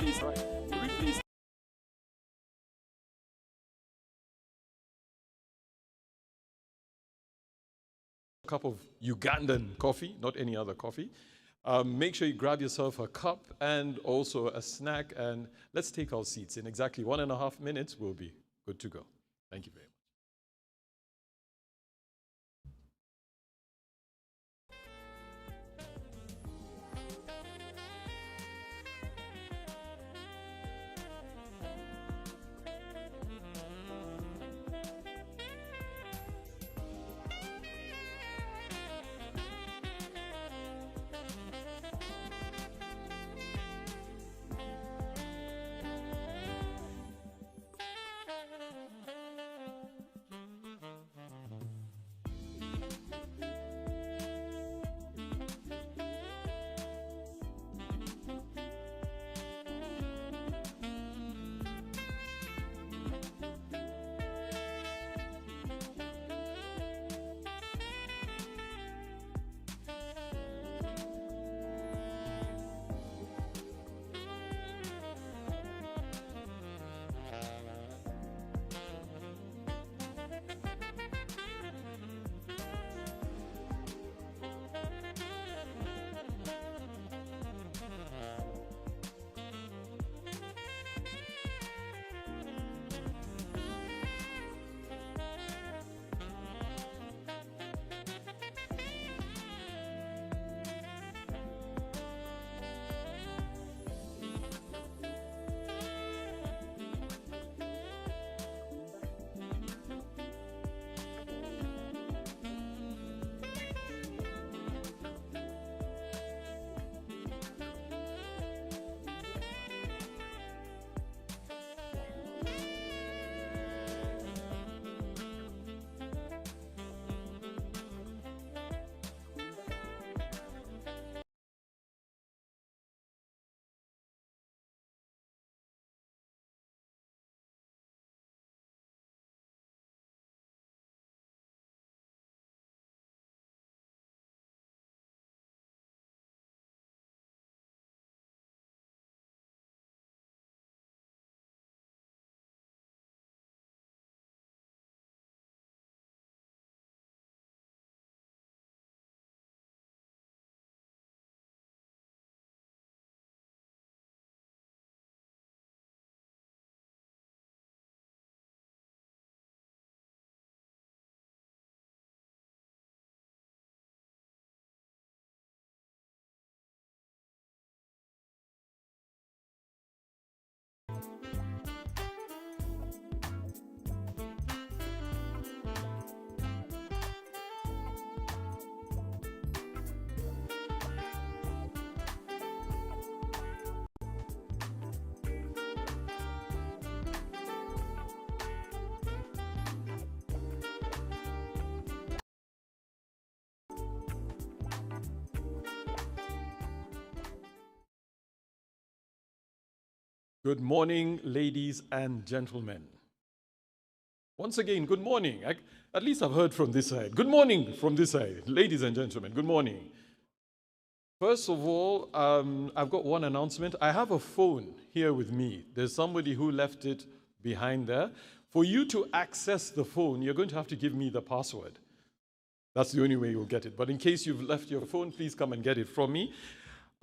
please, right? Could we please a cup of Ugandan coffee, not any other coffee. Make sure you grab yourself a cup and also a snack, and let's take our seats. In exactly 1.5 minutes, we'll be good to go. Thank you very much. Good morning, ladies and gentlemen. Once again, good morning. At least I've heard from this side. Good morning from this side. Ladies and gentlemen, good morning. First of all, I've got one announcement. I have a phone here with me. There's somebody who left it behind there. For you to access the phone, you're going to have to give me the password. That's the only way you'll get it. But in case you've left your phone, please come and get it from me.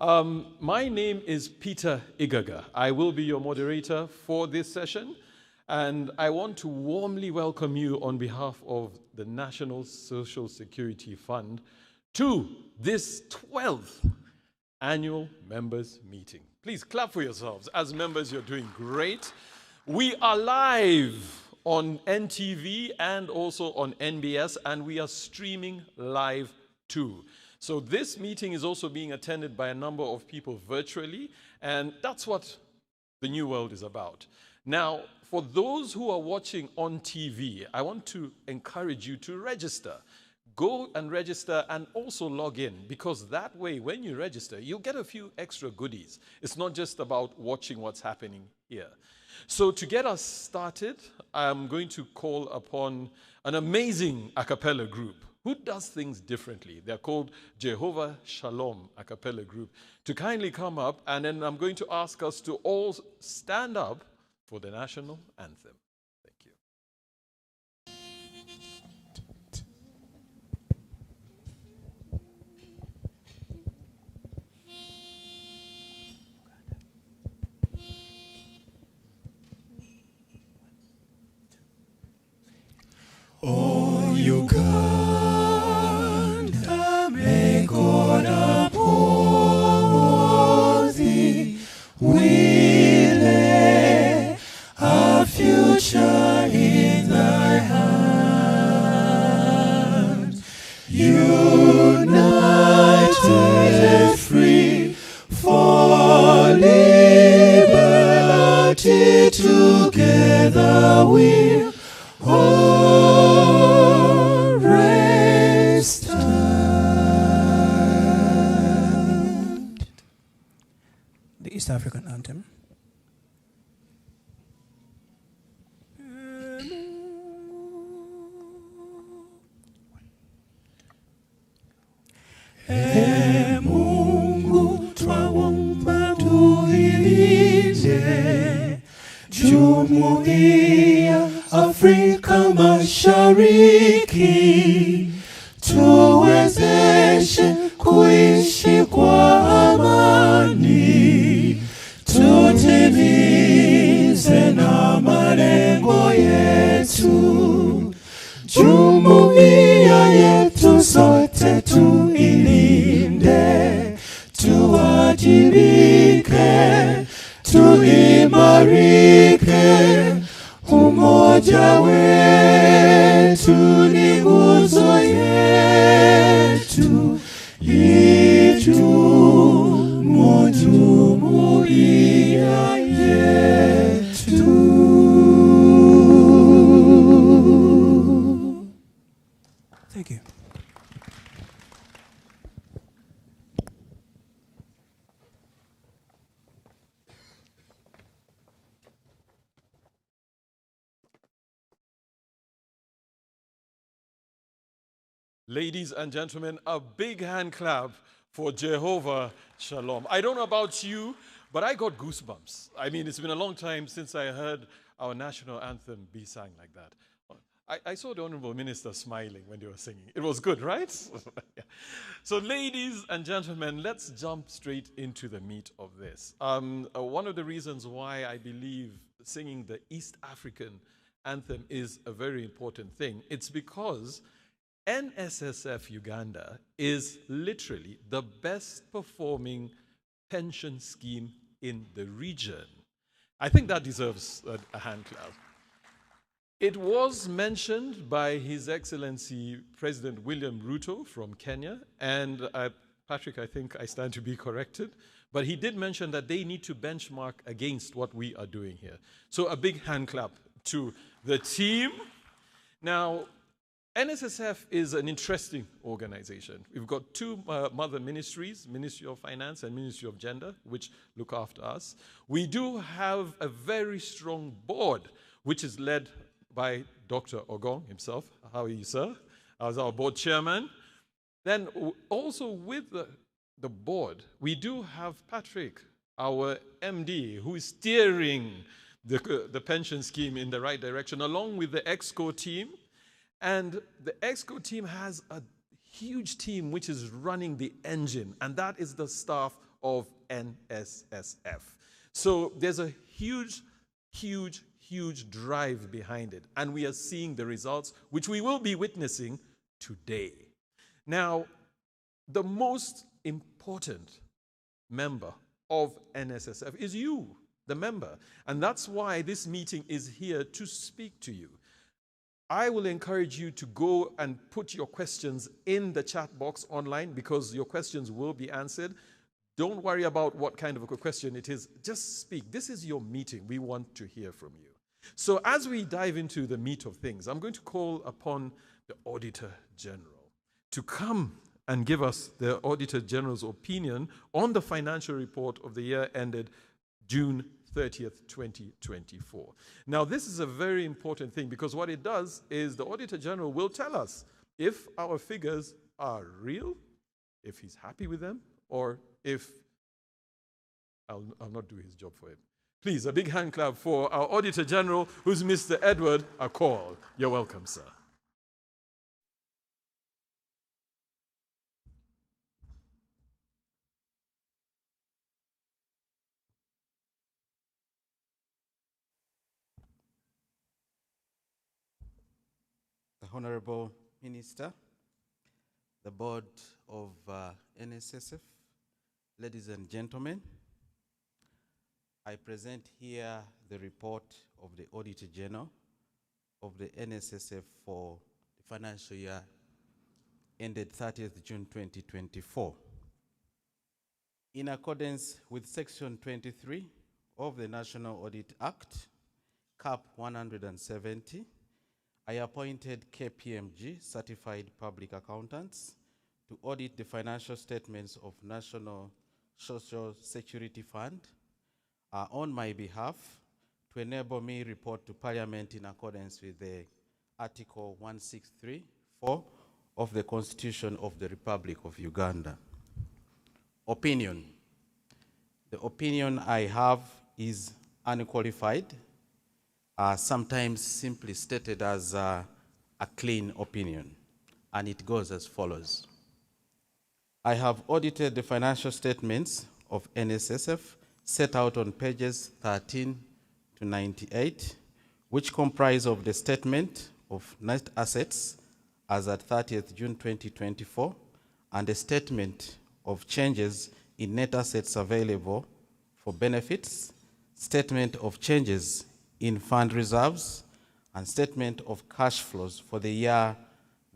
My name is Peter Igaga. I will be your moderator for this session, and I want to warmly welcome you on behalf of the National Social Security Fund to this 12th annual members meeting. Please clap for yourselves. As members, you're doing great. We are live on NTV and also on NBS, and we are streaming live too. So this meeting is also being attended by a number of people virtually, and that's what the new world is about. Now, for those who are watching on TV, I want to encourage you to register. Go and register and also log in, because that way, when you register, you'll get a few extra goodies. It's not just about watching what's happening here. So to get us started, I'm going to call upon an amazing a cappella group who does things differently. They're called Jehovah Shalom a cappella group, to kindly come up, and then I'm going to ask us to all stand up for the national anthem. Thank you. Oh, Uganda, may God uphold thee. We lay our future in thy hands. United, free, for liberty, together we'll always stand. The East African anthem. Mungu twaomba tuilinde Jumuiya Afrika Mashariki, tuwezeshe kuishi kwa amani, tutimize na malengo yetu. Jumuiya yetu sote tuilinde, tuwajibike, tuimarike. Umoja wetu ni nguzo yetu, idumu jumuiya yetu. Thank you. Ladies and gentlemen, a big hand clap for Jehovah Shalom. I don't know about you, but I got goosebumps. I mean, it's been a long time since I heard our national anthem be sung like that. I saw the Honorable Minister smiling when they were singing. It was good, right? Yeah. So ladies and gentlemen, let's jump straight into the meat of this. One of the reasons why I believe singing the East African anthem is a very important thing, it's because NSSF Uganda is literally the best performing pension scheme in the region. I think that deserves a hand clap. It was mentioned by His Excellency President William Ruto from Kenya, and Patrick, I think I stand to be corrected, but he did mention that they need to benchmark against what we are doing here. So a big hand clap to the team. Now, NSSF is an interesting organization. We've got two mother ministries, Ministry of Finance and Ministry of Gender, which look after us. We do have a very strong board, which is led by Dr. Ogong himself. How are you, sir? As our board chairman. Then also with the board, we do have Patrick, our MD, who is steering the pension scheme in the right direction, along with the EXCO team. And the EXCO team has a huge team which is running the engine, and that is the staff of NSSF. So there's a huge, huge, huge drive behind it, and we are seeing the results, which we will be witnessing today. Now, the most important member of NSSF is you, the member, and that's why this meeting is here to speak to you. I will encourage you to go and put your questions in the chat box online, because your questions will be answered. Don't worry about what kind of a question it is. Just speak. This is your meeting. We want to hear from you. So as we dive into the meat of things, I'm going to call upon the Auditor General to come and give us the Auditor General's opinion on the financial report of the year ended June 30th, 2024. Now, this is a very important thing, because what it does is the Auditor General will tell us if our figures are real, if he's happy with them, or if I'll not do his job for him. Please, a big hand clap for our Auditor General, who's Mr. Edward Akol. You're welcome, sir. The Honorable Minister, the Board of NSSF, ladies and gentlemen, I present here the report of the Auditor General of the NSSF for the financial year ended 30th June 2024. In accordance with Section 23 of the National Audit Act, Cap 170, I appointed KPMG Certified Public Accountants to audit the financial statements of National Social Security Fund on my behalf to enable me report to Parliament in accordance with the Article 163(4) of the Constitution of the Republic of Uganda. Opinion. The opinion I have is unqualified, sometimes simply stated as a clean opinion, and it goes as follows. I have audited the financial statements of NSSF set out on pages 13 to 98, which comprise of the statement of net assets as at 30th June 2024, and the statement of changes in net assets available for benefits, statement of changes in fund reserves, and statement of cash flows for the year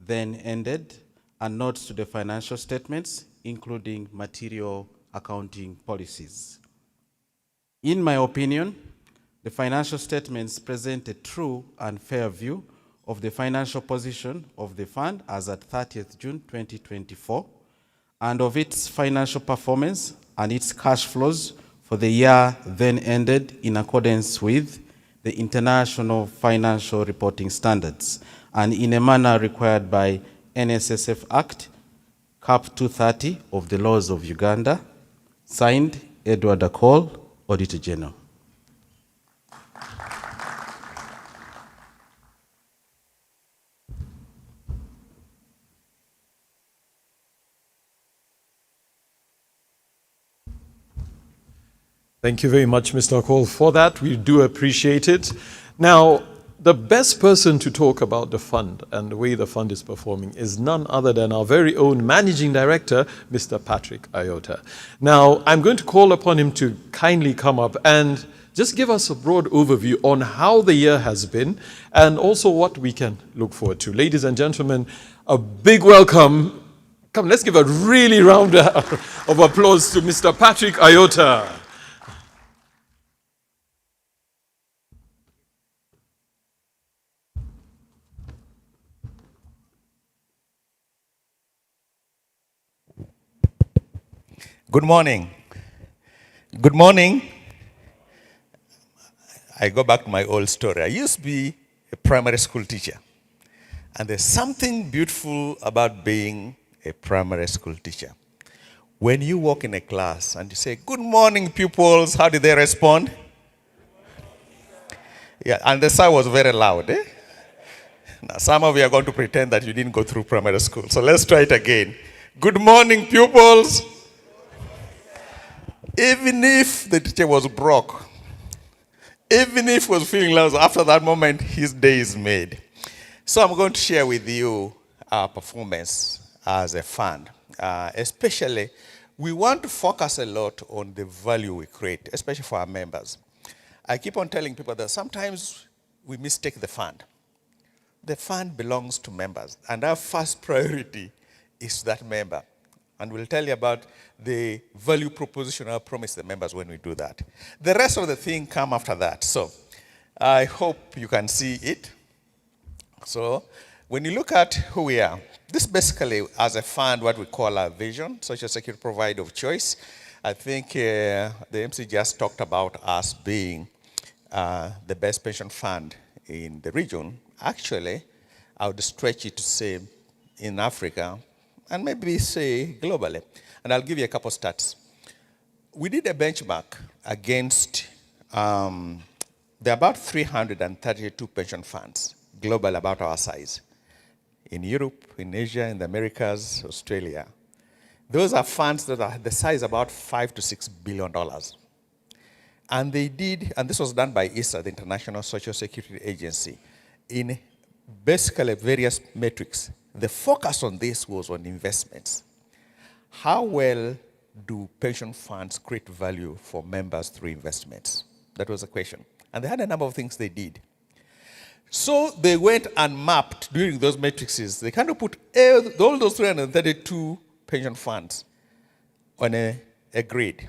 then ended, and notes to the financial statements, including material accounting policies. In my opinion, the financial statements present a true and fair view of the financial position of the fund as at 30th June 2024, and of its financial performance and its cash flows for the year then ended in accordance with the International Financial Reporting Standards and in a manner required by NSSF Act, Cap 230 of the laws of Uganda. Signed, Edward Akol, Auditor General. Thank you very much, Mr. Akol, for that. We do appreciate it. Now, the best person to talk about the fund and the way the fund is performing is none other than our very own Managing Director, Mr. Patrick Ayota. Now, I'm going to call upon him to kindly come up and just give us a broad overview on how the year has been and also what we can look forward to. Ladies and gentlemen, a big welcome. Come, let's give a really round of applause to Mr. Patrick Ayota. Good morning. Good morning. I go back to my old story. I used to be a primary school teacher. And there's something beautiful about being a primary school teacher. When you walk in a class and you say, "Good morning, pupils," how did they respond? Yeah, and the sound was very loud. Eh? Now, some of you are going to pretend that you didn't go through primary school. So let's try it again. Good morning, pupils. Even if the teacher was broke, even if he was feeling lousy, after that moment, his day is made. So I'm going to share with you our performance as a fund. Especially, we want to focus a lot on the value we create, especially for our members. I keep on telling people that sometimes we mistake the fund. The fund belongs to members, and our first priority is that member. And we'll tell you about the value proposition I promise the members when we do that. The rest of the thing come after that. So I hope you can see it. So when you look at who we are, this basically, as a fund, what we call our vision, social security provider of choice. I think the MC just talked about us being the best pension fund in the region. Actually, I would stretch it to say in Africa, and maybe say globally. And I'll give you a couple stats. We did a benchmark against, there are about 332 pension funds global about our size. In Europe, in Asia, in the Americas, Australia. Those are funds that are the size about $5 to $6 billion. And they did, and this was done by ISA, the International Social Security Agency, in basically various metrics. The focus on this was on investments. How well do pension funds create value for members through investments? That was the question. And they had a number of things they did. So they went and mapped during those matrices. They kind of put all those 332 pension funds on a grid.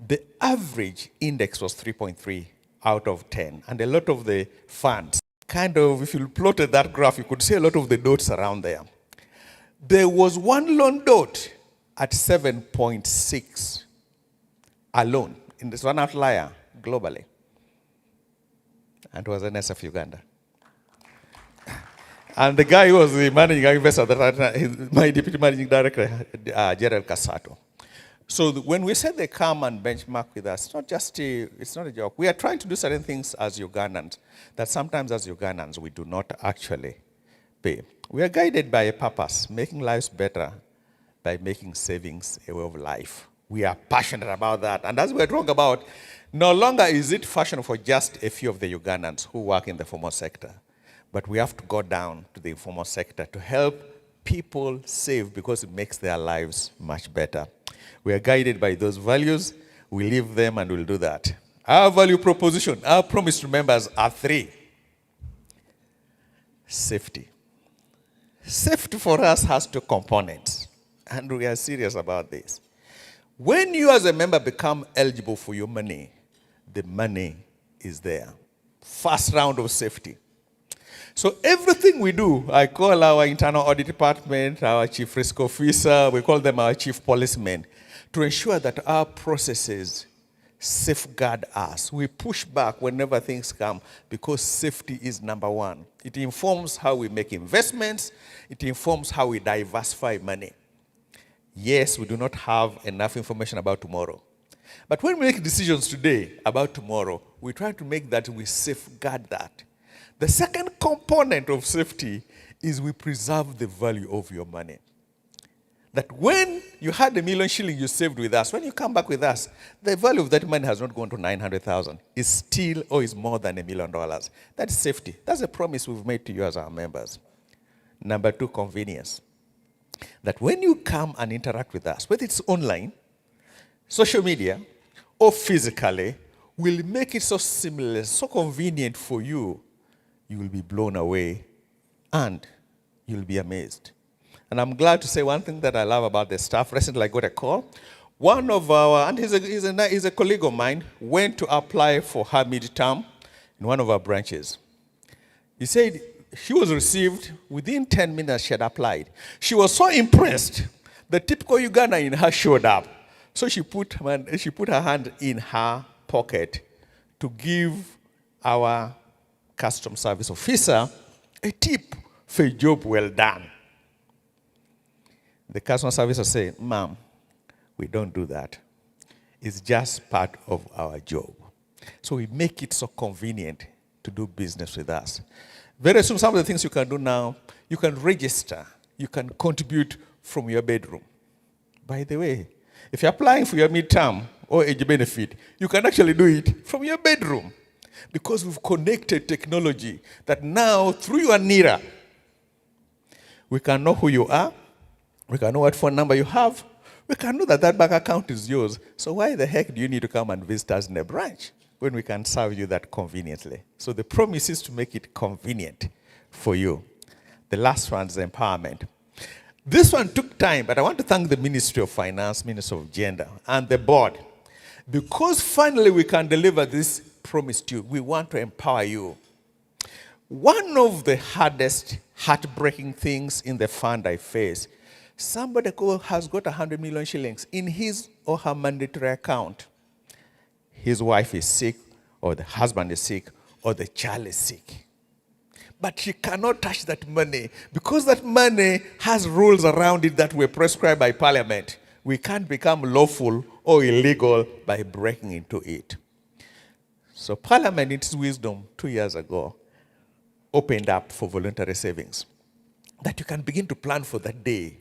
The average index was 3.3 out of 10. And a lot of the funds, kind of, if you plotted that graph, you could see a lot of the dots around there. There was one lone dot at 7.6 alone. In this one outlier globally. And it was NSSF Uganda. And the guy who was the managing investor, my deputy managing director, Gerald Casato. So when we said they come and benchmark with us, it's not a joke. We are trying to do certain things as Ugandans that sometimes as Ugandans we do not actually pay. We are guided by a purpose, making lives better by making savings a way of life. We are passionate about that. And as we're talking about, no longer is it fashion for just a few of the Ugandans who work in the formal sector. But we have to go down to the informal sector to help people save because it makes their lives much better. We are guided by those values. We live them and we'll do that. Our value proposition, our promise to members are 3. Safety. Safety for us has 2 components. And we are serious about this. When you as a member become eligible for your money, the money is there. First round of safety. So everything we do, I call our internal audit department, our chief risk officer, we call them our chief policemen, to ensure that our processes safeguard us. We push back whenever things come because safety is number 1. It informs how we make investments. It informs how we diversify money. Yes, we do not have enough information about tomorrow. But when we make decisions today about tomorrow, we try to make that we safeguard that. The second component of safety is we preserve the value of your money. That when you had $1 million shillings you saved with us, when you come back with us, the value of that money has not gone to 900,000. It's still or is more than $1 million. That's safety. That's a promise we've made to you as our members. Number 2, convenience. That when you come and interact with us, whether it's online, social media, or physically, we'll make it so seamless, so convenient for you, you will be blown away and you'll be amazed. And I'm glad to say one thing that I love about the staff. Recently I got a call. One of our, and he's a colleague of mine, went to apply for her midterm in one of our branches. He said she was received within 10 minutes she had applied. She was so impressed. The typical Ugandan in her showed up. So she put her hand in her pocket to give our custom service officer a tip for a job well done. The customer service will say, "Ma'am, we don't do that. It's just part of our job." So we make it so convenient to do business with us. Very soon, some of the things you can do now, you can register, you can contribute from your bedroom. By the way, if you're applying for your midterm or age benefit, you can actually do it from your bedroom because we've connected technology that now, through your NIRA, we can know who you are, we can know what phone number you have, we can know that that bank account is yours. So why the heck do you need to come and visit us in a branch when we can serve you that conveniently? So the promise is to make it convenient for you. The last one is empowerment. This one took time, but I want to thank the Ministry of Finance, Ministry of Gender, and the board. Because finally we can deliver this promise to you, we want to empower you. One of the hardest, heartbreaking things in the fund I face, somebody who has got 100 million shillings in his or her mandatory account. His wife is sick, or the husband is sick, or the child is sick. but she cannot touch that money because that money has rules around it that were prescribed by Parliament. We can't become lawful or illegal by breaking into it. So Parliament, in its wisdom, 2 years ago, opened up for voluntary savings, that you can begin to plan for that day,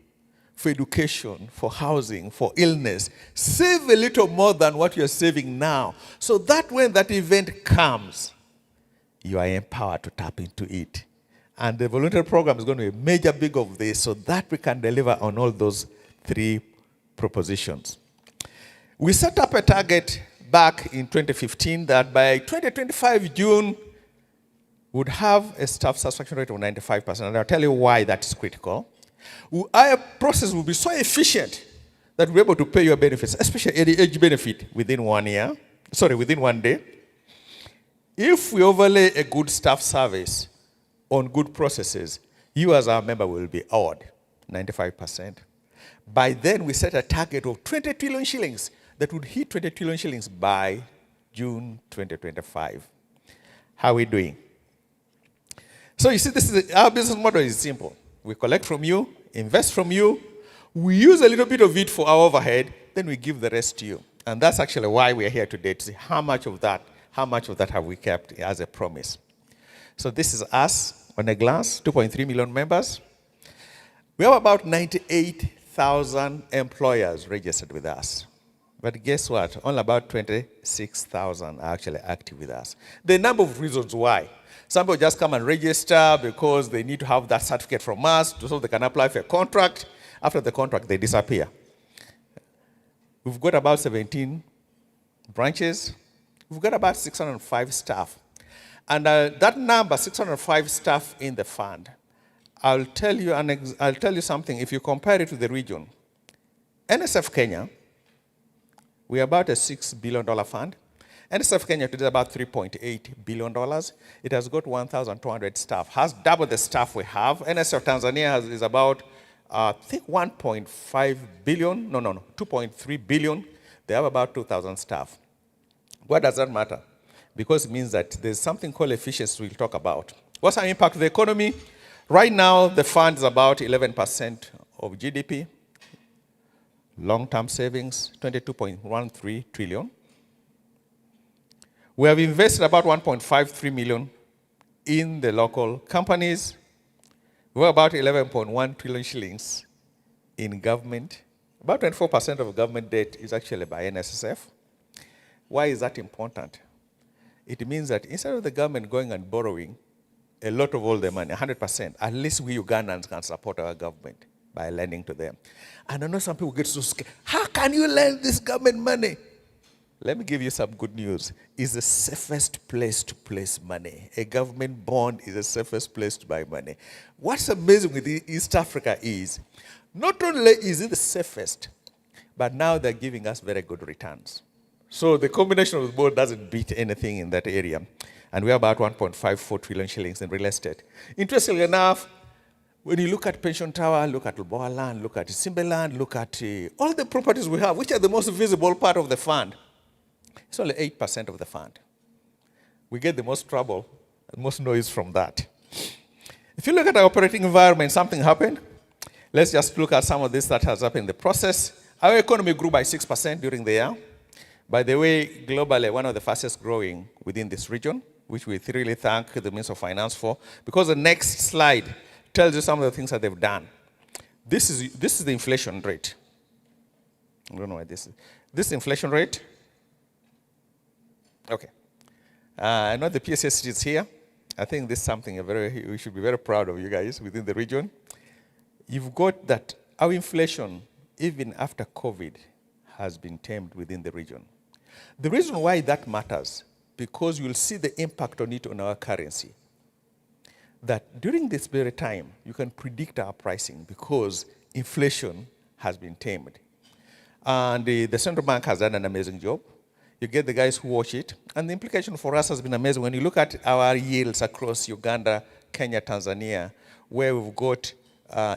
for education, for housing, for illness. Save a little more than what you're saving now, so that when that event comes, you are empowered to tap into it. And the voluntary program is going to be a major big of this, so that we can deliver on all those three propositions. We set up a target back in 2015 that by 2025 June, would have a staff satisfaction rate of 95%. And I'll tell you why that is critical. Our process will be so efficient that we're able to pay your benefits, especially the age benefit, within 1 year. Sorry, within 1 day. If we overlay a good staff service on good processes, you as our member will be awed 95%. By then, we set a target of 20 trillion shillings that would hit 20 trillion shillings by June 2025. How are we doing? So you see, our business model is simple. We collect from you, invest from you, we use a little bit of it for our overhead, then we give the rest to you. And that's actually why we are here today, to see how much of that have we kept as a promise. So this is us on a glance, 2.3 million members. We have about 98,000 employers registered with us. But guess what? Only about 26,000 are actually active with us. There are a number of reasons why. Some people just come and register because they need to have that certificate from us so they can apply for a contract. After the contract, they disappear. We've got about 17 branches. We've got about 605 staff. And that number, 605 staff in the fund, I'll tell you something. If you compare it to the region, NSSF Kenya, we're about a $6 billion fund. NSSF Kenya today is about $3.8 billion. It has got 1,200 staff, has double the staff we have. NSSF Tanzania is about, I think, 1.5 billion, 2.3 billion. They have about 2,000 staff. Why does that matter? Because it means that there's something called efficiency we'll talk about. What's our impact on the economy? Right now, the fund is about 11% of GDP. Long-term savings, 22.13 trillion. We have invested about 1.53 million in the local companies. We have about 11.1 trillion shillings in government. About 24% of government debt is actually by NSSF. Why is that important? It means that instead of the government going and borrowing a lot of all the money, 100%, at least we Ugandans can support our government by lending to them. And I know some people get so scared. How can you lend this government money? Let me give you some good news. It's the safest place to place money. A government bond is the safest place to buy money. What's amazing with East Africa is, not only is it the safest, but now they're giving us very good returns. So the combination of both doesn't beat anything in that area. And we have about 1.54 trillion shillings in real estate. Interestingly enough, when you look at Pension Tower, look at Luboa land, look at Simbe land, look at all the properties we have, which are the most visible part of the fund, it's only 8% of the fund. We get the most trouble and most noise from that. If you look at our operating environment, something happened. Let's just look at some of this that has happened in the process. Our economy grew by 6% during the year. By the way, globally, one of the fastest growing within this region, which we really thank the Minister of Finance for, because the next slide tells you some of the things that they've done. This is the inflation rate. I don't know why this is. This is inflation rate. Okay. I know the PSS is here. I think this is something we should be very proud of, you guys, within the region. You've got that our inflation, even after COVID, has been tamed within the region. The reason why that matters, because you'll see the impact on it on our currency. That during this very time, you can predict our pricing because inflation has been tamed. And the central bank has done an amazing job. You get the guys who watch it. And the implication for us has been amazing. When you look at our yields across Uganda, Kenya, Tanzania, where we've got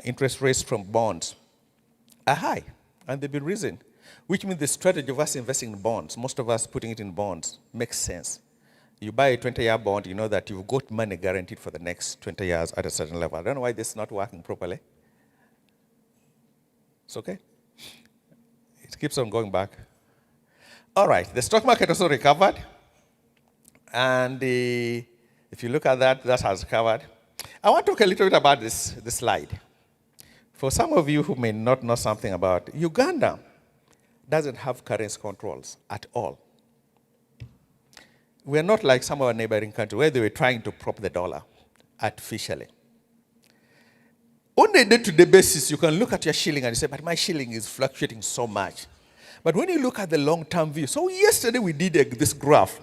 interest rates from bonds are high, and they've been risen, which means the strategy of us investing in bonds, most of us putting it in bonds, makes sense. you buy a 20-year bond, you know that you've got money guaranteed for the next 20 years at a certain level. I don't know why this is not working properly. It's okay. It keeps on going back. All right, the stock market also recovered. And if you look at that, that has recovered. I want to talk a little bit about this slide. For some of you who may not know something about it, Uganda doesn't have currency controls at all. We're not like some of our neighboring countries where they were trying to prop the dollar artificially. On a day-to-day basis, you can look at your shilling and you say, but my shilling is fluctuating so much. But when you look at the long-term view, so yesterday we did this graph.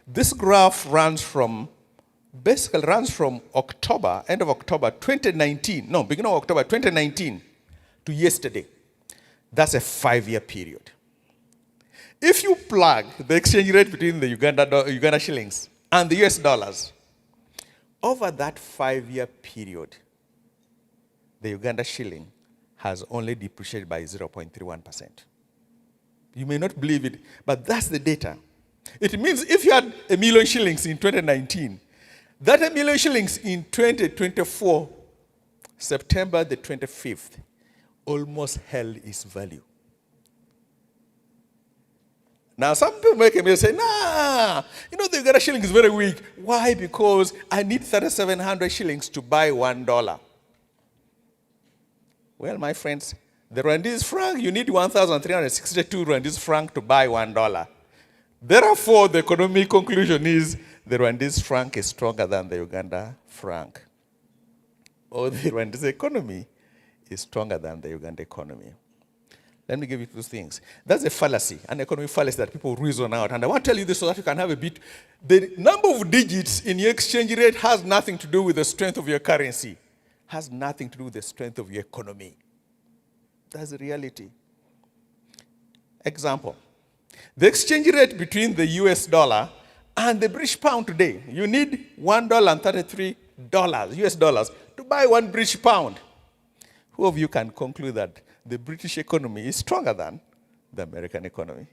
This graph basically runs from October, end of October 2019, no, beginning of October 2019 to yesterday. That's a 5-year period. If you plug the exchange rate between the Uganda shillings and the US dollars, over that 5-year period, the Uganda shilling has only depreciated by 0.31%. You may not believe it, but that's the data. It means if you had 1 million shillings in 2019, that 1 million shillings in 2024, September the 25th, almost held its value. Now, some people make a mistake, say, nah, the Uganda shilling is very weak. Why? Because I need 3,700 shillings to buy $1. Well, my friends, the Rwandese franc, you need 1,362 Rwandese franc to buy $1. Therefore, the economic conclusion is the Rwandese franc is stronger than the Uganda franc. Or the Rwandese economy is stronger than the Uganda economy. Let me give you two things. That's a fallacy, an economic fallacy that people reason out. And I want to tell you this so that you can have a bit. The number of digits in your exchange rate has nothing to do with the strength of your currency. Has nothing to do with the strength of your economy. That's the reality. Example. The exchange rate between the US dollar and the British pound today, you need $1.33 US dollars to buy 1 British pound. Who of you can conclude that the British economy is stronger than the American economy?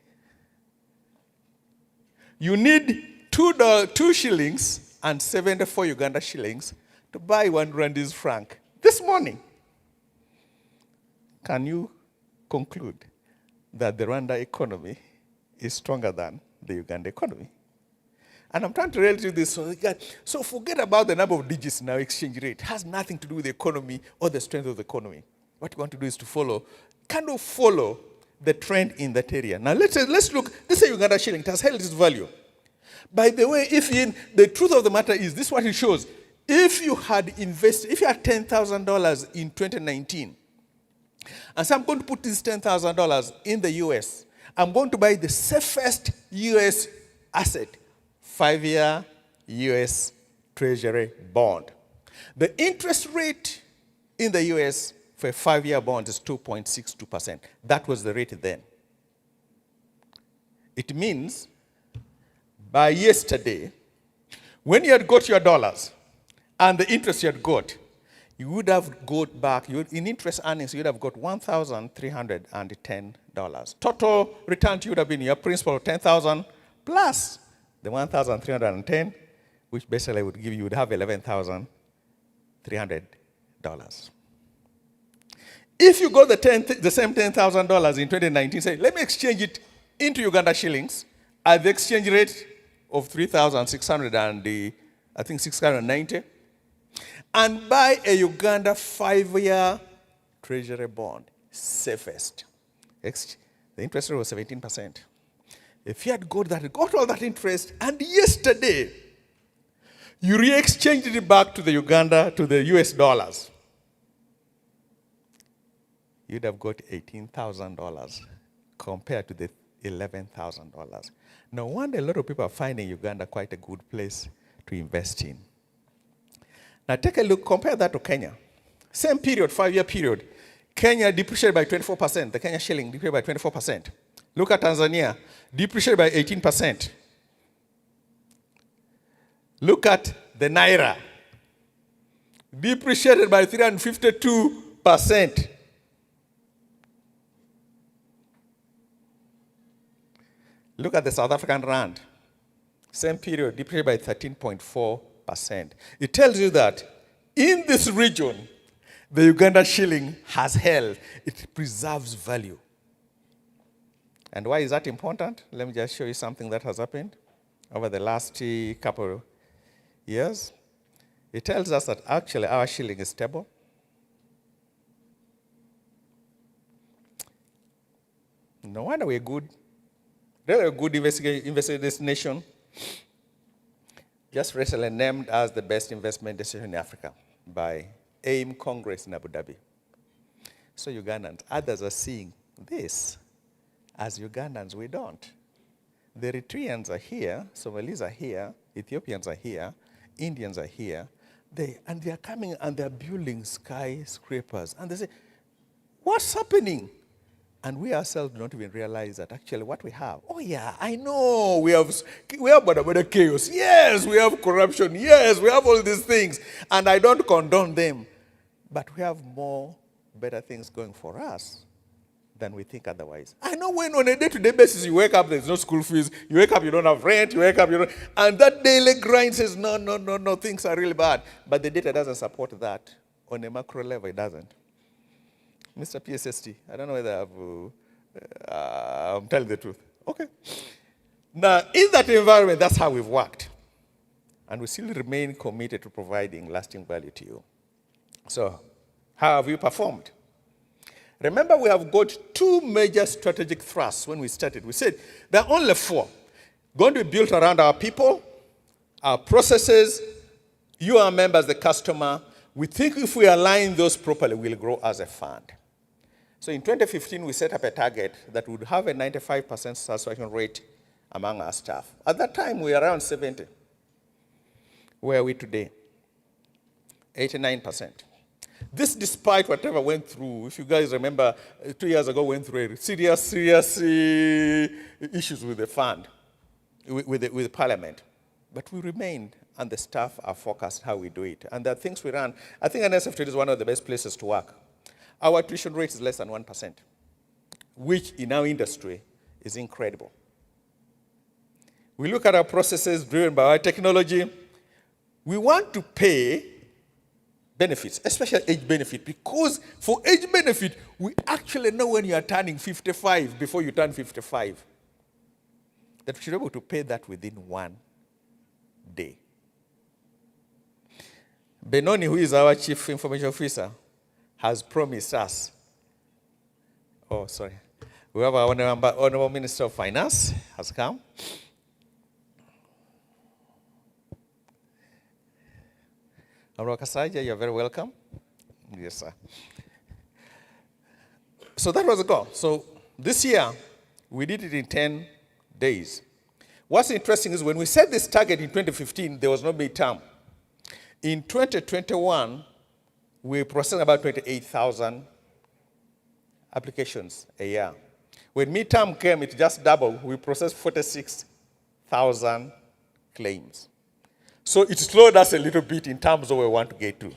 You need 2 shillings and 74 Uganda shillings to buy 1 Rwandese franc this morning. Can you conclude that the Rwanda economy is stronger than the Uganda economy? And I'm trying to relate to this. So forget about the number of digits in our exchange rate. It has nothing to do with the economy or the strength of the economy. What you want to do is to follow the trend in that area. Now let's look. This is Uganda shilling. It has held its value. By the way, the truth of the matter is, this is what it shows. If you had $10,000 in 2019, and so I'm going to put this $10,000 in the US, I'm going to buy the safest US asset, 5-year US Treasury bond. The interest rate in the US for a 5-year bond is 2.62%. That was the rate then. It means by yesterday, when you had got your dollars and the interest you had got, you would have got back, in interest earnings, you would have got $1,310. Total return to you would have been your principal of $10,000 plus the $1,310, which basically would give you would have $11,300. If you got the same $10,000 in 2019, say, let me exchange it into Uganda shillings at the exchange rate of 690, and buy a Uganda 5-year Treasury bond, safest. The interest rate was 17%. If you had got all that interest, and yesterday you re-exchanged it back to the US dollars, you'd have got $18,000 compared to the $11,000. No wonder a lot of people are finding Uganda quite a good place to invest in. Now take a look, compare that to Kenya. Same period, 5-year period. Kenya depreciated by 24%. The Kenya shilling depreciated by 24%. Look at Tanzania, depreciated by 18%. Look at the Naira, depreciated by 352%. Look at the South African rand, Same period, depreciated by 13.4%. It tells you that in this region, the Uganda shilling has held. It preserves value. And why is that important? Let me just show you something that has happened over the last couple of years. It tells us that actually our shilling is stable. No wonder we're good. Really a good investment destination. Just recently named as the best investment destination in Africa by AIM Congress in Abu Dhabi. So Ugandans, others are seeing this. As Ugandans, we don't. The Eritreans are here, Somalis are here, Ethiopians are here, Indians are here. They are coming and they're building skyscrapers. And they say, what's happening? And we ourselves do not even realize that actually what we have. Oh yeah, I know we have chaos. Yes, we have corruption. Yes, we have all these things. And I don't condone them. But we have more better things going for us than we think otherwise. I know when on a day-to-day basis you wake up, there's no school fees. You wake up, you don't have rent. You wake up, you don't. And that daily grind says, no, things are really bad. But the data doesn't support that. On a macro level, it doesn't. Mr. PSST, I don't know whether I'm telling the truth. Okay. Now, in that environment, that's how we've worked. And we still remain committed to providing lasting value to you. So, how have you performed? Remember, we have got two major strategic thrusts when we started. We said there are only four. Going to be built around our people, our processes, you, our members, the customer. We think if we align those properly, we'll grow as a fund. So in 2015, we set up a target that would have a 95% satisfaction rate among our staff. At that time, we were around 70. Where are we today? 89%. This despite whatever went through. If you guys remember, 2 years ago, went through serious issues with the fund, with the parliament. But we remained, and the staff are focused how we do it. And the things we run, I think NSSF is one of the best places to work. Our attrition rate is less than 1%, which in our industry is incredible. We look at our processes driven by our technology. We want to pay benefits, especially age benefit, because for age benefit, we actually know when you are turning 55 before you turn 55. That we should be able to pay that within 1 day. Benoni, who is our Chief Information Officer, has promised us. We have our Honorable Minister of Finance has come. Honorable Kasaija, you're very welcome. Yes, sir. So that was the goal. So this year, we did it in 10 days. What's interesting is when we set this target in 2015, there was no midterm. In 2021, we processed about 28,000 applications a year. When midterm came, it just doubled. We processed 46,000 claims. So it slowed us a little bit in terms of where we want to get to.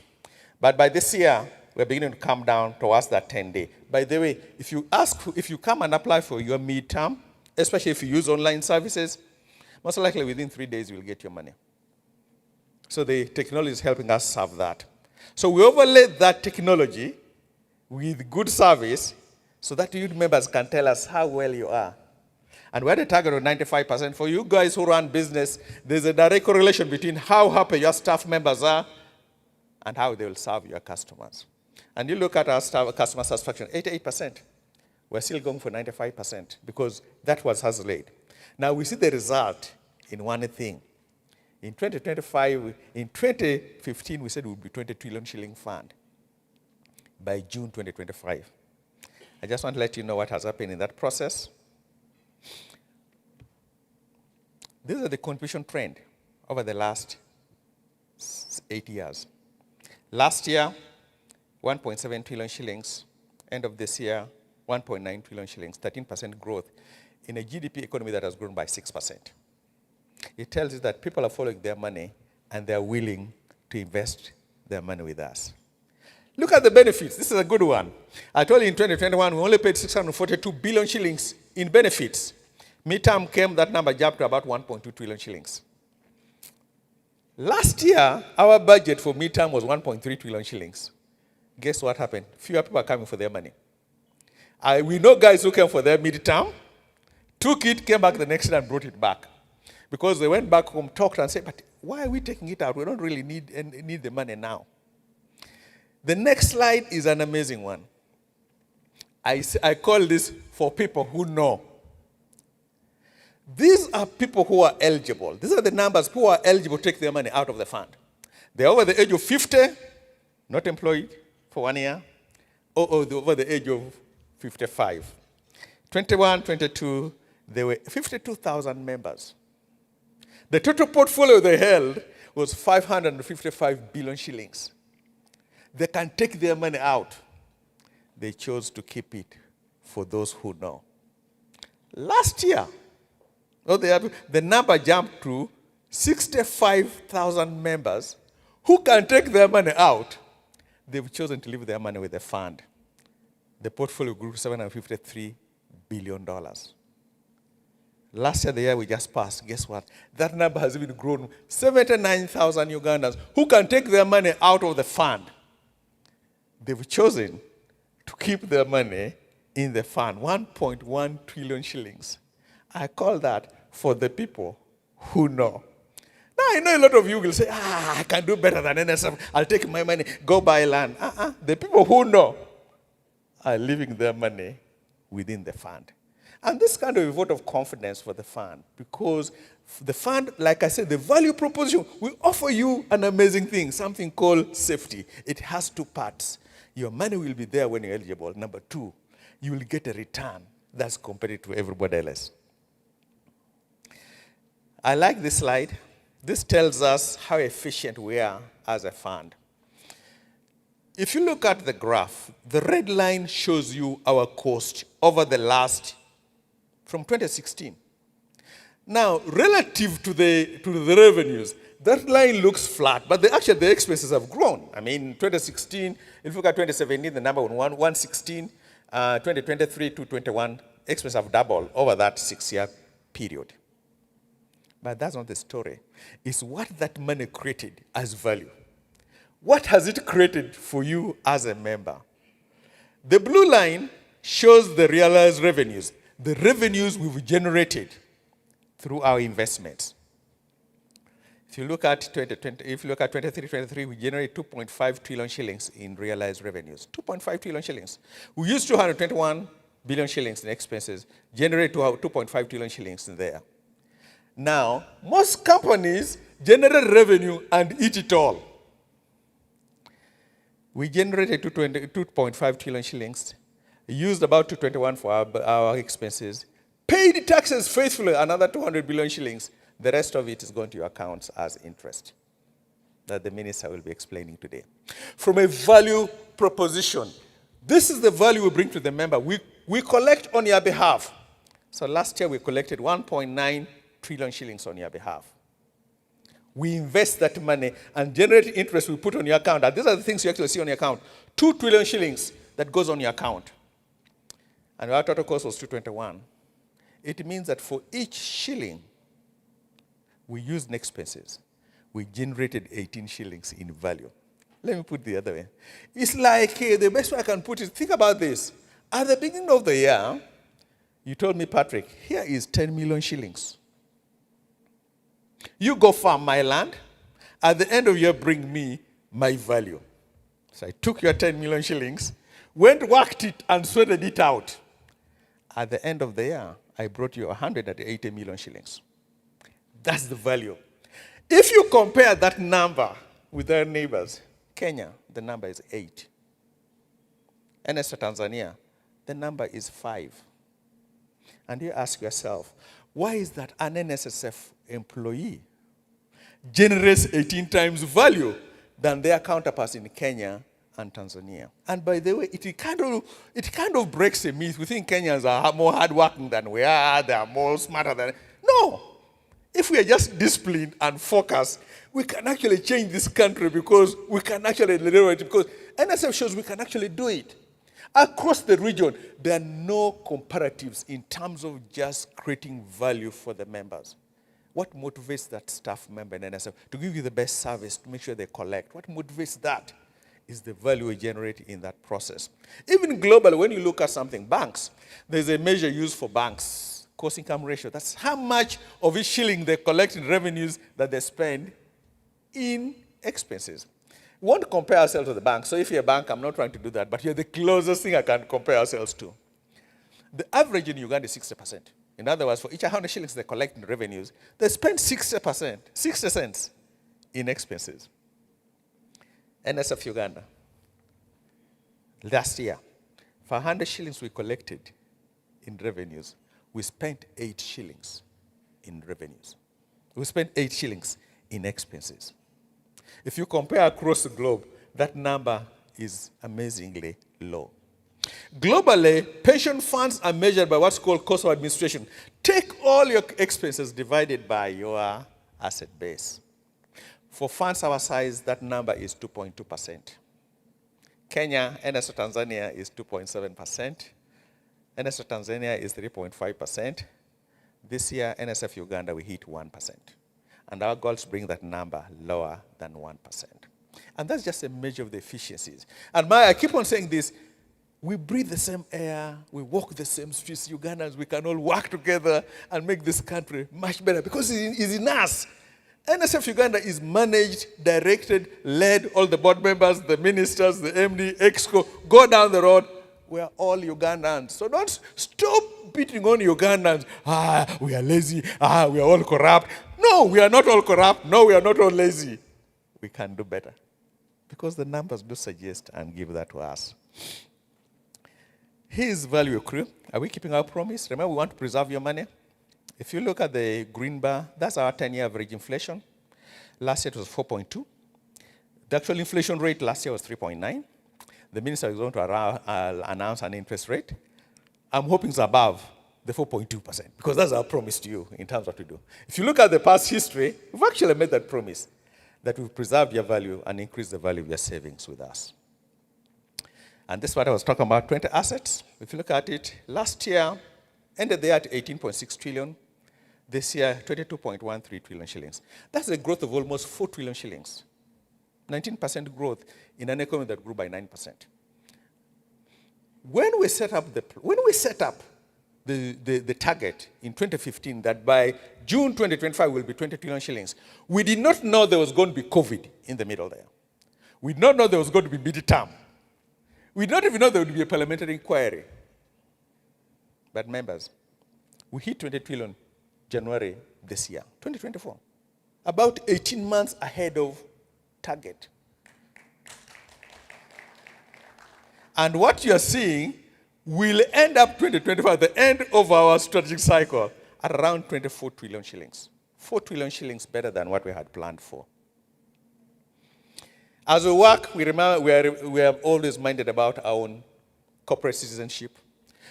But by this year, we're beginning to come down towards that 10-day. By the way, if you come and apply for your midterm, especially if you use online services, most likely within 3 days, you'll get your money. So the technology is helping us serve that. So we overlay that technology with good service so that you members can tell us how well you are. And we had a target of 95%. For you guys who run business, there's a direct correlation between how happy your staff members are and how they will serve your customers. And you look at our customer satisfaction, 88%. We're still going for 95% because that was has laid. Now we see the result in one thing. In 2015, we said it would be 20 trillion shilling fund by June 2025. I just want to let you know what has happened in that process. These are the contribution trend over the last 8 years. Last year, 1.7 trillion shillings. End of this year, 1.9 trillion shillings, 13% growth in a GDP economy that has grown by 6%. It tells you that people are following their money and they're willing to invest their money with us. Look at the benefits. This is a good one. I told you in 2021, we only paid 642 billion shillings in benefits. Midterm came, that number jumped to about 1.2 trillion shillings. Last year, our budget for midterm was 1.3 trillion shillings. Guess what happened? Fewer people are coming for their money. We know guys who came for their midterm, took it, came back the next day and brought it back. Because they went back home, talked and said, but why are we taking it out? We don't really need the money now. The next slide is an amazing one. I call this for people who know. These are people who are eligible. These are the numbers who are eligible to take their money out of the fund. They're over the age of 50, not employed for 1 year, or they're over the age of 55. 21, 22, there were 52,000 members. The total portfolio they held was 555 billion shillings. They can take their money out. They chose to keep it for those who know. Last year, the number jumped to 65,000 members who can take their money out. They've chosen to leave their money with the fund. The portfolio grew to $753 billion. Last year, the year we just passed, guess what? That number has even grown. 79,000 Ugandans who can take their money out of the fund. They've chosen to keep their money in the fund, 1.1 trillion shillings. I call that for the people who know. Now, I know a lot of you will say, I can do better than NSSF. I'll take my money, go buy land. The people who know are leaving their money within the fund. And this kind of a vote of confidence for the fund, because the fund, like I said, the value proposition, we offer you an amazing thing, something called safety. It has two parts. Your money will be there when you're eligible. Number two, you will get a return that's competitive to everybody else. I like this slide. This tells us how efficient we are as a fund. If you look at the graph, the red line shows you our cost over the last, from 2016. Now, relative to the revenues, that line looks flat, but actually the expenses have grown. I mean, 2016, if you look at 2017, the number was 116, 2023 to 21, expenses have doubled over that 6-year period. But that's not the story. It's what that money created as value. What has it created for you as a member? The blue line shows the realized revenues, the revenues we've generated through our investments. If you look at 23, we generate 2.5 trillion shillings in realized revenues. 2.5 trillion shillings. We used 221 billion shillings in expenses, generate 2.5 trillion shillings in there. Now, most companies generate revenue and eat it all. We generated 2.5 trillion shillings, used about 221 for our expenses, paid taxes faithfully, another 200 billion shillings. The rest of it is going to your accounts as interest that the minister will be explaining today. From a value proposition, this is the value we bring to the member. We collect on your behalf. So last year we collected 1.9 trillion shillings on your behalf. We invest that money and generate interest we put on your account. And these are the things you actually see on your account. 2 trillion shillings that goes on your account. And our total cost was 221. It means that for each shilling we used in expenses, we generated 18 shillings in value. Let me put it the other way. It's like, the best way I can put it, think about this. At the beginning of the year, you told me, Patrick, here is 10 million shillings. You go farm my land. At the end of the year, bring me my value. So I took your 10 million shillings, went, worked it, and sorted it out. At the end of the year, I brought you 180 million shillings. That's the value. If you compare that number with our neighbors, Kenya, the number is 8. NSSF Tanzania, the number is 5. And you ask yourself, why is that an NSSF employee generates 18 times value than their counterparts in Kenya and Tanzania? And by the way, it kind of breaks a myth. We think Kenyans are more hardworking than we are, they are more smarter than... No! If we are just disciplined and focused, we can actually change this country because we can actually deliver it, because NSSF shows we can actually do it. Across the region, there are no comparatives in terms of just creating value for the members. What motivates that staff member in NSSF to give you the best service, to make sure they collect? What motivates that is the value we generate in that process. Even globally, when you look at something, banks, there's a measure used for banks, cost income ratio. That's how much of each shilling they collect in revenues that they spend in expenses. We want to compare ourselves to the bank. So if you're a bank, I'm not trying to do that, but you're the closest thing I can compare ourselves to. The average in Uganda is 60%. In other words, for each 100 shillings they collect in revenues, they spend 60%, 60 cents in expenses. NSSF Uganda, last year, for 100 shillings we collected in revenues, we spent 8 shillings in revenues. We spent 8 shillings in expenses. If you compare across the globe, that number is amazingly low. Globally, pension funds are measured by what's called cost of administration. Take all your expenses divided by your asset base. For funds our size, that number is 2.2%. Kenya, NSSF Tanzania is 2.7%. NSSF Tanzania is 3.5%. This year, NSSF Uganda, we hit 1%. And our goal is to bring that number lower than 1%. And that's just a measure of the efficiencies. And I keep on saying this, we breathe the same air, we walk the same streets. Ugandans, we can all work together and make this country much better because it's in us. NSSF Uganda is managed, directed, led, all the board members, the ministers, the MD, EXCO, go down the road. We are all Ugandans. So don't stop beating on Ugandans. We are lazy. We are all corrupt. No, we are not all corrupt. No, we are not all lazy. We can do better. Because the numbers do suggest and give that to us. Here's value accrue. Are we keeping our promise? Remember, we want to preserve your money. If you look at the green bar, that's our 10-year average inflation. Last year it was 4.2. The actual inflation rate last year was 3.9. The minister is going to announce an interest rate. I'm hoping it's above the 4.2% because that's our promise to you in terms of what we do. If you look at the past history, we've actually made that promise that we've preserved your value and increased the value of your savings with us. And this is what I was talking about, 20 assets. If you look at it, last year, ended the year at 18.6 trillion. This year, 22.13 trillion shillings. That's a growth of almost 4 trillion shillings. 19% growth in an economy that grew by 9%. When we set up the target in 2015 that by June 2025 will be 20 trillion shillings, we did not know there was going to be COVID in the middle there. We did not know there was going to be midterm. We did not even know there would be a parliamentary inquiry. But members, we hit 20 trillion January this year, 2024. About 18 months ahead of target. And what you're seeing will end up 2025, the end of our strategic cycle, at around 24 trillion shillings. 4 trillion shillings better than what we had planned for. As we work, we are always minded about our own corporate citizenship.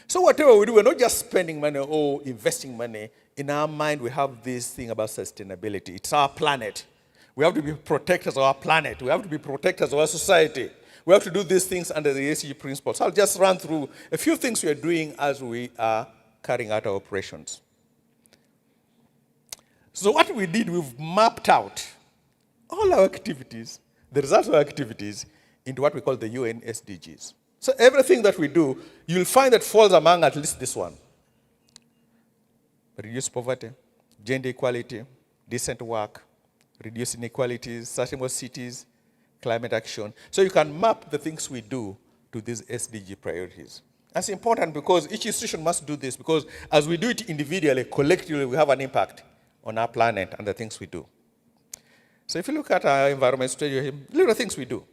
So whatever we do, we're not just spending money or investing money. In our mind, we have this thing about sustainability. It's our planet. We have to be protectors of our planet. We have to be protectors of our society. We have to do these things under the ESG principles. So I'll just run through a few things we are doing as we are carrying out our operations. So what we did, we've mapped out all our activities, the results of our activities, into what we call the UN SDGs. So everything that we do, you'll find that falls among at least this one. Reduce poverty, gender equality, decent work, reduce inequalities, sustainable cities, climate action. So you can map the things we do to these SDG priorities. That's important because each institution must do this because as we do it individually, collectively, we have an impact on our planet and the things we do. So if you look at our environment strategy, little things we do.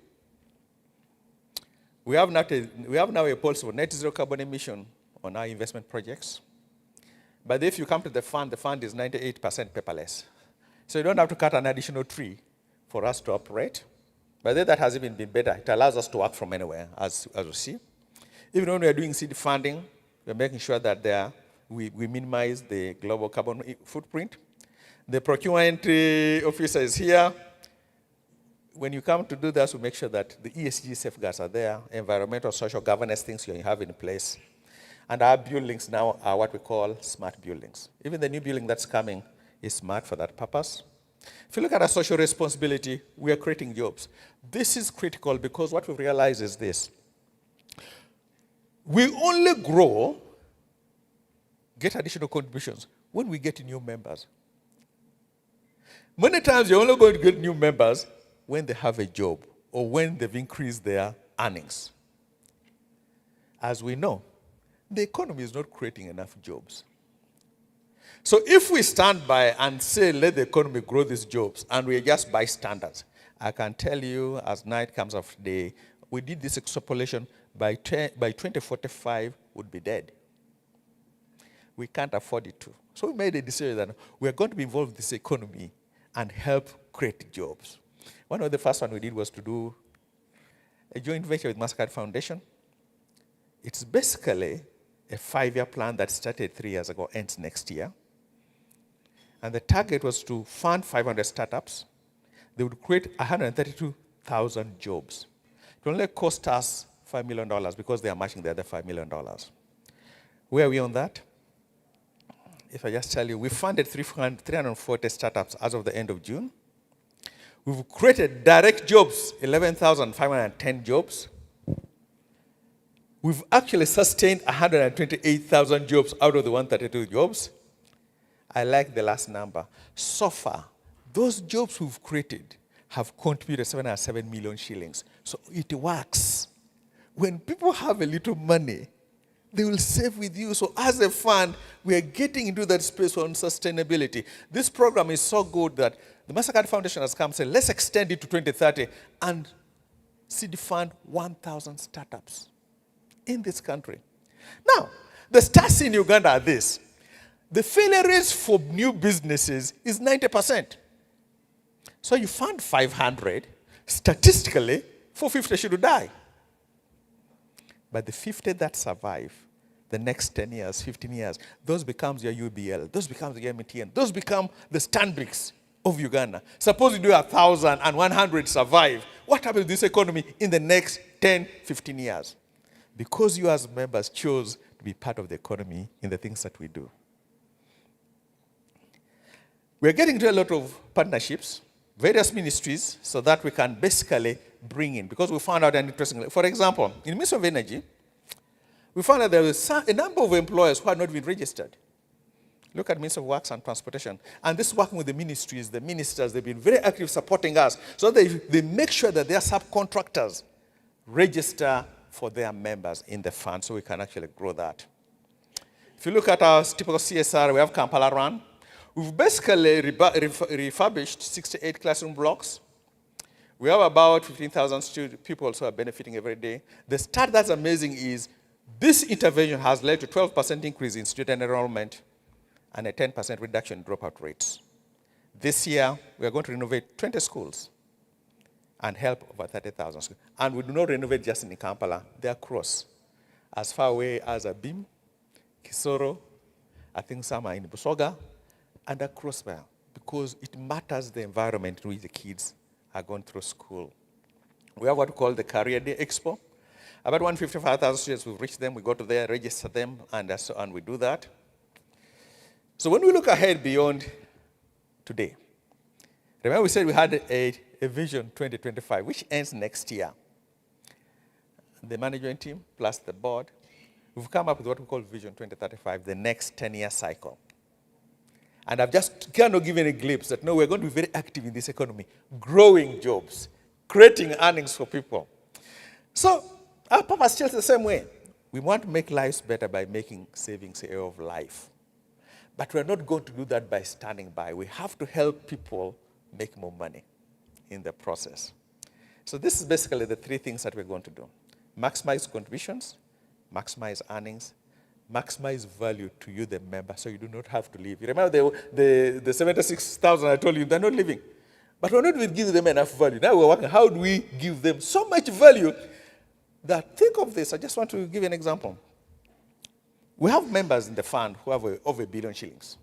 We have now a policy for net zero carbon emission on our investment projects. But if you come to the fund is 98% paperless. So you don't have to cut an additional tree for us to operate. But that has even been better. It allows us to work from anywhere, as we see. Even when we are doing seed funding, we're making sure that we minimize the global carbon footprint. The procurement officer is here. When you come to do this, we make sure that the ESG safeguards are there, environmental, social governance things you have in place. And our buildings now are what we call smart buildings. Even the new building that's coming is smart for that purpose. If you look at our social responsibility, we are creating jobs. This is critical because what we realize is this. We only grow, get additional contributions, when we get new members. Many times you're only going to get new members when they have a job or when they've increased their earnings. As we know, the economy is not creating enough jobs. So if we stand by and say, let the economy grow these jobs, and we are just bystanders, I can tell you, as night comes of day, we did this extrapolation, by 2045, would be dead. We can't afford it to. So we made a decision that we are going to be involved in this economy and help create jobs. One of the first one we did was to do a joint venture with MasterCard Foundation. It's basically a 5-year plan that started 3 years ago, ends next year. And the target was to fund 500 startups. They would create 132,000 jobs. It only cost us $5 million because they are matching the other $5 million. Where are we on that? If I just tell you, we funded 340 startups as of the end of June. We've created direct jobs, 11,510 jobs. We've actually sustained 128,000 jobs out of the 132 jobs. I like the last number. So far, those jobs we've created have contributed 707 million shillings. So it works. When people have a little money, they will save with you. So as a fund, we are getting into that space on sustainability. This program is so good that the MasterCard Foundation has come and said, let's extend it to 2030 and seed fund 1,000 startups in this country. Now, the stats in Uganda are this. The failure rate for new businesses is 90%. So you fund 500, statistically, 450 should die. But the 50 that survive, the next 10 years, 15 years, those becomes your UBL, those becomes your MTN, those become the Stanbics of Uganda. Suppose you do 1,000 and 100 survive. What happens to this economy in the next 10, 15 years? Because you as members chose to be part of the economy in the things that we do. We're getting into a lot of partnerships, various ministries, so that we can basically bring in, because we found out an interesting, for example, in the Ministry of Energy, we found out there was a number of employers who had not been registered. Look at Ministry of Works and Transportation. And this working with the ministries, the ministers, they've been very active supporting us. So they make sure that their subcontractors register for their members in the fund so we can actually grow that. If you look at our typical CSR, we have Kampala Run. We've basically refurbished 68 classroom blocks. We have about 15,000 people who are benefiting every day. The stat that's amazing is this intervention has led to 12% increase in student enrollment and a 10% reduction in dropout rates. This year, we are going to renovate 20 schools and help over 30,000 schools. And we do not renovate just in Kampala, they're across, as far away as Abim, Kisoro, I think some are in Busoga, and across there, because it matters the environment in which the kids are going through school. We have what we call the Career Day Expo. About 155,000 students, we've reached them, we go to there, register them, and we do that. So when we look ahead beyond today, remember we said we had a Vision 2025, which ends next year. The management team plus the board, we've come up with what we call Vision 2035, the next 10-year cycle. And I've just kind of given a glimpse that, no, we're going to be very active in this economy, growing jobs, creating earnings for people. So our purpose still is the same way. We want to make lives better by making savings a way of life. But we're not going to do that by standing by. We have to help people make more money in the process. So this is basically the three things that we're going to do. Maximize contributions, maximize earnings, maximize value to you, the member, so you do not have to leave. You remember the 76,000 I told you, they're not leaving. But we're not even giving them enough value. Now we're working, how do we give them so much value that, think of this, I just want to give you an example. We have members in the fund who have over 1 billion shillings.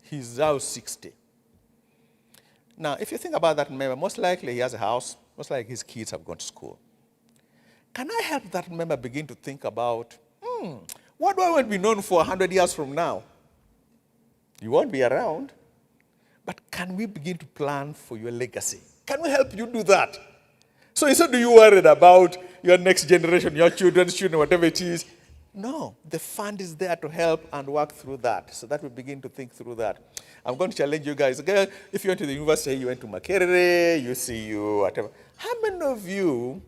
He's now 60. Now, if you think about that member, most likely he has a house, most likely his kids have gone to school. Can I help that member begin to think about, what do I want to be known for 100 years from now? You won't be around. can we begin to plan for your legacy? Can we help you do that? So instead of you worried about your next generation, your children's children, whatever it is, no, the fund is there to help and work through that, so that we begin to think through that. I'm going to challenge you guys. Okay, if you went to the university, you went to Makerere, UCU, whatever. How many of you,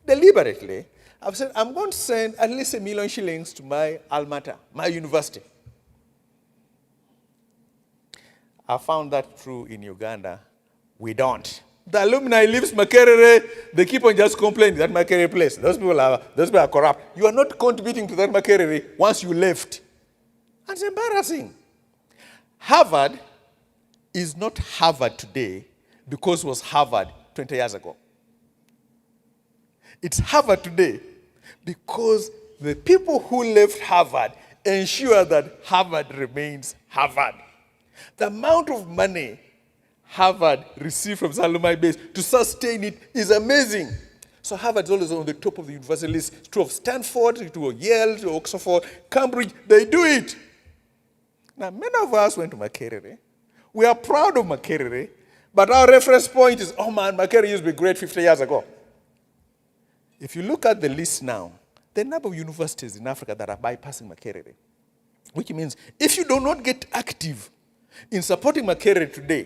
deliberately, have said, I'm going to send at least $1 million shillings to my alma mater, my university? I found that true in Uganda. We don't. The alumni leaves Makerere, they keep on just complaining that Makerere place. Those people are corrupt. You are not contributing to that Makerere once you left. And it's embarrassing. Harvard is not Harvard today because it was Harvard 20 years ago. It's Harvard today because the people who left Harvard ensure that Harvard remains Harvard. The amount of money Harvard received from its alumni base to sustain it is amazing. So Harvard is always on the top of the university list. It's true of Stanford, to Yale, to Oxford, Cambridge. They do it. Now, many of us went to Makerere. We are proud of Makerere, but our reference point is, oh man, Makerere used to be great 50 years ago. If you look at the list now, the number of universities in Africa that are bypassing Makerere, which means if you do not get active in supporting Makerere today,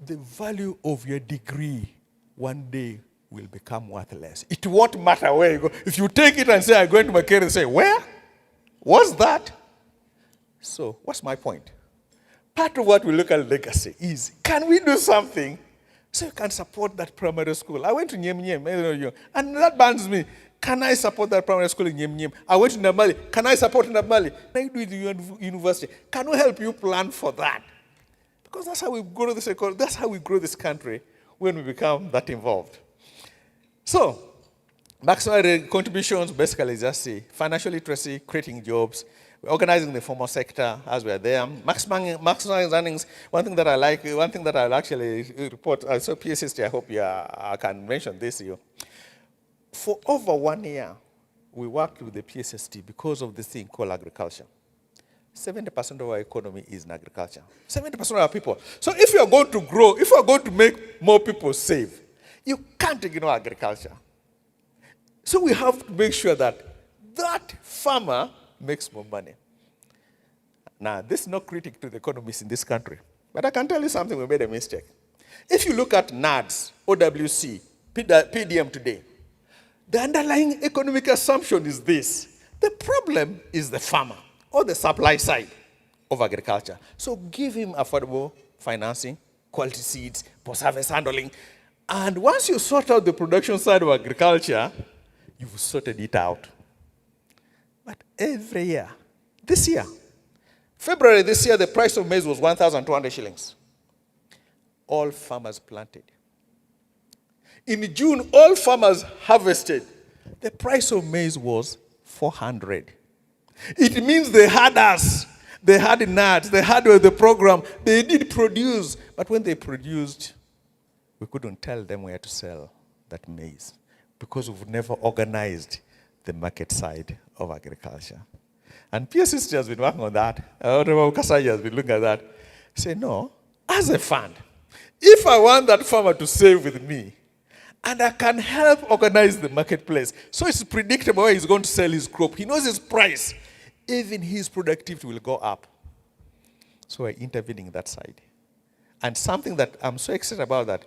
the value of your degree one day will become worthless. It won't matter where you go. If you take it and say, I'm going to Makerere, and say, where? What's that? So, what's my point? Part of what we look at legacy is, can we do something so you can support that primary school? I went to Nyem Nyem, and that burns me. Can I support that primary school in Nyem Nyem? I went to Namali. Can I support Namali? Can I do it in university? Can we help you plan for that? Because that's how we grow this economy. That's how we grow this country when we become that involved. So, maximum contributions basically just say financial literacy, creating jobs, organizing the formal sector as we are there, maximizing earnings. One thing that I like, one thing that I'll actually report, so PSST, I hope I can mention this to you. For over 1 year, we worked with the PSST because of this thing called agriculture. 70% of our economy is in agriculture. 70% of our people. So if you are going to grow, if you are going to make more people save, you can't ignore agriculture. So we have to make sure that that farmer makes more money. Now, this is no critic to the economists in this country, but I can tell you something, we made a mistake. If you look at NADS, OWC, PDM today, the underlying economic assumption is this. The problem is the farmer or the supply side of agriculture. So give him affordable financing, quality seeds, post-harvest handling, and once you sort out the production side of agriculture, you've sorted it out. But every year, this year, February this year, the price of maize was 1,200 shillings. All farmers planted. In June, all farmers harvested. The price of maize was 400. It means they had us. They had nuts. They had the program. They did produce. But when they produced, we couldn't tell them where to sell that maize because we've never organized the market side of agriculture. And PSST has been working on that. Kasaja has been looking at that. Say, no, as a fund, if I want that farmer to save with me, and I can help organize the marketplace, so it's predictable where he's going to sell his crop. He knows his price. Even his productivity will go up. So we're intervening that side. And something that I'm so excited about that,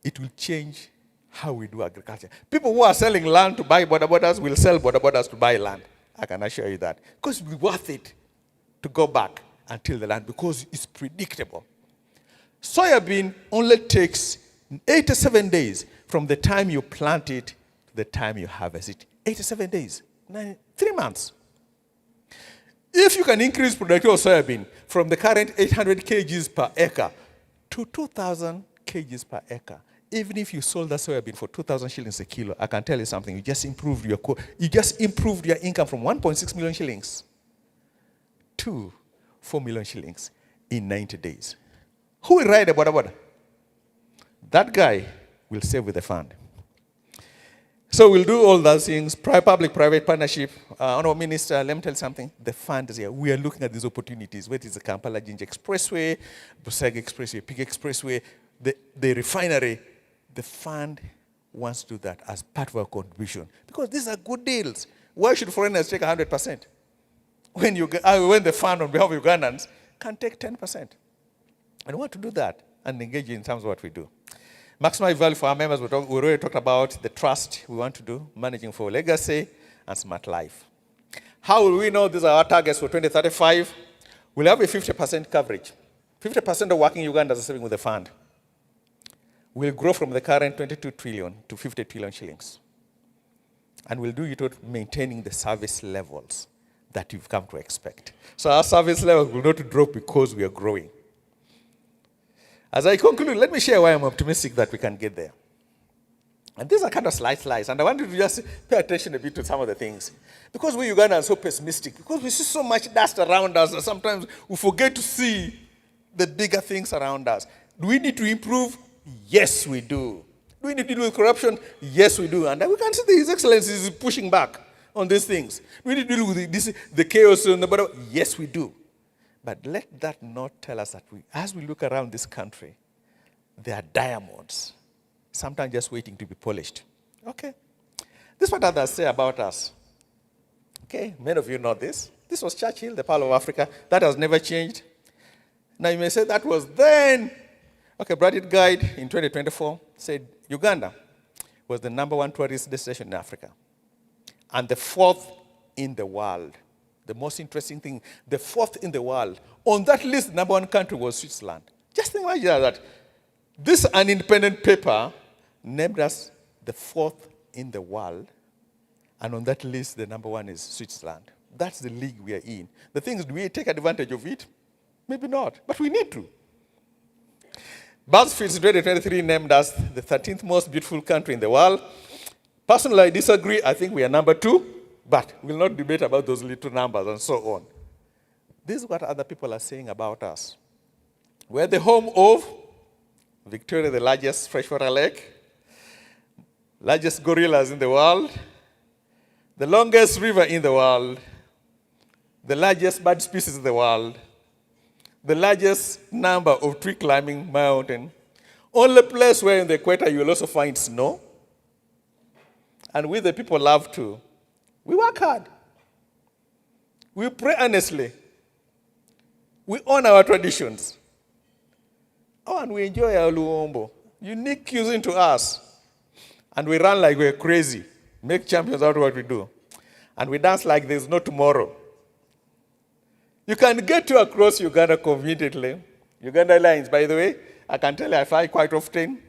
it will change how we do agriculture. People who are selling land to buy border borders will sell border borders to buy land. I can assure you that. Because it's worth it to go back and till the land because it's predictable. Soybean only takes 87 days from the time you plant it to the time you harvest it. 87 days, 3 months. If you can increase productivity of soybean from the current 800 kgs per acre to 2,000 kgs per acre, even if you sold that soybean for 2,000 shillings a kilo, I can tell you something, you just improved your income from 1.6 million shillings to 4 million shillings in 90 days. Who will ride a border border? That guy will save with the fund. So we'll do all those things, public-private partnership. Honorable Minister, let me tell you something. The fund is here. We are looking at these opportunities, whether it's the Kampala-Jinja Expressway, Busega Expressway, Pig Expressway, the refinery. The fund wants to do that as part of our contribution because these are good deals. Why should foreigners take 100%? When the fund on behalf of Ugandans can take 10%. And we want to do that and engage in terms of what we do. Maximize value for our members, we already talked about the trust we want to do, managing for legacy, and smart life. How will we know these are our targets for 2035? We'll have a 50% coverage. 50% of working Ugandans are saving with the fund. We'll grow from the current 22 trillion to 50 trillion shillings. And we'll do it with maintaining the service levels that you've come to expect. So our service levels will not drop because we are growing. As I conclude, let me share why I'm optimistic that we can get there. And these are kind of slides, and I want you to just pay attention a bit to some of the things. Because we Ugandans are so pessimistic, because we see so much dust around us, that sometimes we forget to see the bigger things around us. Do we need to improve? Yes, we do. Do we need to deal with corruption? Yes, we do. And we can see that His Excellency is pushing back on these things. Do we need to deal with the chaos on the bottom? Yes, we do. But let that not tell us that as we look around this country, there are diamonds, sometimes just waiting to be polished. Okay. This is what others say about us. Okay, many of you know this. This was Churchill, the Pearl of Africa. That has never changed. Now you may say that was then. Okay, Bradit Guide in 2024 said Uganda was the #1 tourist destination in Africa and the 4th in the world. The most interesting thing, the 4th in the world. On that list, the #1 country was Switzerland. Just imagine that. This an independent paper named us the 4th in the world, and on that list, the #1 is Switzerland. That's the league we are in. The thing is, do we take advantage of it? Maybe not, but we need to. BuzzFeed in 2023 named us the 13th most beautiful country in the world. Personally, I disagree. I think we are #2. But we'll not debate about those little numbers and so on. This is what other people are saying about us. We're the home of Victoria, the largest freshwater lake, largest gorillas in the world, the longest river in the world, the largest bird species in the world, the largest number of tree climbing mountain, only place where in the equator you will also find snow, and we the people love to. We work hard. We pray earnestly. We honor our traditions. Oh, and we enjoy our Luombo. Unique cuisine to us. And we run like we're crazy. Make champions out of what we do. And we dance like there's no tomorrow. You can get to across Uganda conveniently. Uganda Airlines, by the way, I can tell you I fly quite often.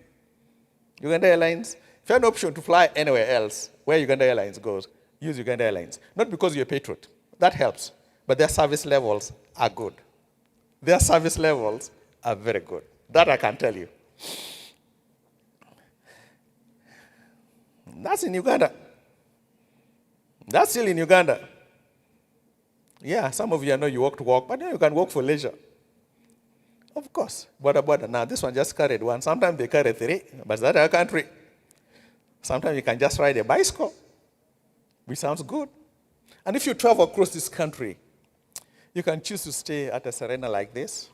Uganda Airlines, if you have an option to fly anywhere else, where Uganda Airlines goes, use Uganda Airlines. Not because you're a patriot. That helps. But their service levels are good. Their service levels are very good. That I can tell you. That's in Uganda. That's still in Uganda. Yeah, some of you, I know you walk to work, but you can walk for leisure. Of course. Border. Now, this one just carried one. Sometimes they carry 3, but that's our country. Sometimes you can just ride a bicycle, which sounds good. And if you travel across this country, you can choose to stay at a serena like this,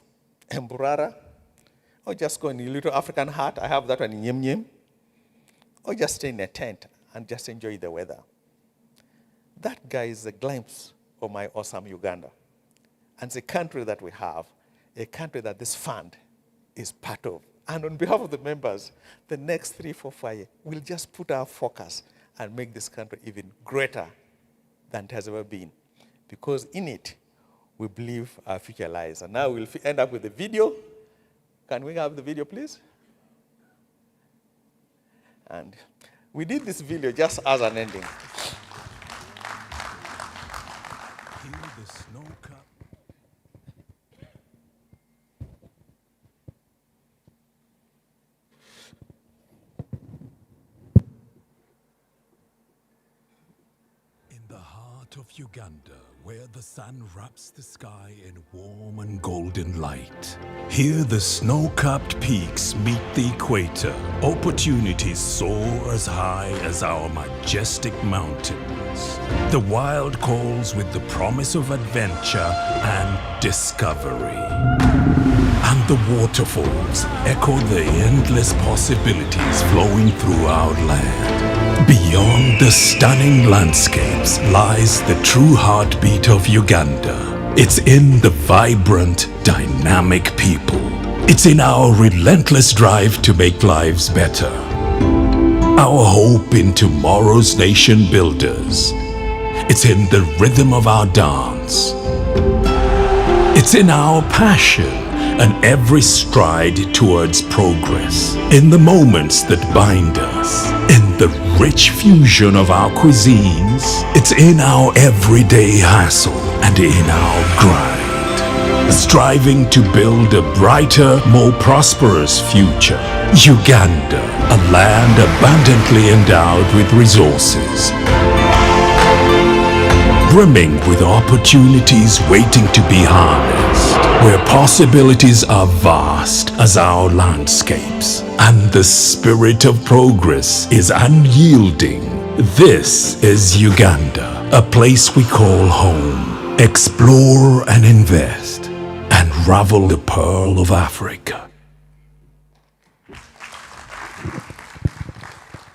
Mburara, or just go in a little African hut. I have that one in Nyem Nyem. Or just stay in a tent and just enjoy the weather. That, guy, is a glimpse of my awesome Uganda. And it's a country that we have, a country that this fund is part of. And on behalf of the members, the next 3, 4, 5 years, we'll just put our focus and make this country even greater than it has ever been. Because in it, we believe our future lies. And now we'll end up with the video. Can we have the video, please? And we did this video just as an ending. Hear the snow cup. In the heart of Uganda, where the sun wraps the sky in warm and golden light. Here the snow-capped peaks meet the equator. Opportunities soar as high as our majestic mountains. The wild calls with the promise of adventure and discovery. And the waterfalls echo the endless possibilities flowing through our land. Beyond the stunning landscapes lies the true heartbeat of Uganda. It's in the vibrant, dynamic people. It's in our relentless drive to make lives better. Our hope in tomorrow's nation builders. It's in the rhythm of our dance. It's in our passion and every stride towards progress. In the moments that bind us, in the rich fusion of our cuisines, it's in our everyday hustle and in our grind. Striving to build a brighter, more prosperous future. Uganda, a land abundantly endowed with resources, brimming with opportunities waiting to be harnessed, where possibilities are vast as our landscapes, and the spirit of progress is unyielding. This is Uganda, a place we call home. Explore and invest, and unravel the pearl of Africa.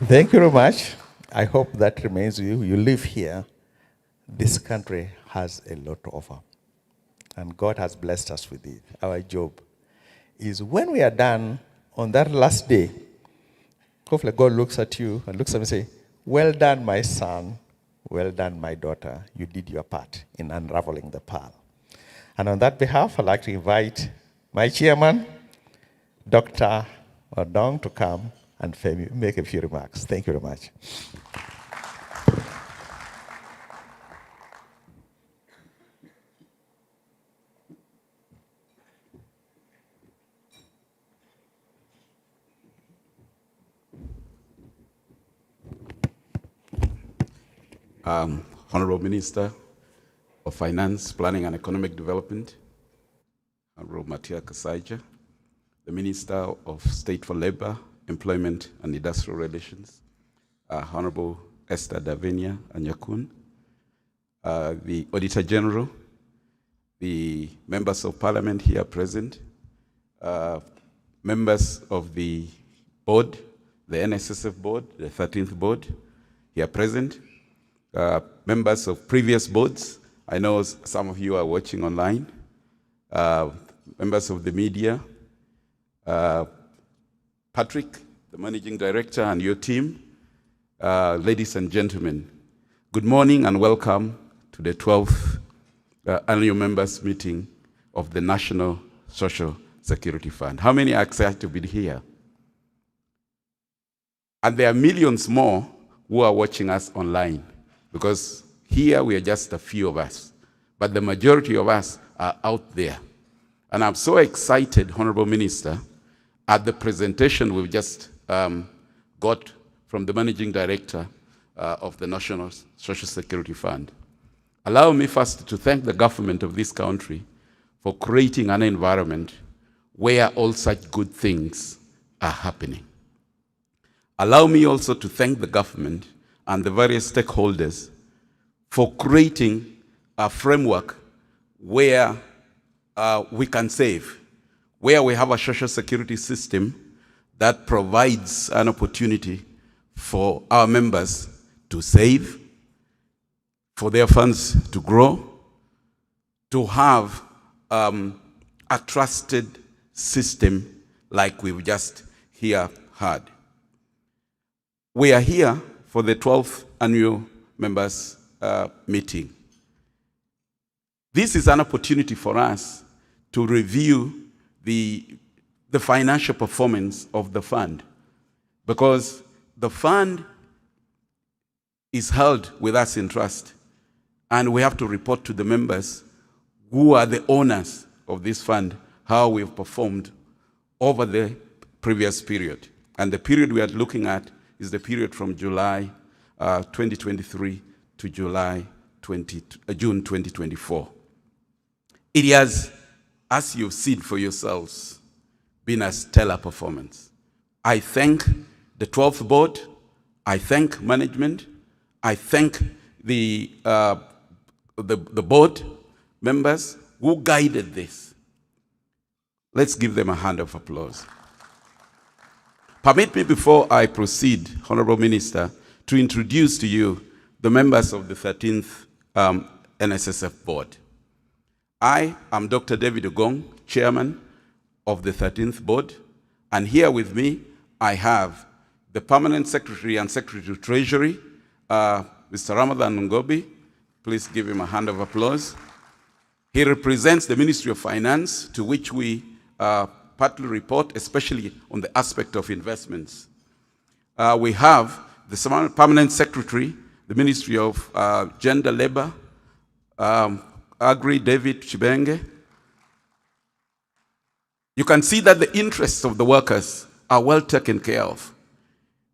Thank you very much. I hope that remains with you. You live here. This country has a lot to offer. And God has blessed us with it. Our job is when we are done on that last day, hopefully God looks at you and looks at me and say, well done, my son. Well done, my daughter. You did your part in unraveling the pearl. And on that behalf, I'd like to invite my chairman, Dr. Odong, to come and make a few remarks. Thank you very much. Honorable Minister of Finance, Planning and Economic Development, Honorable Matia Kasaija, the Minister of State for Labor, Employment and Industrial Relations, Honorable Esther Davinia Anyakun, the Auditor General, the members of Parliament here present, members of the board, the NSSF board, the 13th board here present, members of previous boards. I know some of you are watching online. Members of the media. Patrick, the Managing Director, and your team. Ladies and gentlemen, good morning and welcome to the 12th Annual Members Meeting of the National Social Security Fund. How many are excited to be here? And there are millions more who are watching us online, because here we are just a few of us, but the majority of us are out there. And I'm so excited, Honorable Minister, at the presentation we've just got from the Managing Director of the National Social Security Fund. Allow me first to thank the government of this country for creating an environment where all such good things are happening. Allow me also to thank the government and the various stakeholders for creating a framework where we can save, where we have a social security system that provides an opportunity for our members to save, for their funds to grow, to have a trusted system like we've just here heard. We are here for the 12th Annual Members Meeting. This is an opportunity for us to review the financial performance of the fund, because the fund is held with us in trust, and we have to report to the members who are the owners of this fund how we've performed over the previous period. And the period we are looking at is the period from July 2023 to July June 2024. It has, as you've seen for yourselves, been a stellar performance. I thank the 12th board, I thank management, I thank the board members who guided this. Let's give them a hand of applause. Permit me, before I proceed, Honorable Minister, to introduce to you the members of the 13th NSSF board. I am Dr. David Ogong, Chairman of the 13th board, and here with me I have the Permanent Secretary and Secretary to Treasury, Mr. Ramadan Ngobi. Please give him a hand of applause. He represents the Ministry of Finance, to which we partly report, especially on the aspect of investments. We have the Permanent Secretary, the Ministry of Gender, Labor, Agri, David Chibenge. You can see that the interests of the workers are well taken care of.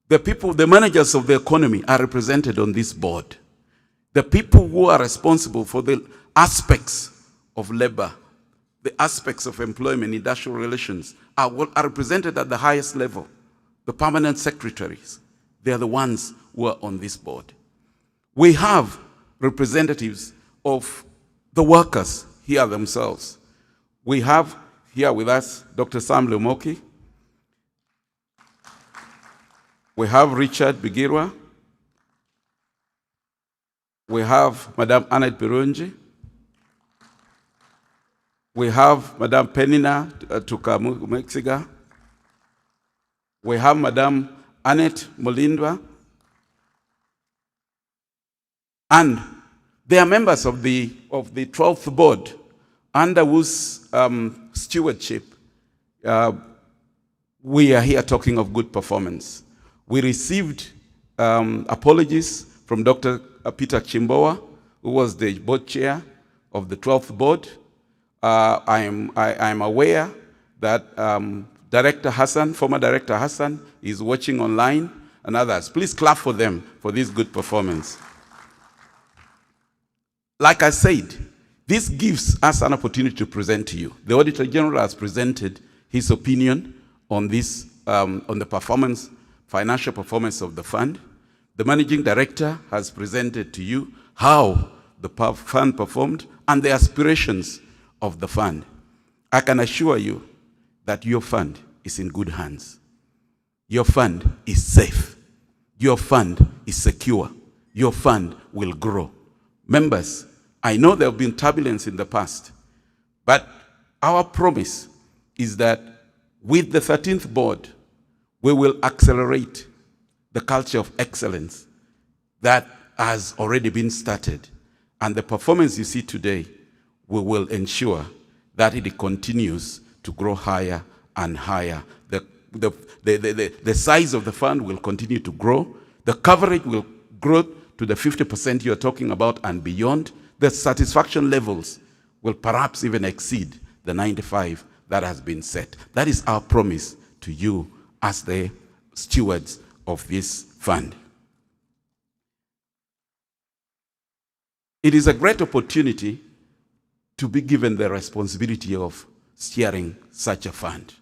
The people, the managers of the economy are represented on this board. The people who are responsible for the aspects of labor, the aspects of employment, industrial relations, are represented at the highest level. The permanent secretaries, they are the ones who are on this board. We have representatives of the workers here themselves. We have here with us Dr. Sam Lumoki. We have Richard Bigirwa. We have Madame Annette Birunji. We have Madame Penina Tukamumexiga. We have Madame Annette Molindwa. And they are members of the 12th board, under whose stewardship we are here talking of good performance. We received apologies from Dr. Peter Chimbowa, who was the board chair of the 12th board. I am aware that Director Hassan, former Director Hassan, is watching online, and others. Please clap for them for this good performance. Like I said, this gives us an opportunity to present to you. The Auditor General has presented his opinion on this, on the performance, financial performance of the fund. The Managing Director has presented to you how the fund performed and the aspirations of the fund. I can assure you that your fund is in good hands. Your fund is safe. Your fund is secure. Your fund will grow. Members, I know there have been turbulence in the past, but our promise is that with the 13th board, we will accelerate the culture of excellence that has already been started. And the performance you see today, we will ensure that it continues to grow higher and higher. The size of the fund will continue to grow. The coverage will grow to the 50% you're talking about and beyond. The satisfaction levels will perhaps even exceed the 95 that has been set. That is our promise to you as the stewards of this fund. It is a great opportunity to be given the responsibility of steering such a fund.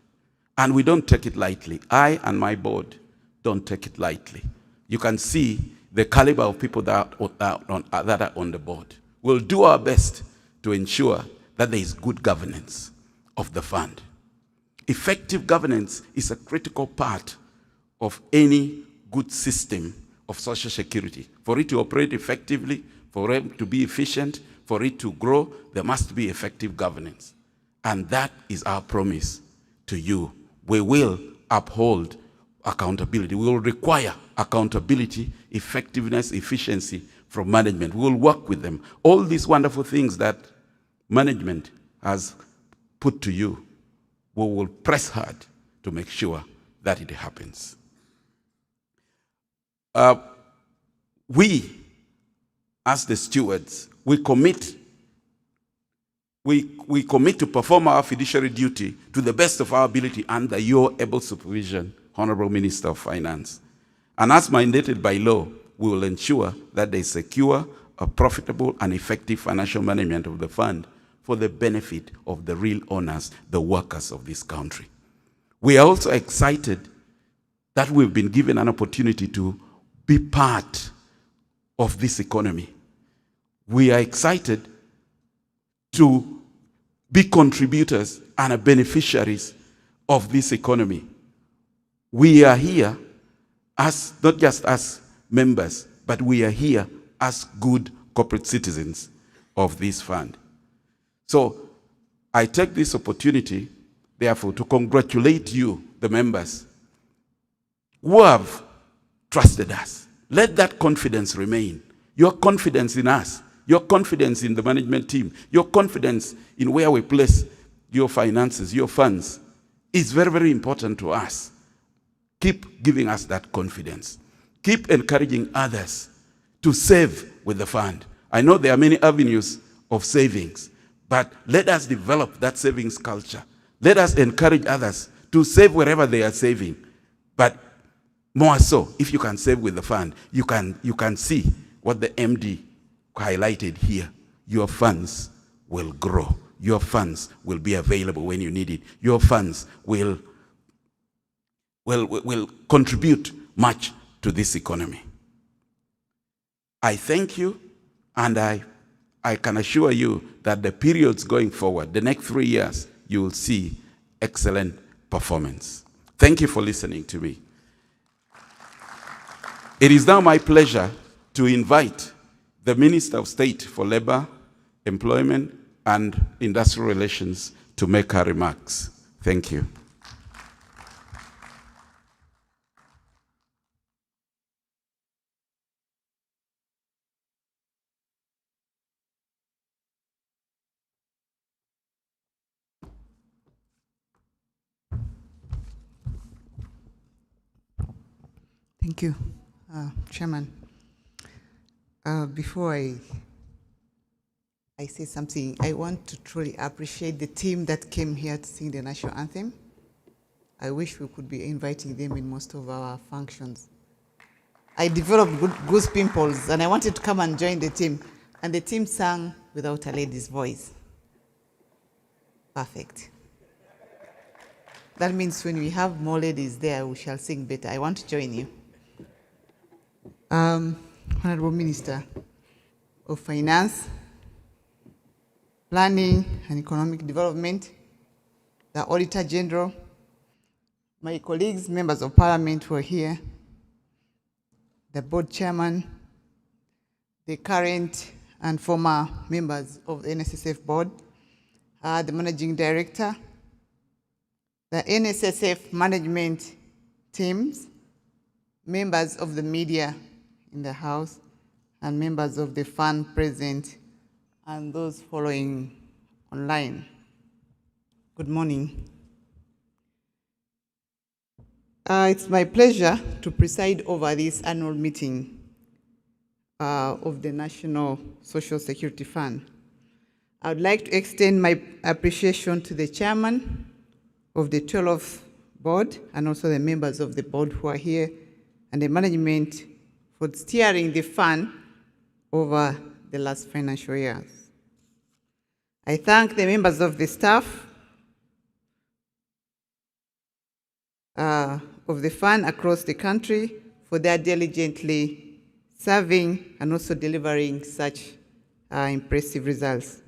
And we don't take it lightly. I and my board don't take it lightly. You can see the caliber of people that are on the board. We'll do our best to ensure that there is good governance of the fund. Effective governance is a critical part of any good system of social security. For it to operate effectively, for it to be efficient, for it to grow, there must be effective governance. And that is our promise to you. We will uphold accountability. We will require accountability, effectiveness, efficiency from management. We will work with them. All these wonderful things that management has put to you, we will press hard to make sure that it happens. We, as the stewards, we commit to perform our fiduciary duty to the best of our ability under your able supervision, Honorable Minister of Finance. And as mandated by law, we will ensure that there is secure a profitable and effective financial management of the fund for the benefit of the real owners, the workers of this country. We are also excited that we've been given an opportunity to be part of this economy. We are excited to be contributors and beneficiaries of this economy. We are here as not just as members, but we are here as good corporate citizens of this fund. So I take this opportunity, therefore, to congratulate you, the members, who have trusted us. Let that confidence remain. Your confidence in us, your confidence in the management team, your confidence in where we place your finances, your funds, is very, very important to us. Keep giving us that confidence. Keep encouraging others to save with the fund. I know there are many avenues of savings, but let us develop that savings culture. Let us encourage others to save wherever they are saving. But more so, if you can save with the fund, you can see what the MD highlighted here. Your funds will grow. Your funds will be available when you need it. Your funds will contribute much to this economy. I thank you, and I can assure you that the periods going forward, the next 3 years, you will see excellent performance. Thank you for listening to me. It is now my pleasure to invite the Minister of State for Labor, Employment, and Industrial Relations to make her remarks. Thank you. Thank you, Chairman. Before I say something, I want to truly appreciate the team that came here to sing the national anthem. I wish we could be inviting them in most of our functions. I developed goose pimples, and I wanted to come and join the team, and the team sang without a lady's voice. Perfect. That means when we have more ladies there, we shall sing better. I want to join you. Honorable Minister of Finance, Planning and Economic Development, the Auditor General, my colleagues, members of Parliament who are here, the board chairman, the current and former members of the NSSF board, the managing director, the NSSF management teams, members of the media in the House, and members of the fund present, and those following online. Good morning. It's my pleasure to preside over this annual meeting of the National Social Security Fund. I would like to extend my appreciation to the chairman of the 12th board and also the members of the board who are here and the management for steering the fund over the last financial years. I thank the members of the staff of the fund across the country for their diligently serving and also delivering such impressive results.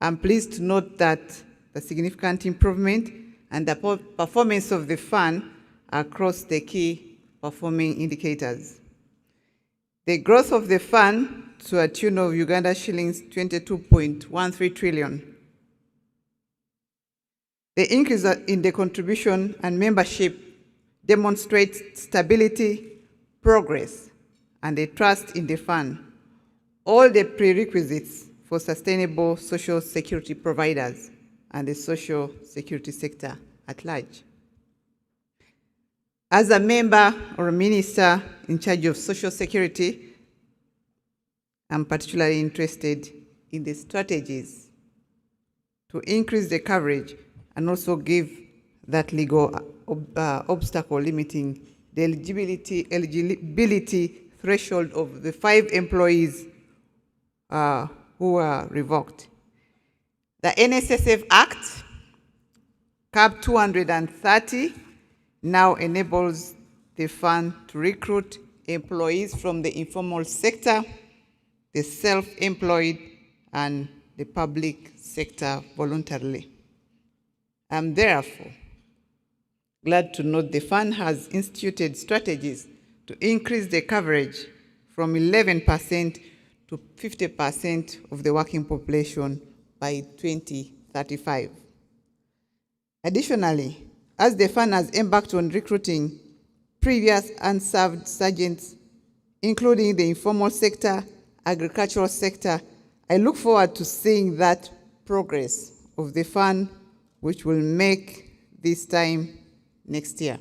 I'm pleased to note that the significant improvement and the performance of the fund across the key performing indicators. The growth of the fund to a tune of Uganda shillings 22.13 trillion. The increase in the contribution and membership demonstrates stability, progress, and a trust in the fund, all the prerequisites for sustainable social security providers and the social security sector at large. As a member or a minister in charge of social security, I'm particularly interested in the strategies to increase the coverage and also give that legal obstacle limiting the eligibility threshold of the 5 employees who were revoked. The NSSF Act, Cap 230, now enables the fund to recruit employees from the informal sector, the self-employed, and the public sector voluntarily. I'm therefore glad to note the fund has instituted strategies to increase the coverage from 11% to 50% of the working population by 2035. Additionally, as the fund has embarked on recruiting previous unserved sergeants, including the informal sector, agricultural sector, I look forward to seeing that progress of the fund, which will make this time next year.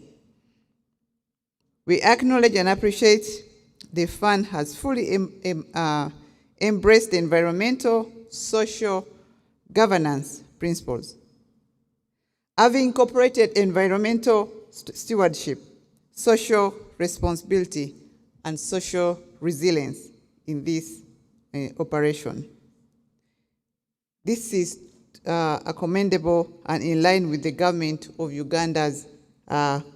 We acknowledge and appreciate the fund has fully embraced the environmental, social, governance principles. Having incorporated environmental stewardship, social responsibility, and social resilience in this operation. This is commendable and in line with the government of Uganda's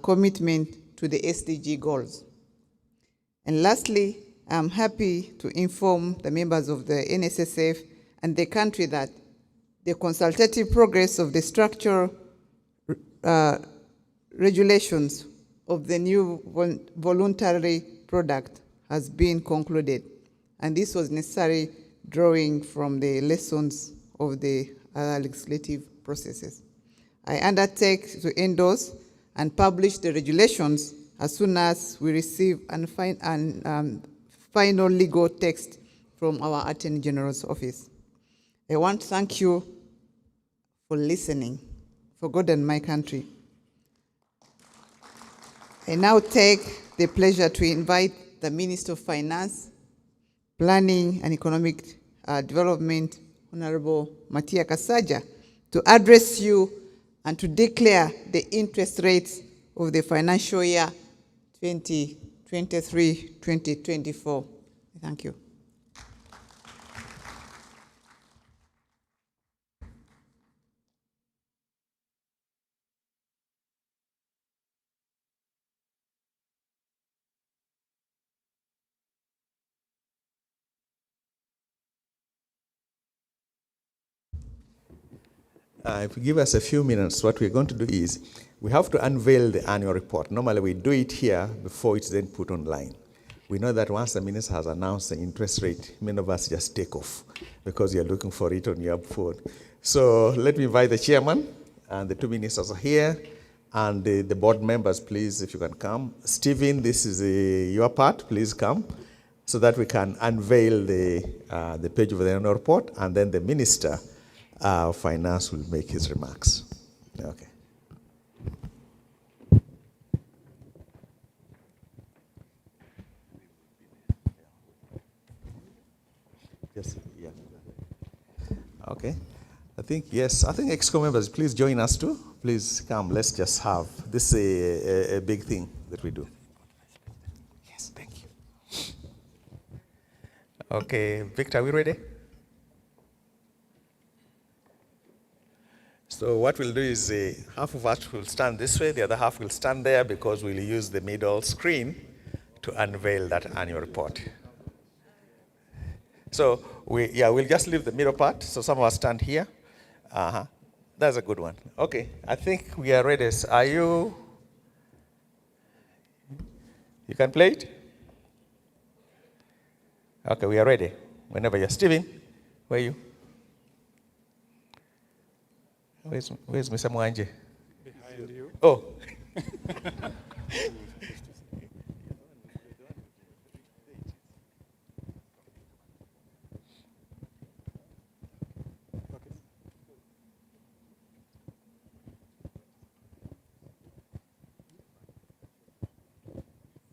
commitment to the SDG goals. And lastly, I'm happy to inform the members of the NSSF and the country that the consultative progress of the structural regulations of the new voluntary product has been concluded. And this was necessary drawing from the lessons of the legislative processes. I undertake to endorse and publish the regulations as soon as we receive final legal text from our Attorney General's office. I want to thank you for listening, for God and my country. I now take the pleasure to invite the Minister of Finance, Planning and Economic Development, Honorable Matia Kasaja, to address you and to declare the interest rates of the financial year 2023-2024. Thank you. If you give us a few minutes, what we're going to do is we have to unveil the annual report. Normally, we do it here before it's then put online. We know that once the minister has announced the interest rate, many of us just take off because you're looking for it on your phone. So let me invite the chairman, and the 2 ministers are here, and the board members, please, if you can come. Stephen, this is your part. Please come so that we can unveil the page of the annual report, and then the minister of Finance will make his remarks. Okay. Yes, yeah. Okay. I think EXCO members, please join us too. Please come, let's just have, this is a big thing that we do. Yes, thank you. Okay, Victor, are we ready? So what we'll do is half of us will stand this way, the other half will stand there because we'll use the middle screen to unveil that annual report. So we'll just leave the middle part. So some of us stand here. That's a good one. Okay, I think we are ready. Are you? You can play it? Okay, we are ready. Whenever you're. Steven, where are you? Where's Mr. Mwanje? Behind you. Oh.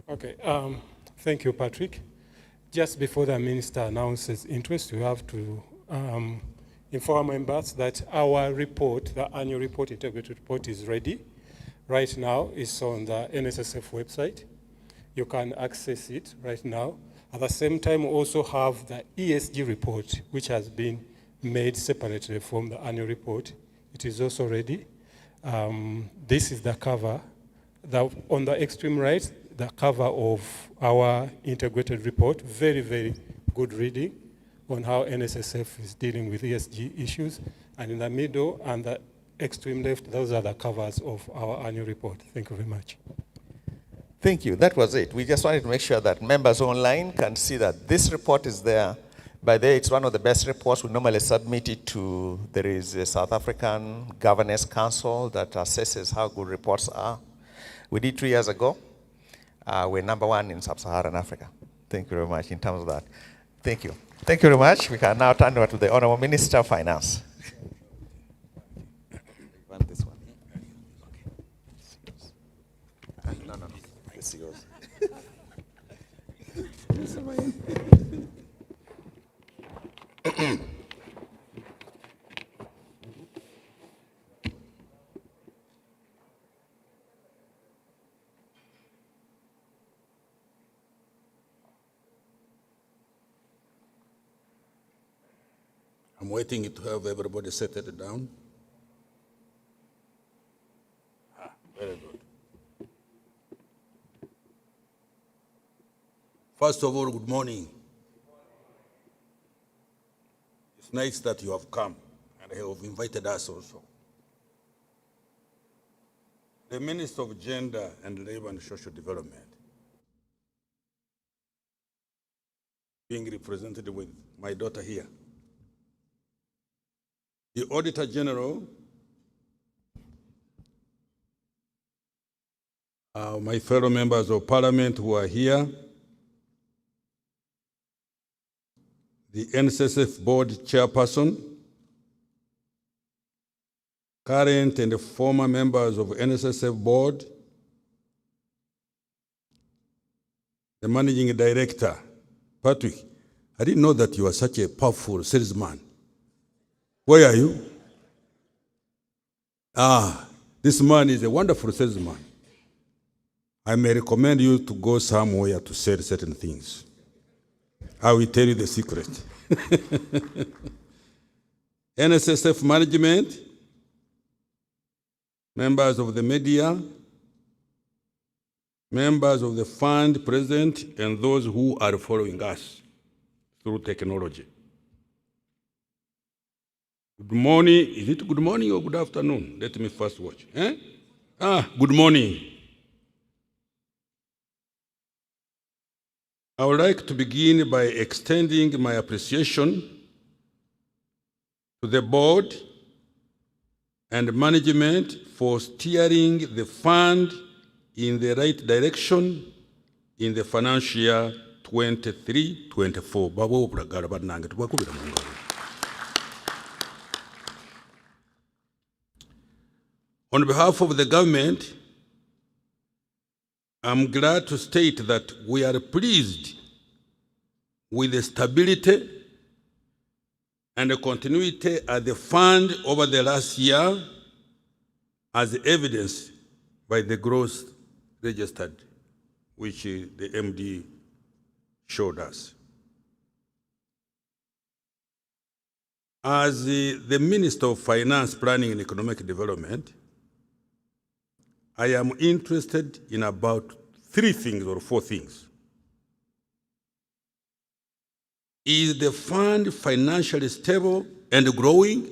Okay, thank you, Patrick. Just before the minister announces interest, we have to inform members that our report, the annual report, integrated report, is ready. Right now, it's on the NSSF website. You can access it right now. At the same time, we also have the ESG report, which has been made separately from the annual report. It is also ready. This is the cover. On the extreme right, the cover of our integrated report. Very, very good reading on how NSSF is dealing with ESG issues. And in the middle and the extreme left, those are the covers of our annual report. Thank you very much. Thank you. That was it. We just wanted to make sure that members online can see that this report is there. By the way, it's one of the best reports. We normally submit it to, there is a South African Governance Council that assesses how good reports are. We did 3 years ago. We're #1 in Sub-Saharan Africa. Thank you very much in terms of that. Thank you. Thank you very much. We can now turn over to the Honorable Minister of Finance. This one. Okay. No. This is yours. I'm waiting to have everybody settled down. Very good. First of all, good morning. It's nice that you have come and have invited us also. The Minister of Gender and Labor and Social Development, being represented with my daughter here. The Auditor General, my fellow members of Parliament who are here, the NSSF Board Chairperson, current and former members of NSSF Board, the Managing Director, Patrick, I didn't know that you are such a powerful salesman. Where are you? This man is a wonderful salesman. I may recommend you to go somewhere to sell certain things. I will tell you the secret. NSSF management, members of the media, members of the fund present, and those who are following us through technology. Good morning. Is it good morning or good afternoon? Let me first watch. Good morning. I would like to begin by extending my appreciation to the board and management for steering the fund in the right direction in the financial year 23-24. On behalf of the government, I'm glad to state that we are pleased with the stability and the continuity of the fund over the last year, as evidenced by the growth registered, which the MD showed us. As the Minister of Finance, Planning and Economic Development, I am interested in about 3 things or 4 things. Is the fund financially stable and growing?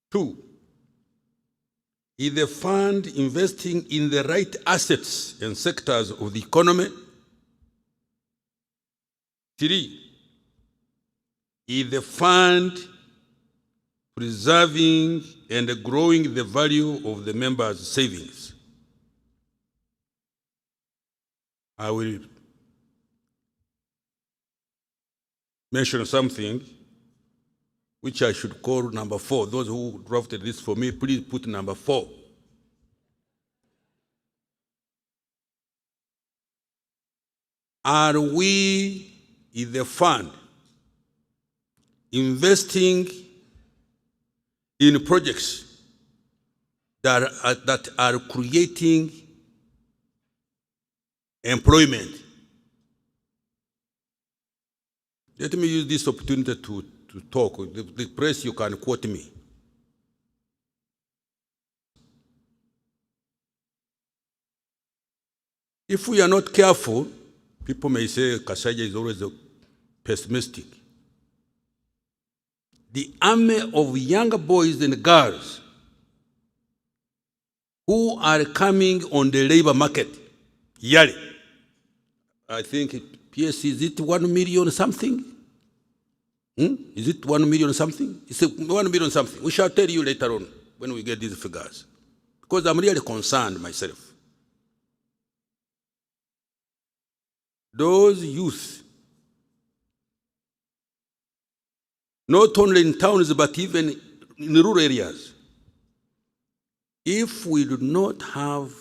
2, is the fund investing in the right assets and sectors of the economy? 3, is the fund preserving and growing the value of the members' savings? I will mention something which I should call number 4. Those who drafted this for me, please put number 4. Are we in the fund investing in projects that are creating employment Let me use this opportunity to talk. The press, you can quote me. If we are not careful, people may say Kasaija is always pessimistic. The army of younger boys and girls who are coming on the labor market yearly, I think PSC, is it 1 million something? Is it 1 million something? It's 1 million something. We shall tell you later on when we get these figures. Because I'm really concerned myself. Those youth, not only in towns but even in rural areas, if we do not have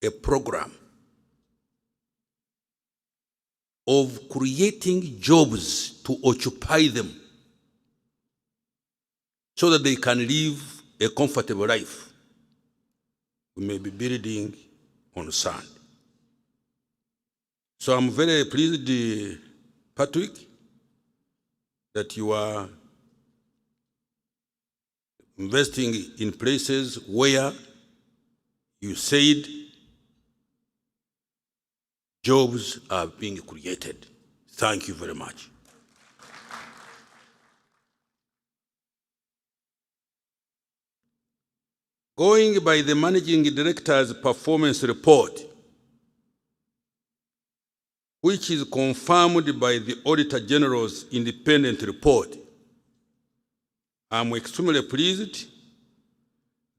a program of creating jobs to occupy them so that they can live a comfortable life, we may be building on sand. So I'm very pleased, Patrick, that you are investing in places where you said jobs are being created. Thank you very much. Going by the Managing Director's performance report, which is confirmed by the Auditor General's independent report, I'm extremely pleased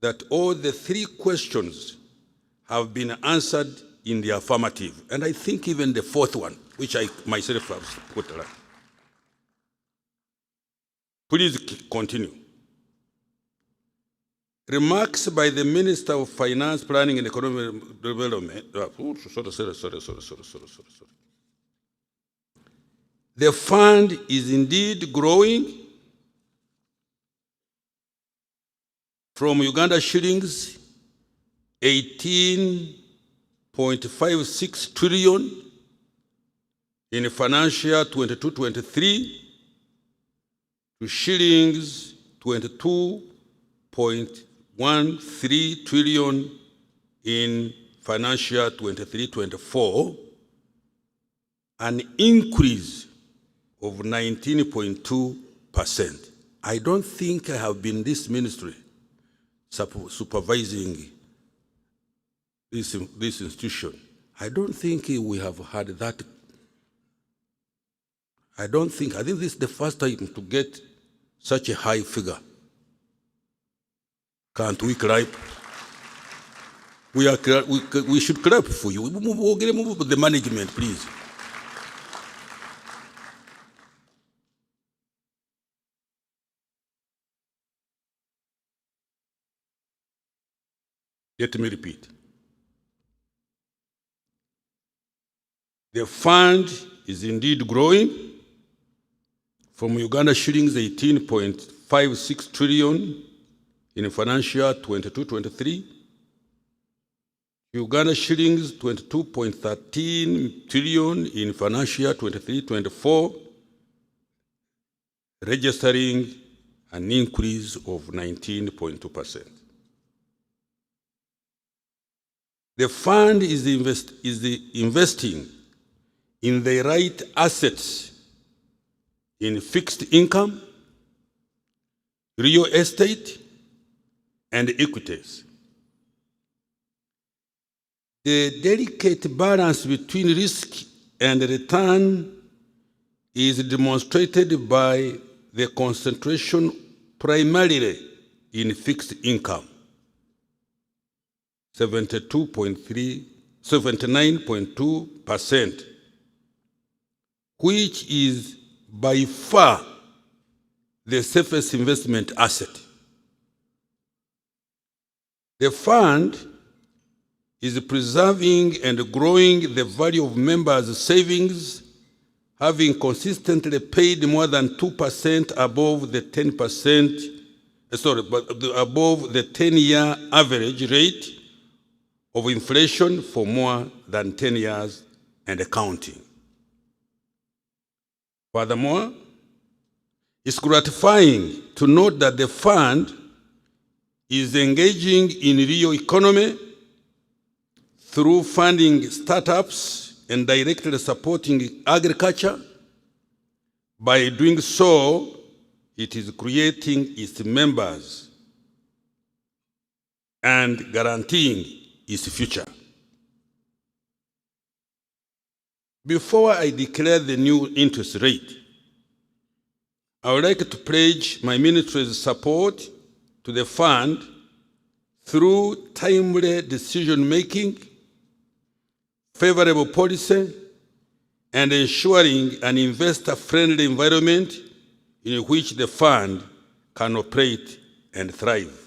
that all the 3 questions have been answered in the affirmative. And I think even the 4th one, which I myself have put around. Please continue. Remarks by the Minister of Finance, Planning and Economic Development. Sorry. The fund is indeed growing from Uganda shillings 18.56 trillion in financial 22-23 to shillings 22.13 trillion in financial 23-24, an increase of 19.2%. I don't think I have been this ministry supervising this institution. I don't think we have had that. I think this is the first time to get such a high figure. Can't we clap? We should clap for you. Move the management, please. Let me repeat. The fund is indeed growing from Uganda shillings 18.56 trillion in financial 22-23, Uganda shillings 22.13 trillion in financial 23-24, registering an increase of 19.2%. The fund is investing in the right assets in fixed income, real estate, and equities. The delicate balance between risk and return is demonstrated by the concentration primarily in fixed income, 79.2%, which is by far the safest investment asset. The fund is preserving and growing the value of members' savings, having consistently paid more than 2% above the 10-year average rate of inflation for more than 10 years and counting. Furthermore, it's gratifying to note that the fund is engaging in real economy through funding startups and directly supporting agriculture. By doing so, it is creating its members and guaranteeing its future. Before I declare the new interest rate, I would like to pledge my ministry's support to the fund through timely decision-making, favorable policy, and ensuring an investor-friendly environment in which the fund can operate and thrive.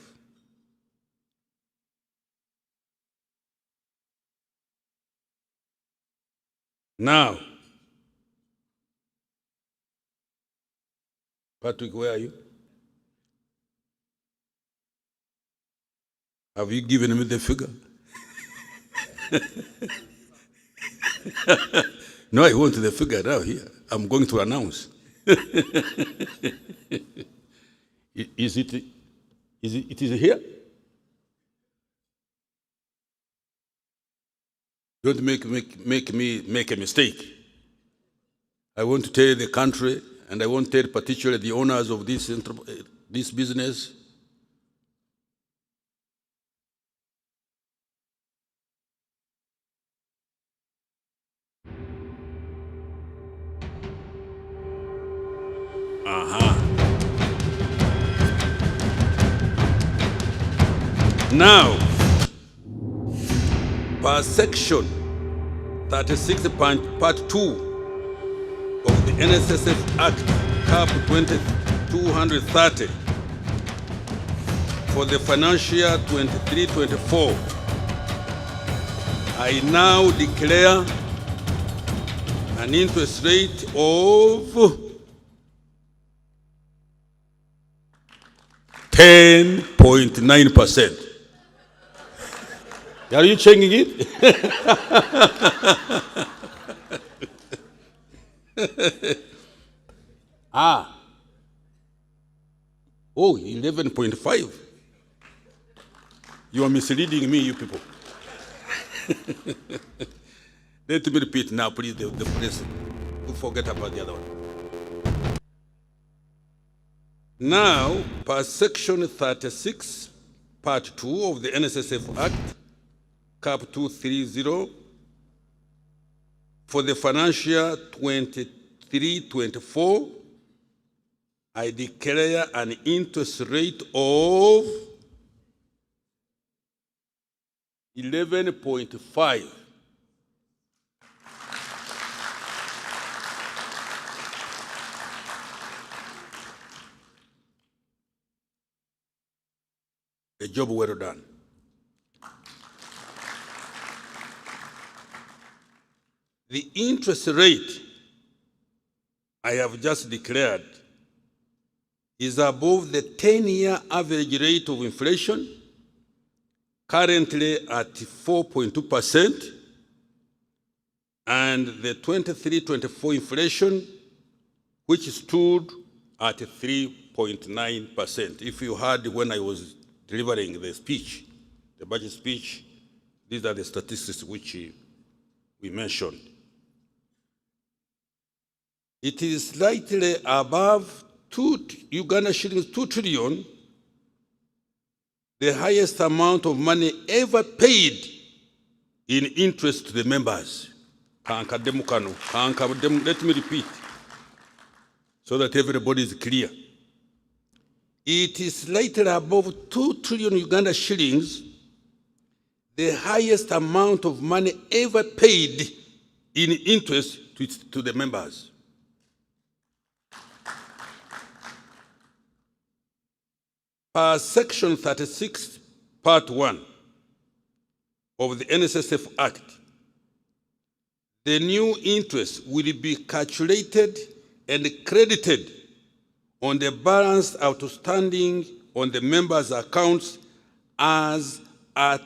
Now, Patrick, where are you? Have you given me the figure? No, I want the figure now here. I'm going to announce. Is it here? Don't make me make a mistake. I want to tell the country, and I want to tell particularly the owners of this business, Now, per section 36 part 2 of the NSSF Act, Cap 230 for the financial year 23-24, I now declare an interest rate of 10.9%. Are you checking it? Oh, 11.5. You are misleading me, you people. Let me repeat now, please, the press. Don't forget about the other one. Now, per section 36, part 2 of the NSSF Act, Cap 230, for the financial year 23-24, I declare an interest rate of 11.5. A job well done. The interest rate I have just declared is above the 10-year average rate of inflation, currently at 4.2%, and the 23-24 inflation, which stood at 3.9%. If you heard when I was delivering the speech, the budget speech, these are the statistics which we mentioned. It is slightly above Uganda shillings 2 trillion, the highest amount of money ever paid in interest to the members. Let me repeat so that everybody is clear. It is slightly above 2 trillion Uganda shillings, the highest amount of money ever paid in interest to the members. Per section 36, part 1 of the NSSF Act, the new interest will be calculated and credited on the balance outstanding on the members' accounts as at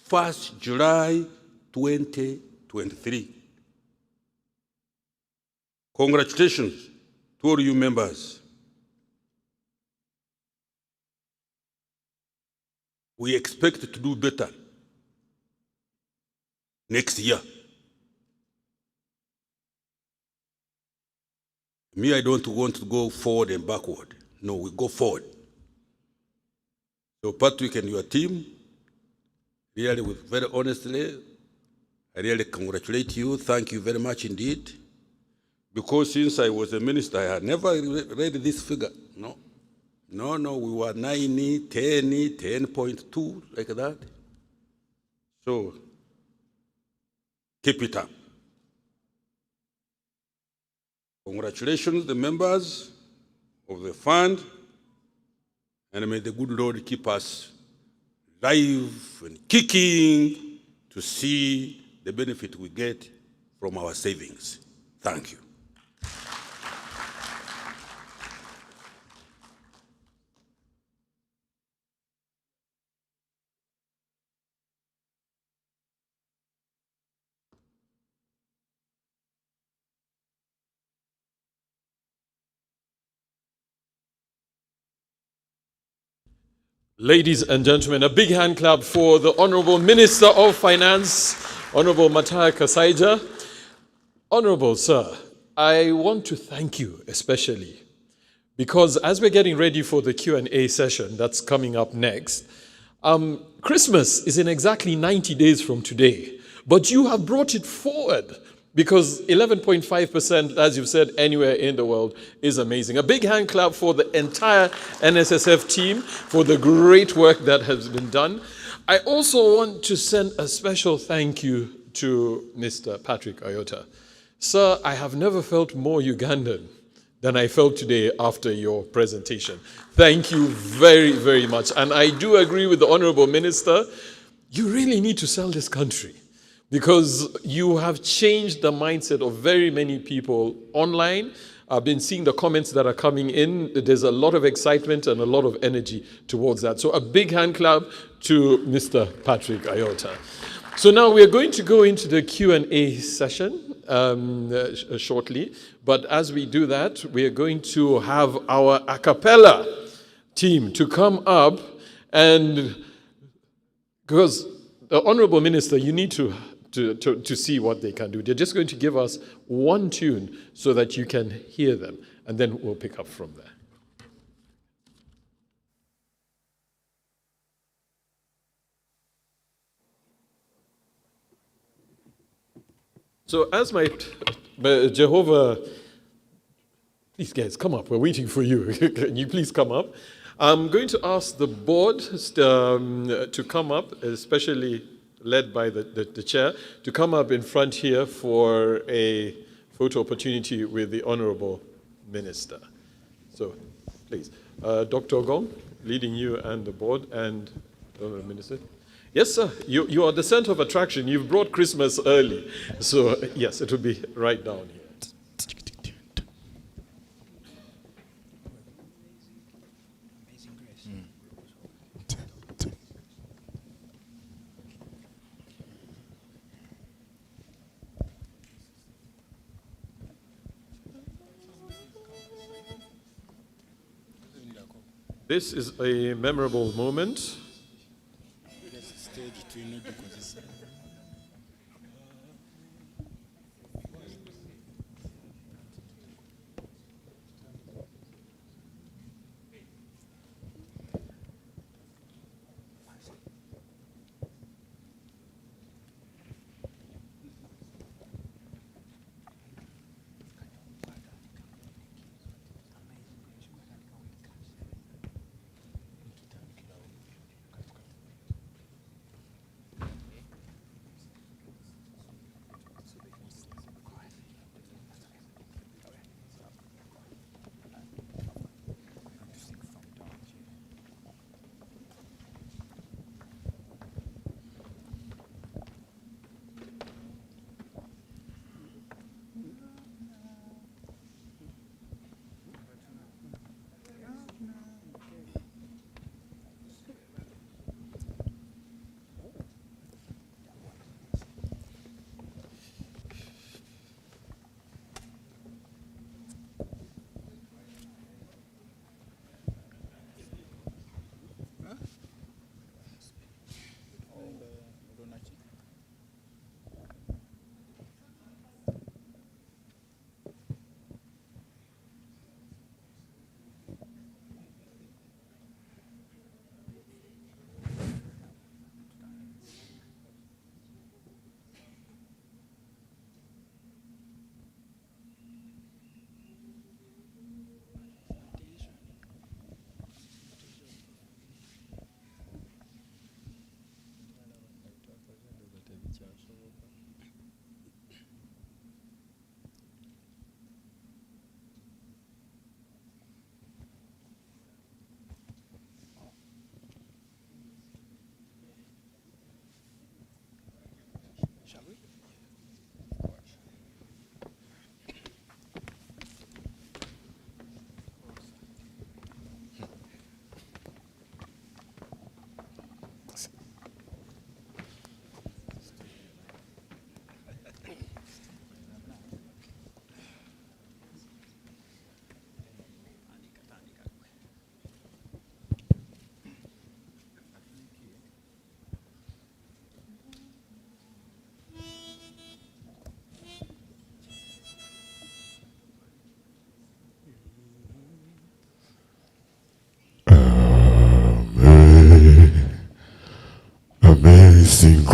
1st July 2023. Congratulations to all you members, we expect to do better next year. Me, I don't want to go forward and backward. No, we go forward. So Patrick and your team, really, very honestly, I really congratulate you. Thank you very much indeed. Because since I was a minister, I had never read this figure. No. No, we were 90, 10, 10.2, like that. So, keep it up. Congratulations, the members of the fund, and may the good Lord keep us live and kicking to see the benefit we get from our savings. Thank you. Ladies and gentlemen, a big hand clap for the Honorable Minister of Finance, Honorable Mataya Kasaija. Honorable Sir, I want to thank you especially because as we're getting ready for the Q&A session that's coming up next, Christmas is in exactly 90 days from today, but you have brought it forward because 11.5%, as you've said, anywhere in the world is amazing. A big hand clap for the entire NSSF team for the great work that has been done. I also want to send a special thank you to Mr. Patrick Ayota. Sir, I have never felt more Ugandan than I felt today after your presentation. Thank you very, very much. And I do agree with the Honorable Minister, you really need to sell this country, because you have changed the mindset of very many people online. I've been seeing the comments that are coming in. There's a lot of excitement and a lot of energy towards that. So a big hand clap to Mr. Patrick Ayota. So now we're going to go into the Q&A session shortly. But as we do that, we are going to have our a cappella team to come up, and because the Honorable Minister, you need to see what they can do. They're just going to give us one tune so that you can hear them, and then we'll pick up from there. So as my Jehovah, please guys, come up. We're waiting for you. Can you please come up? I'm going to ask the board to come up, especially led by the chair, to come up in front here for a photo opportunity with the Honorable Minister. So, please. Dr. Gong, leading you and the board, and the Honorable Minister. Yes, sir. You are the center of attraction. You've brought Christmas early. So, yes, it will be right down here. This is a memorable moment.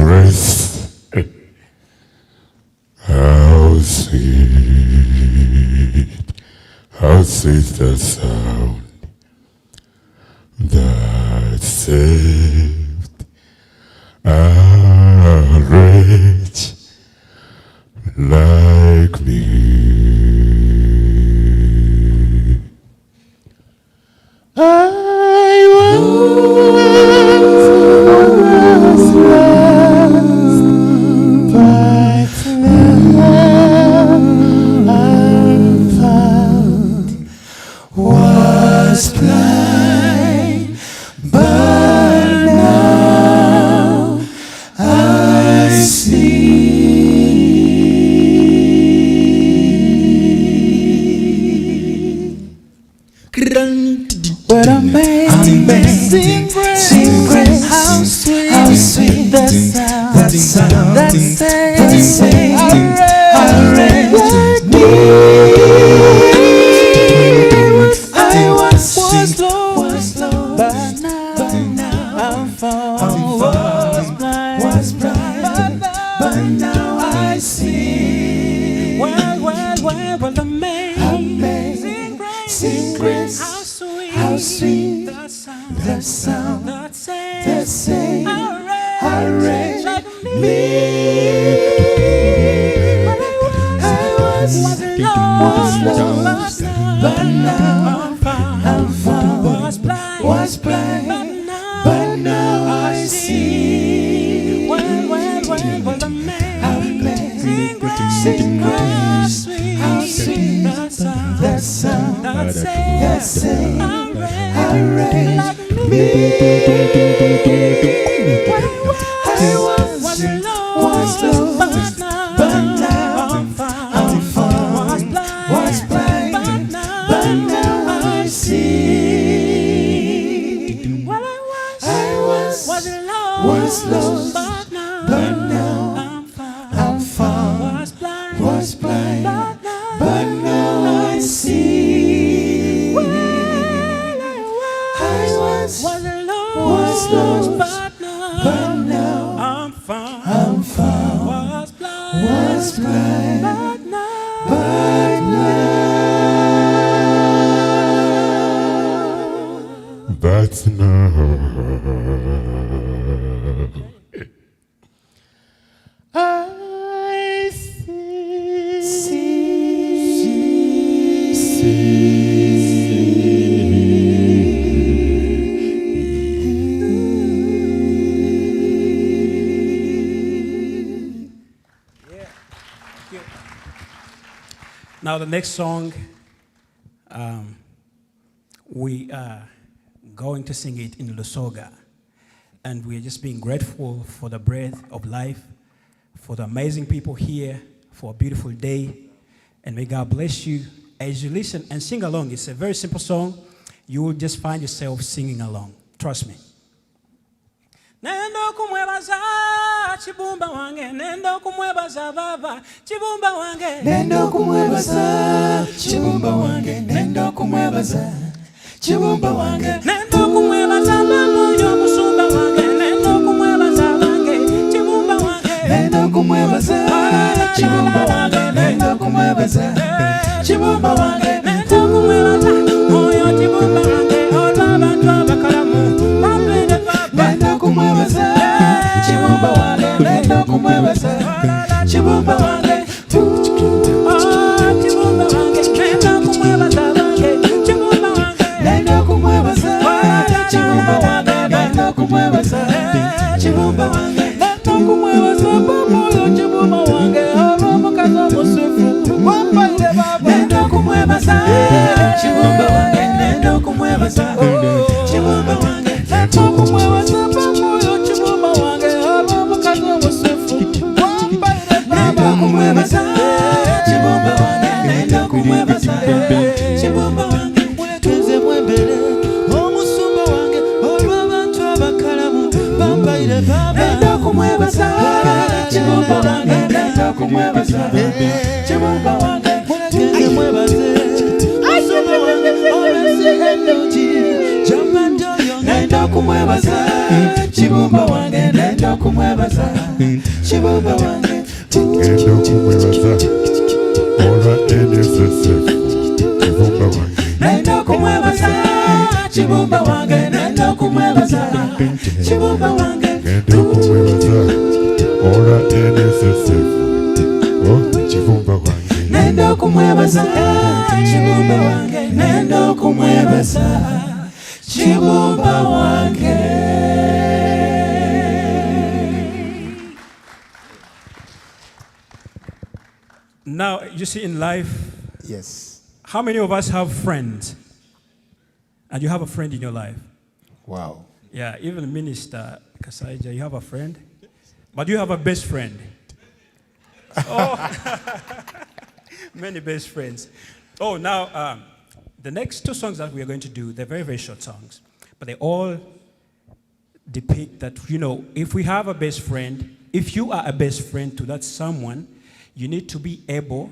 rest. How sweet the sound that saved a wretch like me. I was lost, but now I'm found. Was blind, but now I see. What amazing grace, how sweet the sound that saved a wretch like me. I was lost, but now I'm found. Was blind, but now I see. Well, amazing grace, how sweet the sound that saved a wretch like me. I was lost, but now I'm found. Was blind, but now I see. Well, amazing grace, how sweet the sound that saved a wretch like me. I was lost, but now I'm found. Was blind, but now I see. Well, I was lost, but now I'm found. Was blind, but now I see. Well, I was lost, but now I'm found. Was blind, but now. That's now. I Now the next song, we are going to sing it in Lusoga. And we are just being grateful for the breath of life, for the amazing people here, for a beautiful day. And may God bless you as you listen and sing along. It's a very simple song. You will just find yourself singing along. Trust me. Nendo kumwebaza chibumba wange, nendo kumwebaza baba chibumba wange, nendo kumwebaza chibumba wange, nendo kumwebaza chibumba wange, nendo kumwebaza baba yo musumba wange, nendo kumwebaza wange chibumba wange, nendo kumwebaza chibumba wange, nendo kumwebaza chibumba wange, nendo kumwebaza moyo chibumba wange, ola bantu abakalamu bambele baba, nendo kumwebaza chibumba wange, nendo kumwebaza chibumba wange, chibumba wange, nendo kumwebaza wange chibumba wange, nendo kumwebaza chibumba wange, nendo kumwebaza chibumba wange, nendo kumwebaza moyo chibumba wange, aba mukazo musifu wambaire baba, nendo kumwebaza chibumba wange, nendo kumwebaza chibumba wange, nendo kumwebaza moyo chibumba wange, aba mukazo musifu wambaire baba, kumwebaza chibumba wange, nendo kumwebaza chibumba wange, mwekeze mwembere omusumba wange, olw'abantu abakalamu bambaire baba, nendo kumwebaza chibumba wange, nendo kumwebaza chibumba wange, mwekeze mwebaze omusumba wange, olw'ensi ennungi jambandoyo, nendo kumwebaza chibumba wange, nendo kumwebaza chibumba wange Ngenda okumwebaza olwa NSSF chibumba wange nenda okumwebaza chibumba wange nenda okumwebaza chibumba wange ngenda okumwebaza olwa NSSF chibumba wange nenda okumwebaza chibumba wange nenda okumwebaza chibumba wange. Now, you see, in life, Yes. how many of us have friends? And you have a friend in your life? Wow. Yeah, even Minister Kasaija, you have a friend? But you have a best friend. Oh, many best friends. Oh, now, the next two songs that we are going to do, they're very, very short songs. But they all depict that, you know, if we have a best friend, if you are a best friend to that someone, you need to be able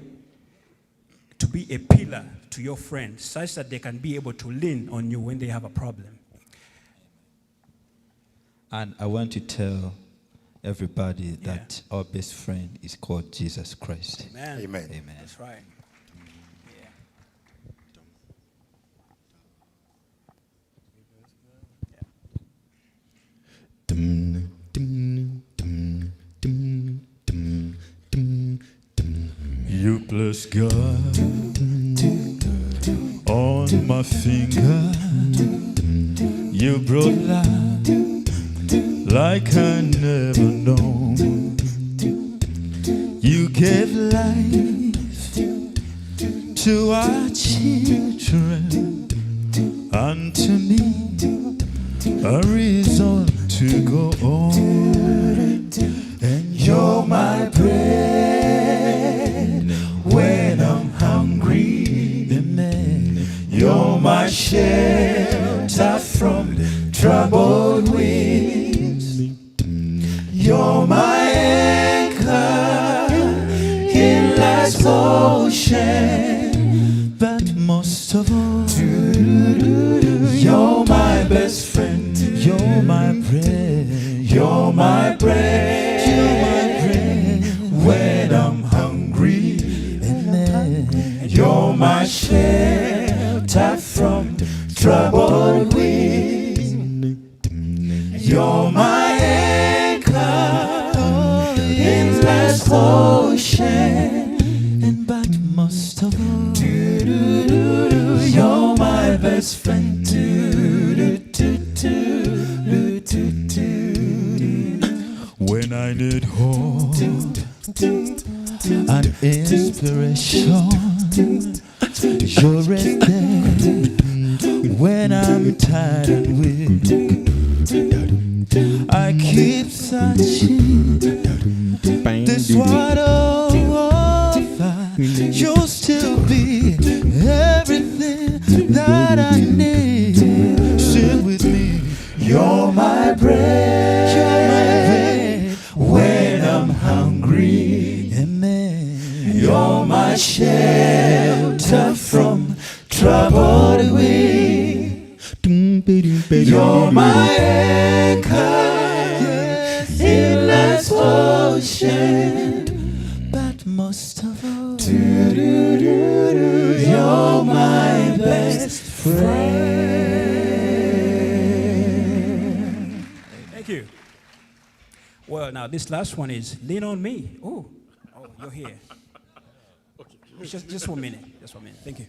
to be a pillar to your friend, such that they can be able to lean on you when they have a problem. And I want to tell everybody that our best friend is called Jesus Christ. Amen. Amen. Amen. That's right. You bless God on my finger. You brought life like I never known. You gave life to our children, and to me a reason to go on. And you're my bread when I'm hungry. Amen. You're my shelter from troubled winds. You're my anchor in life's ocean. But most of all, you're my best friend. You're my bread. You're my bread. You're my bread when I'm hungry. Amen. You're my shelter from troubled winds. You're my anchor in life's ocean. And but most of all, you're my best friend. When I need hope and inspiration, you're right there. When I'm tired and weak, I keep searching this wide over. You'll still be everything that I need. Sit with me. You're my bread. You're my bread when I'm hungry. Amen. You're my shelter from troubled winds. You're my anchor in life's ocean. But most of all, you're my best friend. Thank you. Well, now this last one is Lean on Me. Oh, you're here. Just 1 minute. Just 1 minute. Thank you.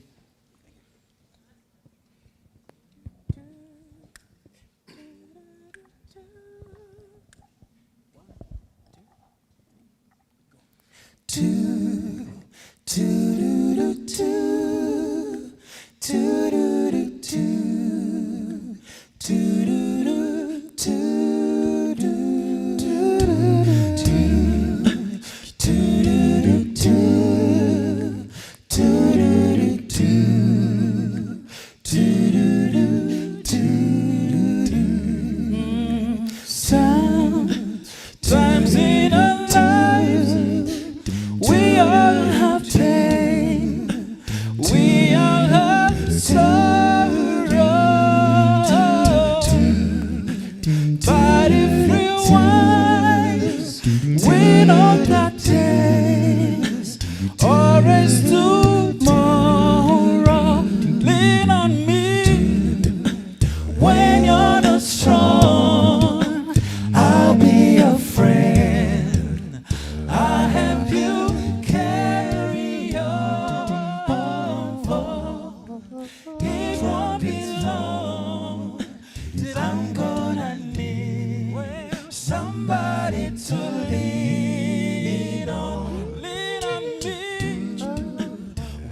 Sometimes in our lives we all have pain. there is tomorrow. Lean on me when you're not strong. I'll be your friend. I'll help you carry on. It won't be long till I'm gonna need somebody to lean on. Lean on me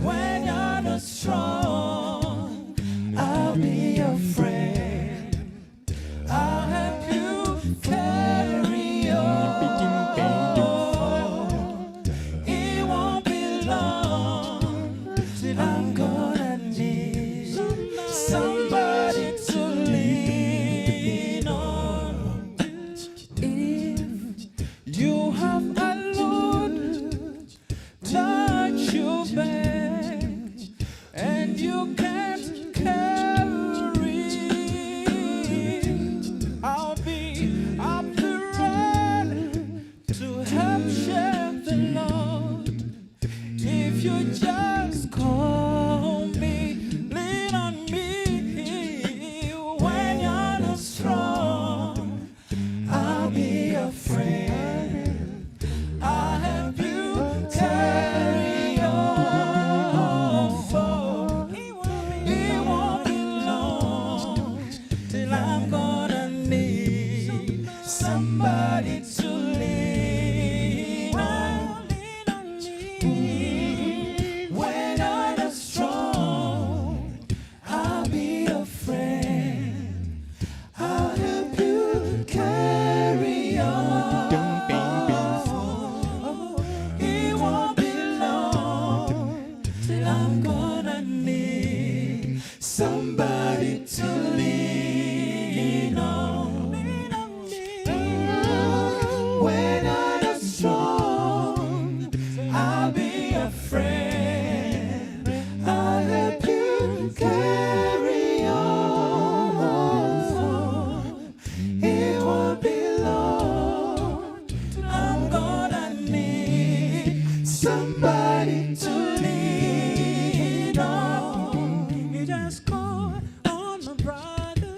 when you're not strong. I'll be your friend. I'll help you carry on. It won't be long till I'm gonna need somebody to lean on. If you have a load touch you back and you can't carry, I'll be up the run to help share the load. If you just call me, lean on me when you're not strong. I'll be your friend. I'll help you carry on. It won't be long till I'm gonna need somebody to lean on. When I'm not strong, I'll be your friend. I'll help you carry on. It won't be long till I'm gonna need somebody to lean on. When I'm not strong, I'll be your friend. I'll help you carry on. It won't be long till I'm gonna need somebody to lean on. You just call on my brother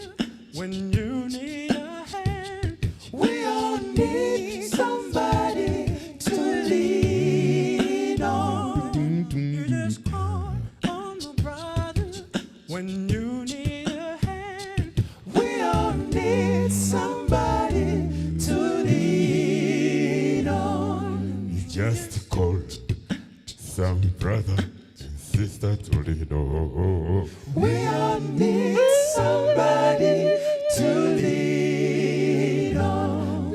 when you need a hand. We all need somebody to lean on. You just call on my brother when you need a hand. We all need somebody to lean on. Just called some brother and sister to lean on. We all need somebody to lean on.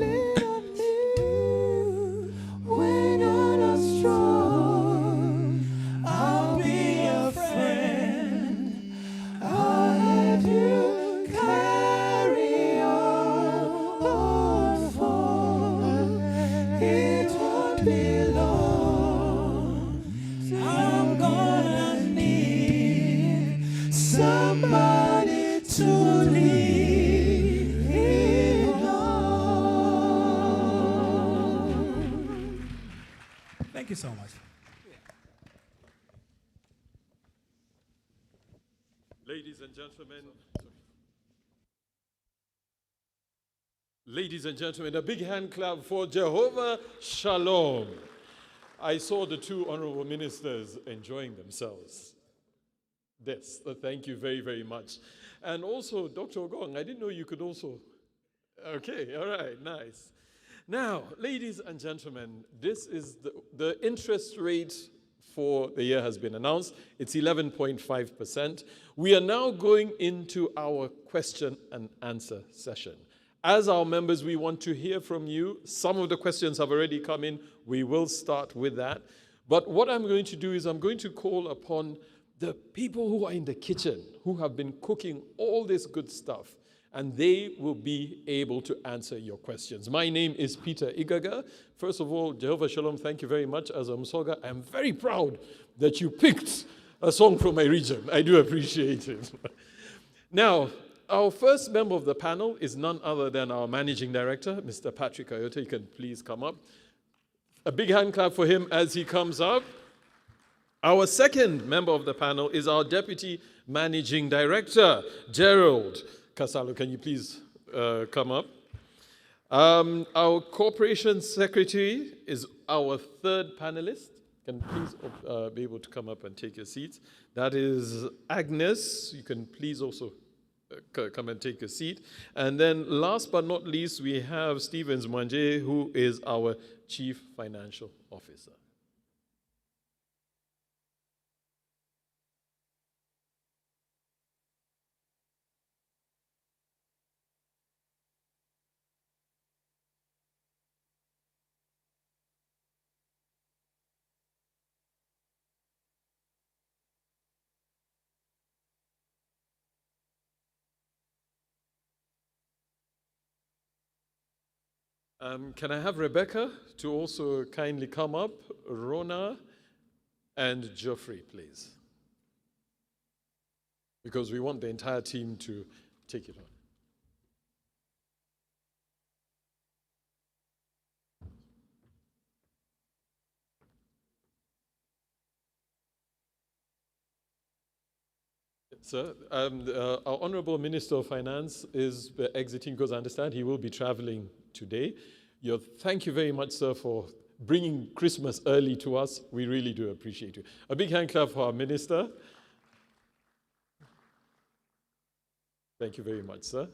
When you're not strong, I'll be your friend. I'll help you carry on. It won't be long. I'm gonna need somebody to lean on. Thank you so much. Ladies and gentlemen, a big hand clap for Jehovah Shalom. I saw the two honorable ministers enjoying themselves. Yes, thank you very, very much. And also, Dr. Ogong, I didn't know you could also. Okay, all right, nice. Now, ladies and gentlemen, this is the interest rate for the year has been announced. It's 11.5%. We are now going into our question and answer session. As our members, we want to hear from you. Some of the questions have already come in. We will start with that. But what I'm going to do is I'm going to call upon the people who are in the kitchen, who have been cooking all this good stuff, and they will be able to answer your questions. My name is Peter Igaga. First of all, Jehovah Shalom, thank you very much. As a Msoga, I'm very proud that you picked a song from my region. I do appreciate it. Now, our first member of the panel is none other than our managing director, Mr. Patrick Ayota. You can please come up. A big hand clap for him as he comes up. Our second member of the panel is our Deputy Managing Director, Gerald Casalo. Can you please come up? Our Corporation Secretary is our third panelist. Can please be able to come up and take your seats. That is Agnes. You can please also come and take a seat. And then last but not least, we have Stevens Mwanje, who is our Chief Financial Officer. Can I have Rebecca to also kindly come up, Rona and Geoffrey, please? Because we want the entire team to take it on. Sir, our Honorable Minister of Finance is exiting because I understand he will be traveling today. Thank you very much, sir, for bringing Christmas early to us. We really do appreciate you. A big hand clap for our minister. Thank you very much, sir.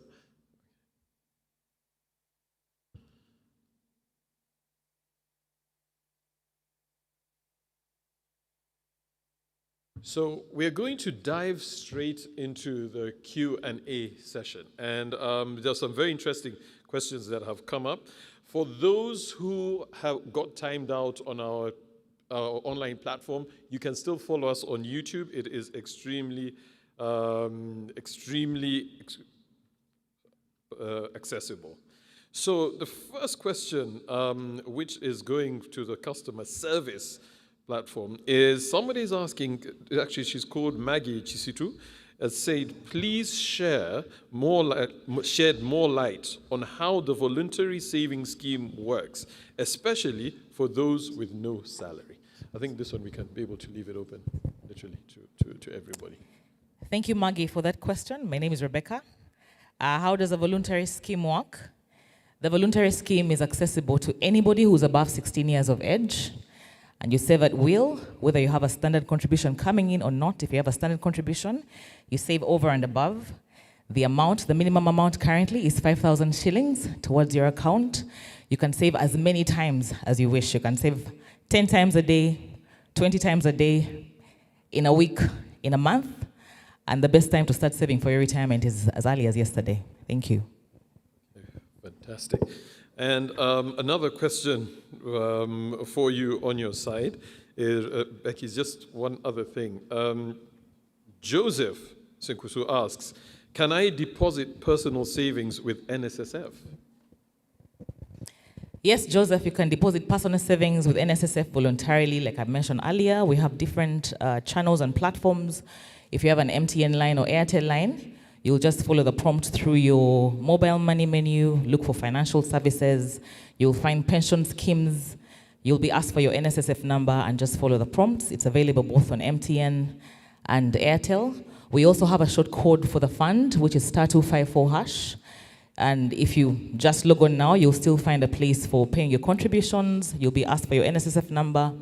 So we're going to dive straight into the Q&A session. And there's some very interesting questions that have come up. For those who have got timed out on our online platform, you can still follow us on YouTube. It is extremely accessible. So the first question, which is going to the customer service platform, is somebody's asking, actually she's called Maggie Chisitu, has said, please shed more light on how the voluntary savings scheme works, especially for those with no salary. I think this one we can be able to leave it open, literally, to everybody. Thank you, Maggie, for that question. My name is Rebecca. How does a voluntary scheme work? The voluntary scheme is accessible to anybody who's above 16 years of age, and you save at will, whether you have a standard contribution coming in or not. If you have a standard contribution, you save over and above. The minimum amount currently is 5,000 shillings towards your account. You can save as many times as you wish. You can save 10 times a day, 20 times a day, in a week, in a month. And the best time to start saving for your retirement is as early as yesterday. Thank you. Fantastic. And another question for you on your side is, Becky, just one other thing. Joseph Senkusu asks, can I deposit personal savings with NSSF? Yes, Joseph, you can deposit personal savings with NSSF voluntarily. Like I mentioned earlier, we have different channels and platforms. If you have an MTN line or Airtel line, you'll just follow the prompt through your mobile money menu, look for financial services, you'll find pension schemes, you'll be asked for your NSSF number and just follow the prompts. It's available both on MTN and Airtel. We also have a short code for the fund, which is *254#. And if you just log on now, you'll still find a place for paying your contributions. You'll be asked for your NSSF number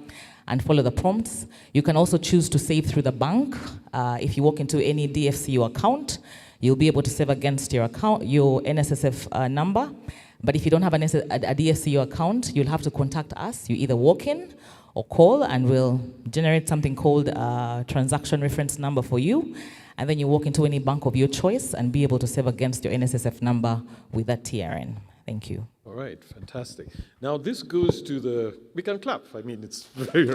and follow the prompts. You can also choose to save through the bank. If you walk into any DFCU account, you'll be able to save against your account, your NSSF number. But if you don't have a DFCU account, you'll have to contact us. You either walk in or call, and we'll generate something called a transaction reference number for you. And then you walk into any bank of your choice and be able to save against your NSSF number with that TRN. Thank you. All right, fantastic. Now this goes to the, we can clap. I mean, it's very,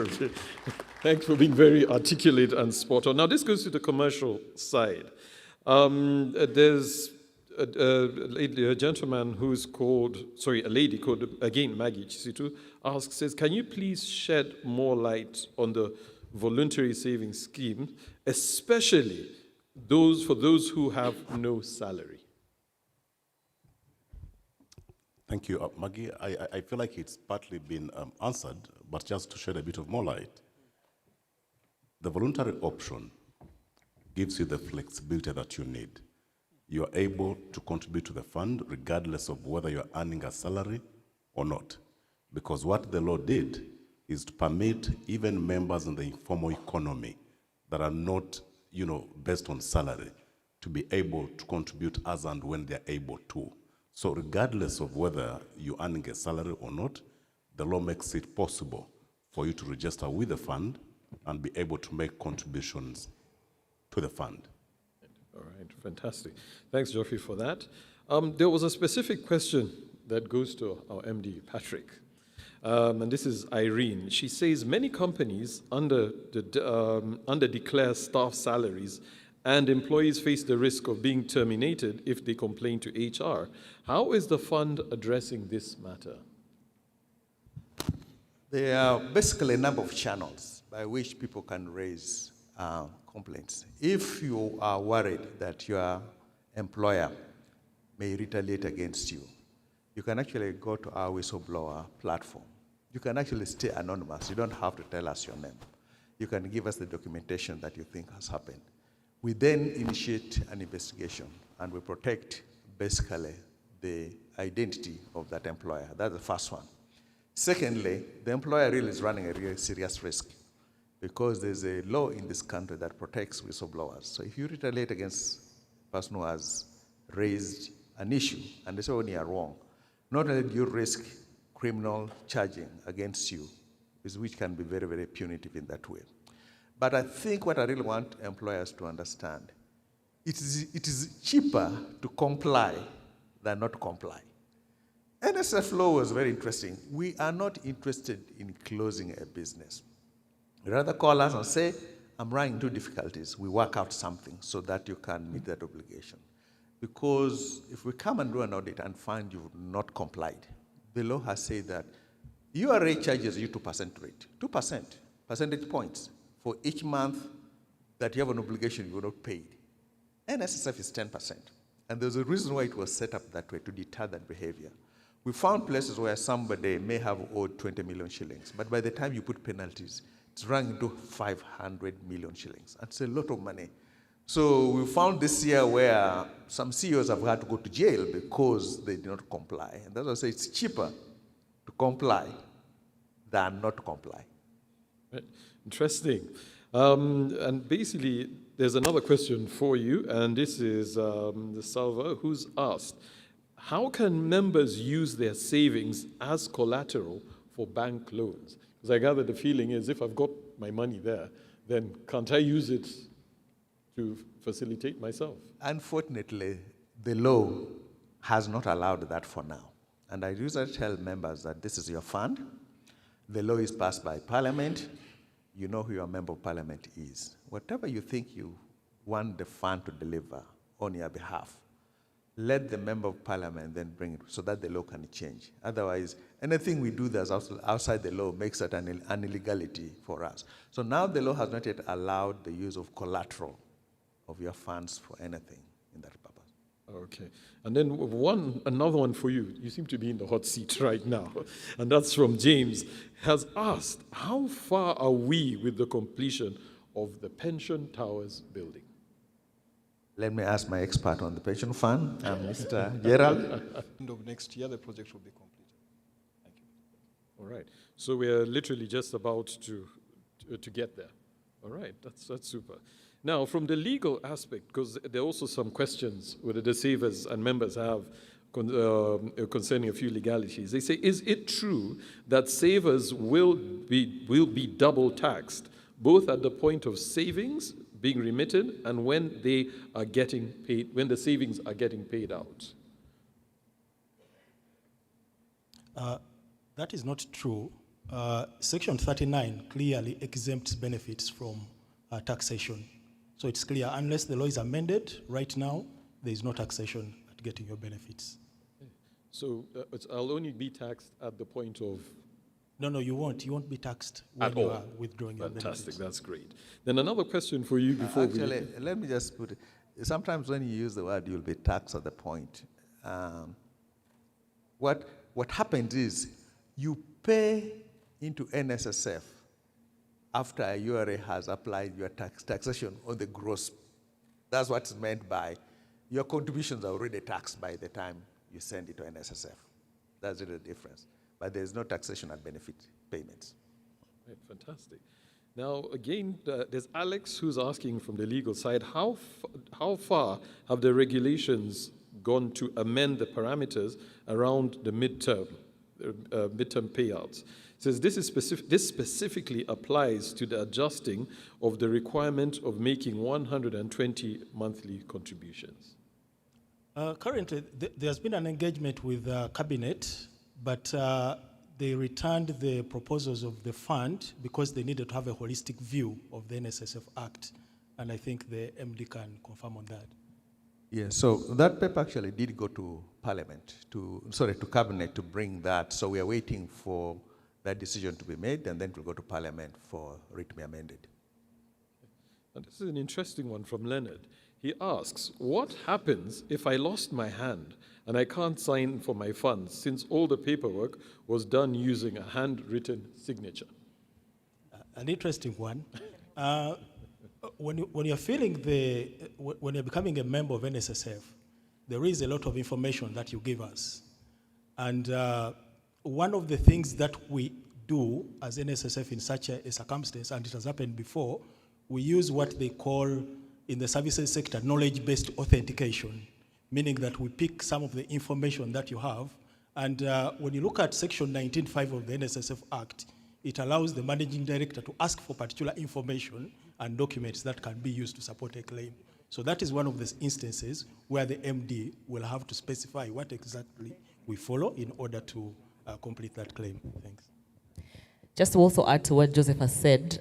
thanks for being very articulate and spot on. Now this goes to the commercial side. There's a gentleman who's called, sorry, a lady called, again, Maggie Chisitu, asks, says, can you please shed more light on the voluntary savings scheme, especially for those who have no salary? Thank you, Maggie. I feel like it's partly been answered, but just to shed a bit of more light. The voluntary option gives you the flexibility that you need. You are able to contribute to the fund regardless of whether you're earning a salary or not. Because what the law did is to permit even members in the informal economy that are not, based on salary to be able to contribute as and when they're able to. So regardless of whether you're earning a salary or not, the law makes it possible for you to register with the fund and be able to make contributions to the fund. All right, fantastic. Thanks, Geoffrey, for that. There was a specific question that goes to our MD, Patrick. And this is Irene. She says many companies declare staff salaries and employees face the risk of being terminated if they complain to HR. How is the fund addressing this matter? There are basically a number of channels by which people can raise complaints. If you are worried that your employer may retaliate against you, you can actually go to our whistleblower platform. You can actually stay anonymous. You don't have to tell us your name. You can give us the documentation that you think has happened. We then initiate an investigation and we protect basically the identity of that employer. That's the first one. Secondly, the employer really is running a really serious risk because there's a law in this country that protects whistleblowers. So if you retaliate against a person who has raised an issue and they say, when you are wrong, not only do you risk criminal charging against you, which can be very, very punitive in that way. But I think what I really want employers to understand, it is cheaper to comply than not to comply. NSSF law was very interesting. We are not interested in closing a business. You rather call us and say, I'm running into difficulties. We work out something so that you can meet that obligation. Because if we come and do an audit and find you've not complied, the law has said that URA charges you 2% rate, 2% percentage points for each month that you have an obligation you were not paid. NSSF is 10%. And there's a reason why it was set up that way, to deter that behavior. We found places where somebody may have owed 20 million shillings, but by the time you put penalties, it's running to 500 million shillings. That's a lot of money. So we found this year where some CEOs have had to go to jail because they did not comply. And that's why I say it's cheaper to comply than not to comply. Right. Interesting. And basically, there's another question for you, and this is Salva, who's asked, how can members use their savings as collateral for bank loans? Because I gather the feeling is if I've got my money there, then can't I use it to facilitate myself? Unfortunately, the law has not allowed that for now. And I usually tell members that this is your fund. The law is passed by Parliament. You know who your member of Parliament is. Whatever you think you want the fund to deliver on your behalf, let the member of Parliament then bring it so that the law can change. Otherwise, anything we do that's outside the law makes it an illegality for us. So now the law has not yet allowed the use of collateral of your funds for anything in that purpose. Okay. And then another one for you. You seem to be in the hot seat right now. And that's from James, has asked, how far are we with the completion of the Pension Towers building? Let me ask my expert on the pension fund, Mr. Gerald. End of next year, the project will be completed. Thank you. All right. So we're literally just about to get there. All right. That's super. Now, from the legal aspect, because there are also some questions whether the savers and members have concerning a few legalities. They say, is it true that savers will be double taxed, both at the point of savings being remitted and when they are getting paid, when the savings are getting paid out? That is not true. Section 39 clearly exempts benefits from taxation. So it's clear, unless the law is amended, right now, there is no taxation at getting your benefits. So I'll only be taxed at the point of... No, you won't. You won't be taxed when you are withdrawing your benefits. Fantastic, that's great. Then another question for you before let me just put it. Sometimes when you use the word, you'll be taxed at the point. What happens is you pay into NSSF after a URA has applied your taxation on the gross. That's what's meant by your contributions are already taxed by the time you send it to NSSF. That's really the difference. But there's no taxation at benefit payments. Right, fantastic. Now, again, there's Alex who's asking from the legal side, how far have the regulations gone to amend the parameters around the midterm payouts? It says this specifically applies to the adjusting of the requirement of making 120 monthly contributions. Currently, there's been an engagement with Cabinet, but they returned the proposals of the fund because they needed to have a holistic view of the NSSF Act, and I think the MD can confirm on that. Yeah, so that paper actually did go to Parliament, to Cabinet to bring that. So we are waiting for that decision to be made, and then it will go to Parliament for it to be amended. And this is an interesting one from Leonard. He asks, what happens if I lost my hand and I can't sign for my funds since all the paperwork was done using a handwritten signature? An interesting one. When you're when you're becoming a member of NSSF, there is a lot of information that you give us. And one of the things that we do as NSSF in such a circumstance, and it has happened before, we use what they call in the services sector knowledge-based authentication, meaning that we pick some of the information that you have. And when you look at Section 19.5 of the NSSF Act, it allows the managing director to ask for particular information and documents that can be used to support a claim. So that is one of the instances where the MD will have to specify what exactly we follow in order to complete that claim. Thanks. Just to also add to what Joseph has said,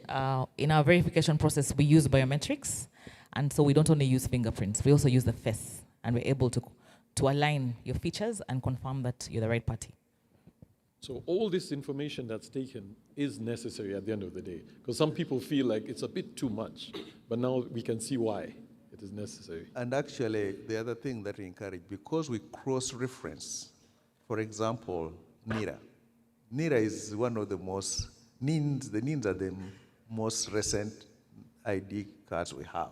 in our verification process, we use biometrics. And so we don't only use fingerprints, we also use the face. And we're able to align your features and confirm that you're the right party. So all this information that's taken is necessary at the end of the day, because some people feel like it's a bit too much, but now we can see why it is necessary. And actually, the other thing that we encourage, because we cross-reference, for example, NIRA. NIRA is one of the most, the NINs are the most recent ID cards we have.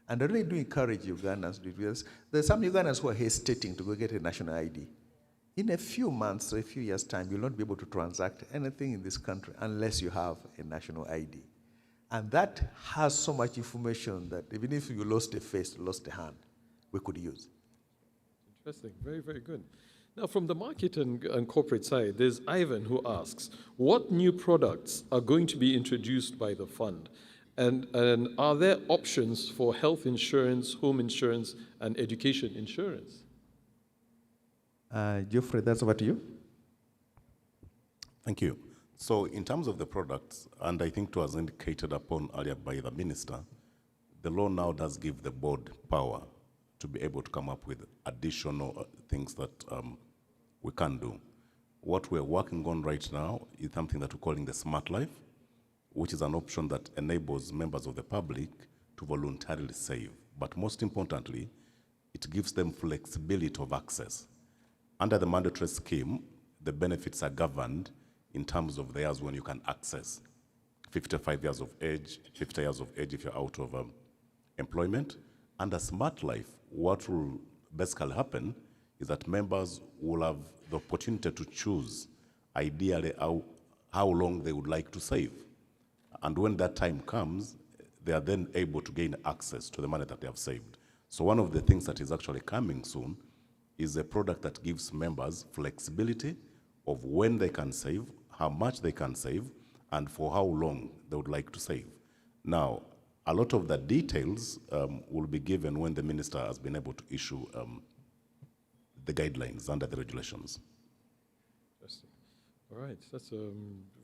And I really do encourage Ugandans, because there's some Ugandans who are hesitating to go get a national ID. In a few months or a few years' time, you'll not be able to transact anything in this country unless you have a national ID. And that has so much information that even if you lost a face, lost a hand, we could use. Interesting, very, very good. Now, from the market and corporate side, there's Ivan who asks, what new products are going to be introduced by the fund? And are there options for health insurance, home insurance, and education insurance? Geoffrey, that's over to you. Thank you. So in terms of the products, and I think it was indicated upon earlier by the minister, the law now does give the board power to be able to come up with additional things that we can do. What we're working on right now is something that we're calling the Smart Life, which is an option that enables members of the public to voluntarily save. But most importantly, it gives them flexibility of access. Under the mandatory scheme, the benefits are governed in terms of the years when you can access. 55 years of age, 50 years of age if you're out of employment. Under Smart Life, what will basically happen is that members will have the opportunity to choose ideally how long they would like to save. And when that time comes, they are then able to gain access to the money that they have saved. So one of the things that is actually coming soon is a product that gives members flexibility of when they can save, how much they can save, and for how long they would like to save. Now, a lot of the details will be given when the minister has been able to issue the guidelines under the regulations. Interesting. All right, that's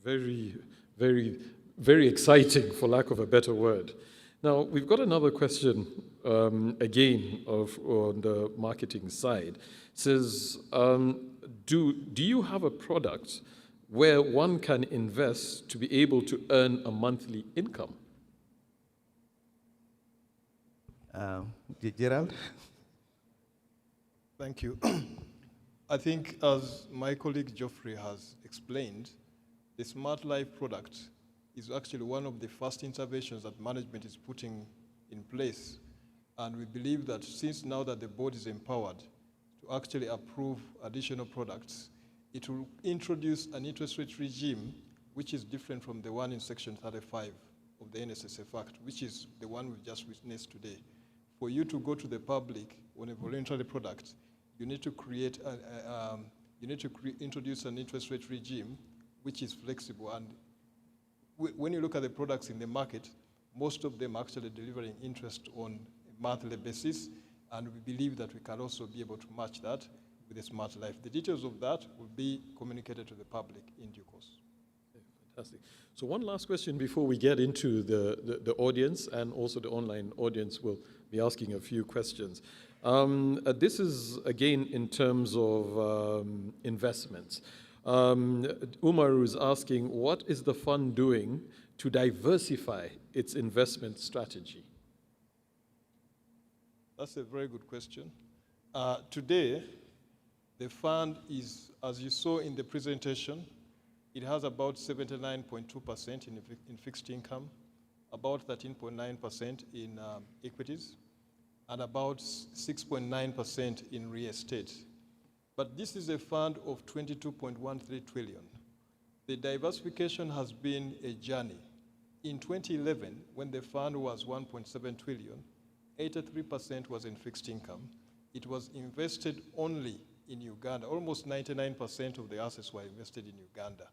very, very, very exciting, for lack of a better word. Now, we've got another question, again, on the marketing side. It says, do you have a product where one can invest to be able to earn a monthly income? Gerald? Thank you. I think, as my colleague Geoffrey has explained, the Smart Life product is actually one of the first interventions that management is putting in place. And we believe that since now that the board is empowered to actually approve additional products, it will introduce an interest rate regime which is different from the one in Section 35 of the NSSF Act, which is the one we've just witnessed today. For you to go to the public on a voluntary product, you need to create introduce an interest rate regime which is flexible. And when you look at the products in the market, most of them are actually delivering interest on a monthly basis, and we believe that we can also be able to match that with a smart life. The details of that will be communicated to the public in due course. Fantastic. So one last question before we get into the audience, and also the online audience will be asking a few questions. This is, again, in terms of investments. Umaru is asking, what is the fund doing to diversify its investment strategy? That's a very good question. Today, the fund is, as you saw in the presentation, it has about 79.2% in fixed income, about 13.9% in equities, and about 6.9% in real estate. But this is a fund of 22.13 trillion. The diversification has been a journey. In 2011, when the fund was 1.7 trillion, 83% was in fixed income. It was invested only in Uganda. Almost 99% of the assets were invested in Uganda.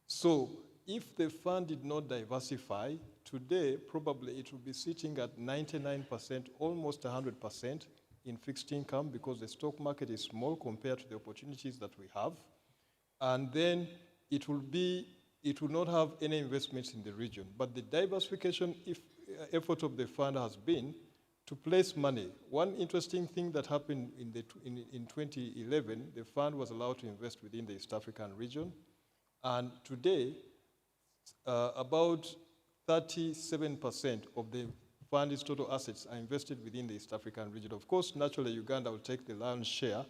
So if the fund did not diversify, today probably it would be sitting at 99%, almost 100% in fixed income, because the stock market is small compared to the opportunities that we have. And then it will not have any investments in the region. But the diversification effort of the fund has been to place money. One interesting thing that happened in 2011, the fund was allowed to invest within the East African region. And today, about 37% of the fund's total assets are invested within the East African region. Of course, naturally, Uganda will take the lion's share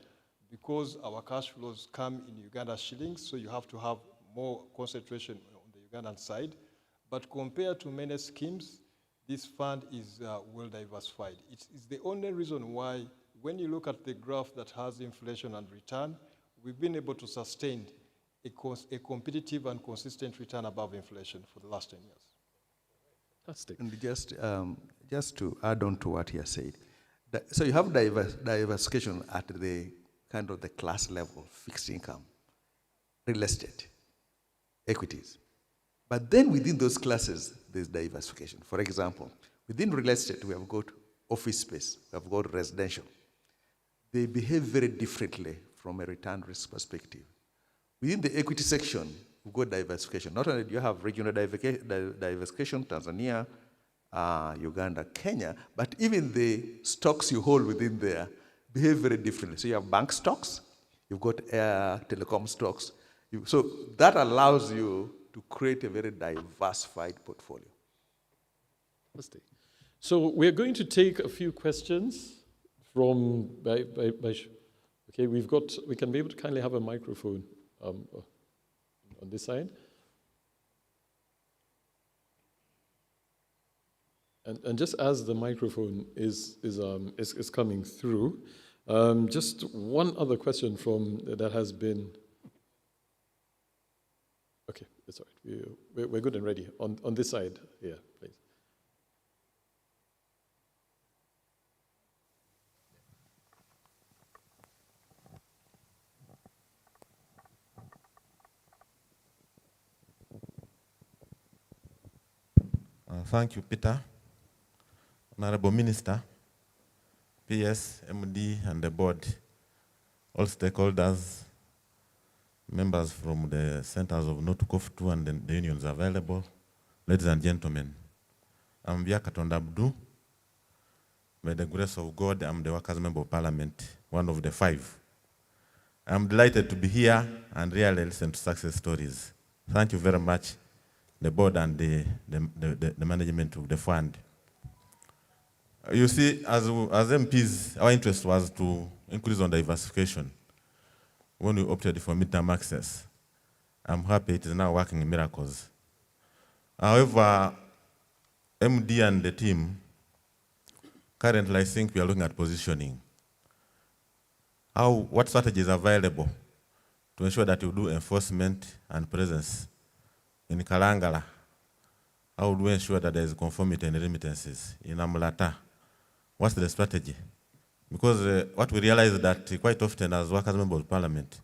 because our cash flows come in Uganda shillings, so you have to have more concentration on the Ugandan side. But compared to many schemes, this fund is well diversified. It's the only reason why, when you look at the graph that has inflation and return, we've been able to sustain a competitive and consistent return above inflation for the last 10 years. Fantastic. And just to add on to what he has said, so you have diversification at the kind of the class level, fixed income, real estate, equities. But then within those classes, there's diversification. For example, within real estate, we have got office space, we have got residential. They behave very differently from a return risk perspective. Within the equity section, we've got diversification. Not only do you have regional diversification, Tanzania, Uganda, Kenya, but even the stocks you hold within there behave very differently. So you have bank stocks, you've got telecom stocks. So that allows you to create a very diversified portfolio. Fantastic. So we're going to take a few questions from, okay, we can be able to kindly have a microphone on this side. And just as the microphone is coming through, just one other question that has been. Okay, that's all right. We're good and ready. On this side, yeah, please. Thank you, Peter. Honorable Minister, PS, MD, and the board, all stakeholders, members from the centers of Notukoftu and the unions available, ladies and gentlemen, I'm Vyakatonda Abdu. By the grace of God, I'm the workers' member of parliament, one of the 5. I'm delighted to be here and really listen to success stories. Thank you very much, the board and the management of the fund. You see, as MPs, our interest was to increase on diversification. When we opted for midterm access, I'm happy it is now working in miracles. However, MD and the team, currently I think we are looking at positioning. What strategies are available to ensure that you do enforcement and presence in Kalangala? How do we ensure that there is conformity and remittances in Amulata? What's the strategy? Because what we realize is that quite often as workers members of parliament,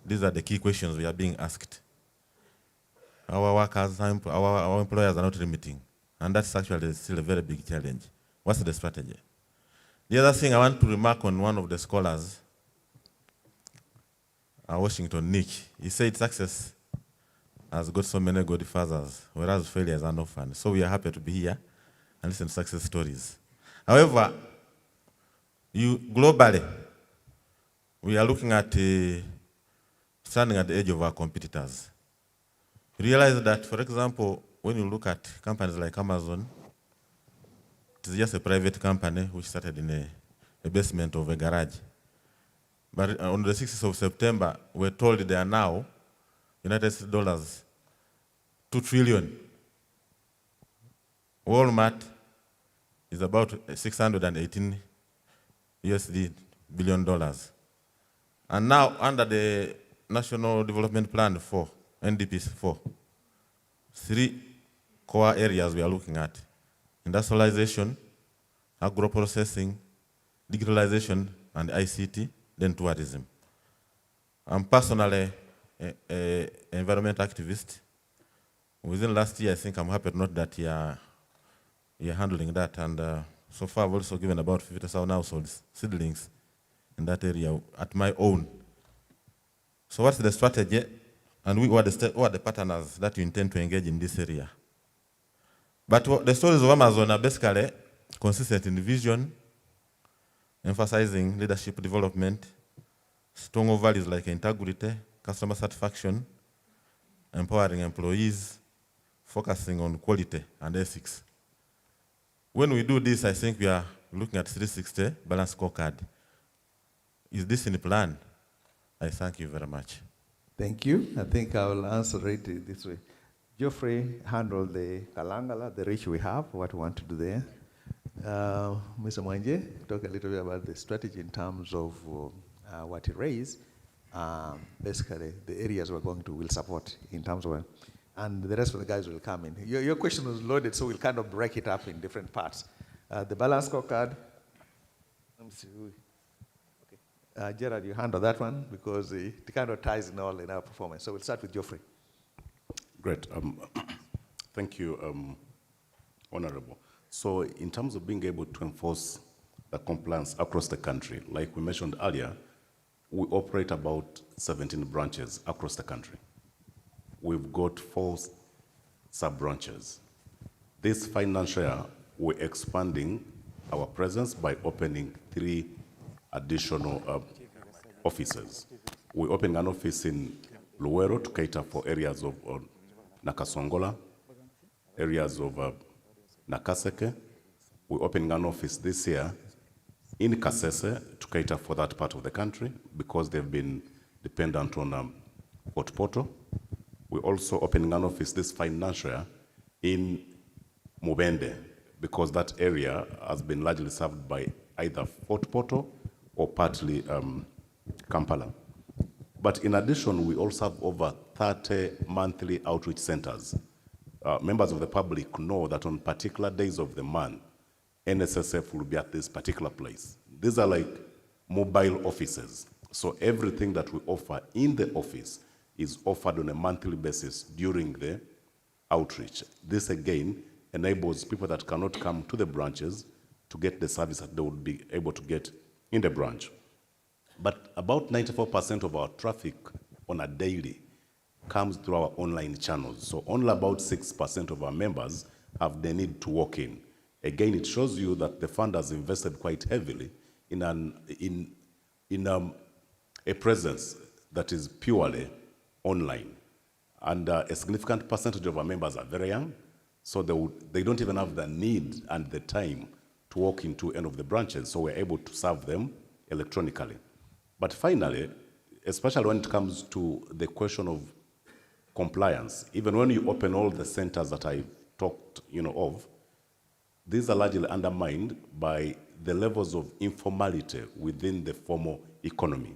these are the key questions we are being asked. Our workers, our employers are not remitting. And that's actually still a very big challenge. What's the strategy? The other thing I want to remark on one of the scholars, Washington Nick, he said success has got so many good fathers, whereas failure is an orphan. So we are happy to be here and listen to success stories. However, globally, we are looking at standing at the edge of our competitors. Realize that, for example, when you look at companies like Amazon, it is just a private company which started in a basement of a garage. But on the 6th of September, we're told they are now United States dollars, $2 trillion. Walmart is about 618 USD billion dollars. And now under the National Development Plan 4, NDP 4, 3 core areas we are looking at: industrialization, agro-processing, digitalization, and ICT, then tourism. I'm personally an environment activist. Within last year, I think I'm happy to note that you're handling that, and so far I've also given about 50,000 households seedlings in that area at my own. So what's the strategy, and what are the partners that you intend to engage in this area? But the stories of Amazon are basically consistent in vision, emphasizing leadership development, strong values like integrity, customer satisfaction, empowering employees, focusing on quality and ethics. When we do this, I think we are looking at 360 balanced scorecard. Is this in the plan? I thank you very much. Thank you. I think I will answer it this way. Geoffrey handled the Kalangala, the reach we have, what we want to do there. Mr. Mwanje, talk a little bit about the strategy in terms of what he raised. Basically, the areas we're going to will support in terms of, and the rest of the guys will come in. Your question was loaded, so we'll kind of break it up in different parts. The balance scorecard, let me see. Okay. Gerard, you handle that one because it kind of ties in all in our performance. So we'll start with Geoffrey. Great. Thank you, Honorable. So in terms of being able to enforce the compliance across the country, like we mentioned earlier, we operate about 17 branches across the country. We've got 4 sub-branches. This financial year, we're expanding our presence by opening 3 additional offices. We're opening an office in Luwero to cater for areas of Nakasongola, areas of Nakaseke. We're opening an office this year in Kasese to cater for that part of the country because they've been dependent on Port Poto. We're also opening an office this financial year in Mubende because that area has been largely served by either Port Poto or partly Kampala. But in addition, we also have over 30 monthly outreach centers. Members of the public know that on particular days of the month, NSSF will be at this particular place. These are like mobile offices. So everything that we offer in the office is offered on a monthly basis during the outreach. This again enables people that cannot come to the branches to get the service that they would be able to get in the branch. But about 94% of our traffic on a daily comes through our online channels. So only about 6% of our members have the need to walk in. Again, it shows you that the fund has invested quite heavily in a presence that is purely online. And a significant percentage of our members are very young, so they don't even have the need and the time to walk into any of the branches, so we're able to serve them electronically. But finally, especially when it comes to the question of compliance. Even when you open all the centers that I talked, of, these are largely undermined by the levels of informality within the formal economy.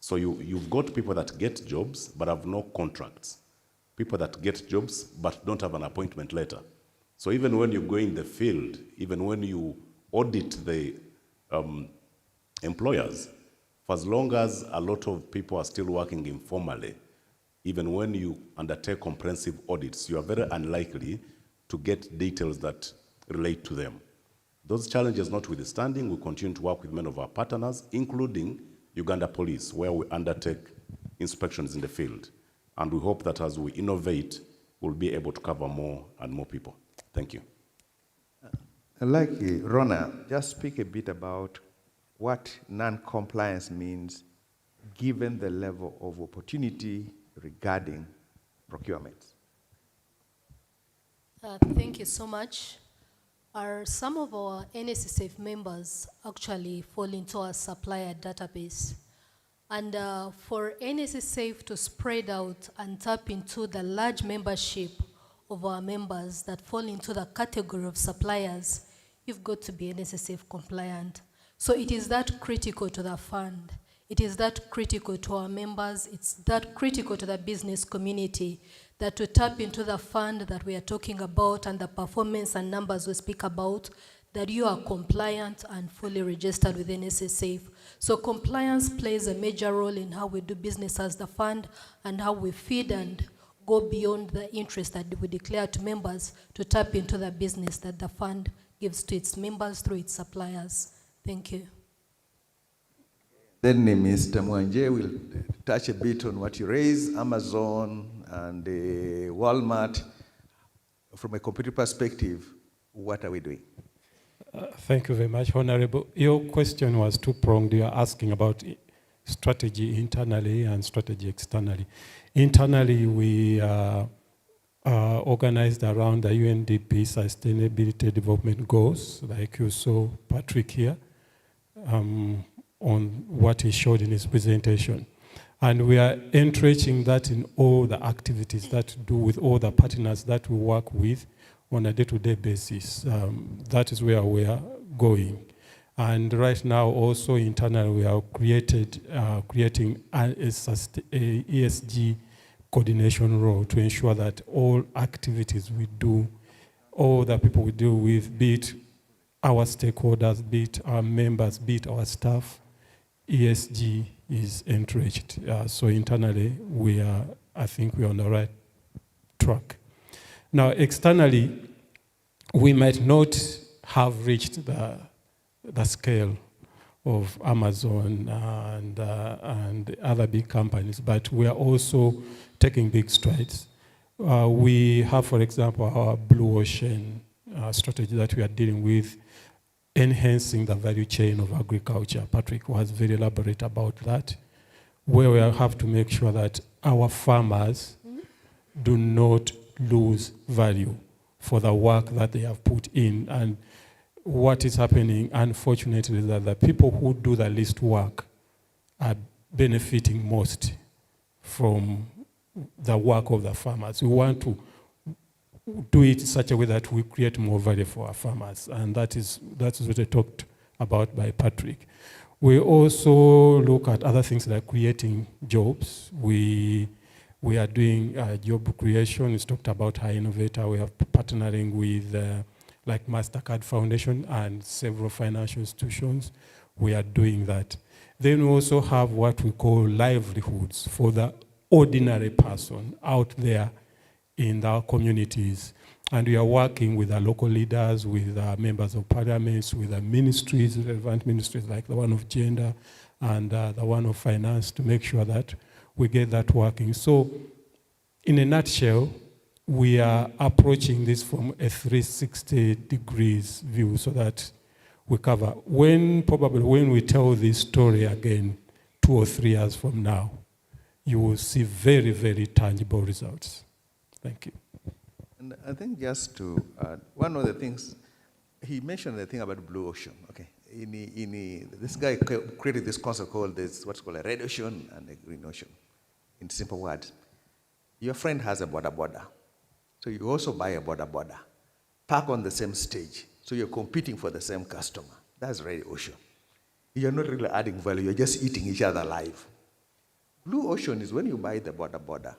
So you've got people that get jobs but have no contracts. People that get jobs but don't have an appointment letter. So even when you go in the field, even when you audit the employers, for as long as a lot of people are still working informally, even when you undertake comprehensive audits, you are very unlikely to get details that relate to them. Those challenges notwithstanding, we continue to work with many of our partners, including Uganda Police, where we undertake inspections in the field. And we hope that as we innovate, we'll be able to cover more and more people. Thank you. I'd like Rona, just speak a bit about what non-compliance means given the level of opportunity regarding procurement. Thank you so much. Some of our NSSF members actually fall into our supplier database. And for NSSF to spread out and tap into the large membership of our members that fall into the category of suppliers, you've got to be NSSF compliant. So it is that critical to the fund. It is that critical to our members. It's that critical to the business community that to tap into the fund that we are talking about and the performance and numbers we speak about, that you are compliant and fully registered with NSSF. So compliance plays a major role in how we do business as the fund and how we feed and go beyond the interest that we declare to members to tap into the business that the fund gives to its members through its suppliers. Thank you. Then Mr. Mwanje will touch a bit on what you raised, Amazon and Walmart. From a competitive perspective, what are we doing? Thank you very much, Honorable. Your question was two-pronged. You are asking about strategy internally and strategy externally. Internally, we are organized around the UNDP Sustainability Development Goals, like you saw Patrick here, on what he showed in his presentation. And we are entrenching that in all the activities that do with all the partners that we work with on a day-to-day basis. That is where we are going. And right now also internally we are creating a ESG coordination role to ensure that all activities we do, all the people we deal with, be it our stakeholders, be it our members, be it our staff, ESG is entrenched. So internally, I think we're on the right track. Now, externally, we might not have reached the scale of Amazon and other big companies, but we are also taking big strides. We have, for example, our blue ocean strategy that we are dealing with, enhancing the value chain of agriculture. Patrick was very elaborate about that, where we have to make sure that our farmers do not lose value for the work that they have put in. And what is happening, unfortunately, is that the people who do the least work are benefiting most from the work of the farmers. We want to do it in such a way that we create more value for our farmers, and that is what I talked about by Patrick. We also look at other things like creating jobs. We are doing job creation. It's talked about High Innovator. We are partnering with like MasterCard Foundation and several financial institutions. We are doing that. Then we also have what we call livelihoods for the ordinary person out there in our communities. And we are working with our local leaders, with our members of parliaments, with our ministries, relevant ministries like the one of gender and the one of finance, to make sure that we get that working. So in a nutshell, we are approaching this from a 360 degrees view so that we cover. Probably when we tell this story again, 2 or 3 years from now, you will see very, very tangible results. Thank you. And I think just to add, one of the things, he mentioned the thing about blue ocean, okay? This guy created this concept called what's called a red ocean and a green ocean, in simple words. Your friend has a boda. So you also buy a boda. Park on the same stage. So you're competing for the same customer. That's red ocean. You're not really adding value, you're just eating each other alive. Blue ocean is when you buy the boda.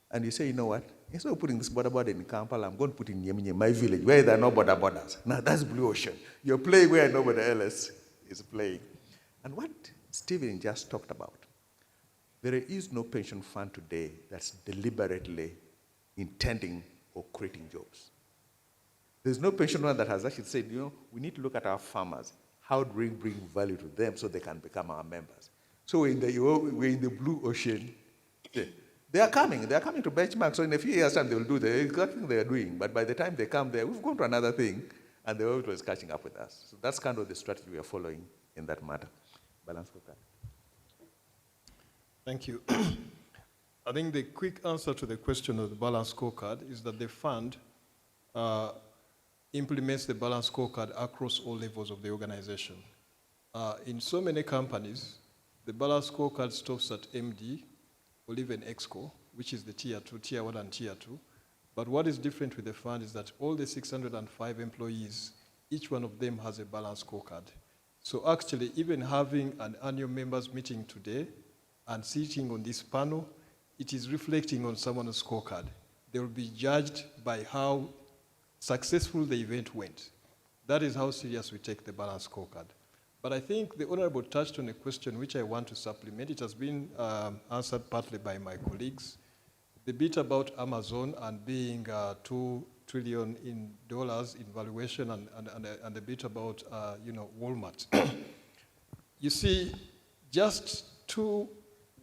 And you say, you know what? Instead of putting this boda in Kampala, I'm going to put it in Nyemnye, my village, where there are no bodas. Now that's blue ocean. You're playing where nobody else is playing. And what Stephen just talked about, there is no pension fund today that's deliberately intending or creating jobs. There's no pension fund that has actually said, we need to look at our farmers. How do we bring value to them so they can become our members? So we're in the blue ocean. They are coming to benchmark. So in a few years' time, they will do the exact thing they are doing. But by the time they come there, we've gone to another thing, and the world is catching up with us. So that's kind of the strategy we are following in that matter. Balance scorecard. Thank you. I think the quick answer to the question of the balance scorecard is that the fund implements the balance scorecard across all levels of the organization. In so many companies, the balance scorecard stops at MD or even EXCO, which is the tier 2, tier 1 and tier 2. But what is different with the fund is that all the 605 employees, each one of them has a balance scorecard. So actually, even having an annual members meeting today and sitting on this panel, it is reflecting on someone's scorecard. They will be judged by how successful the event went. That is how serious we take the balance scorecard. But I think the Honorable touched on a question which I want to supplement. It has been answered partly by my colleagues. The bit about Amazon and being $2 trillion in valuation and the bit about Walmart. You see, just 2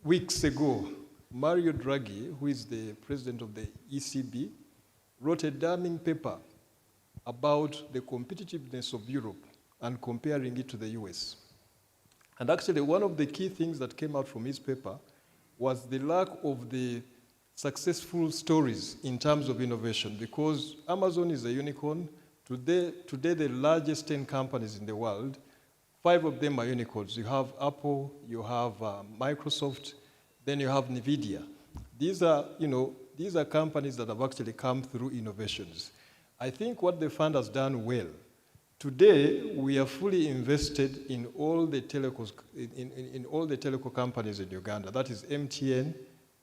weeks ago, Mario Draghi, who is the president of the ECB, wrote a damning paper about the competitiveness of Europe and comparing it to the US. And actually, one of the key things that came out from his paper was the lack of the successful stories in terms of innovation, because Amazon is a unicorn. Today the largest 10 companies in the world, 5 of them are unicorns. You have Apple, you have Microsoft, then you have NVIDIA. These are companies that have actually come through innovations. I think what the fund has done well, today we are fully invested in all the telecos, in all the teleco companies in Uganda. That is MTN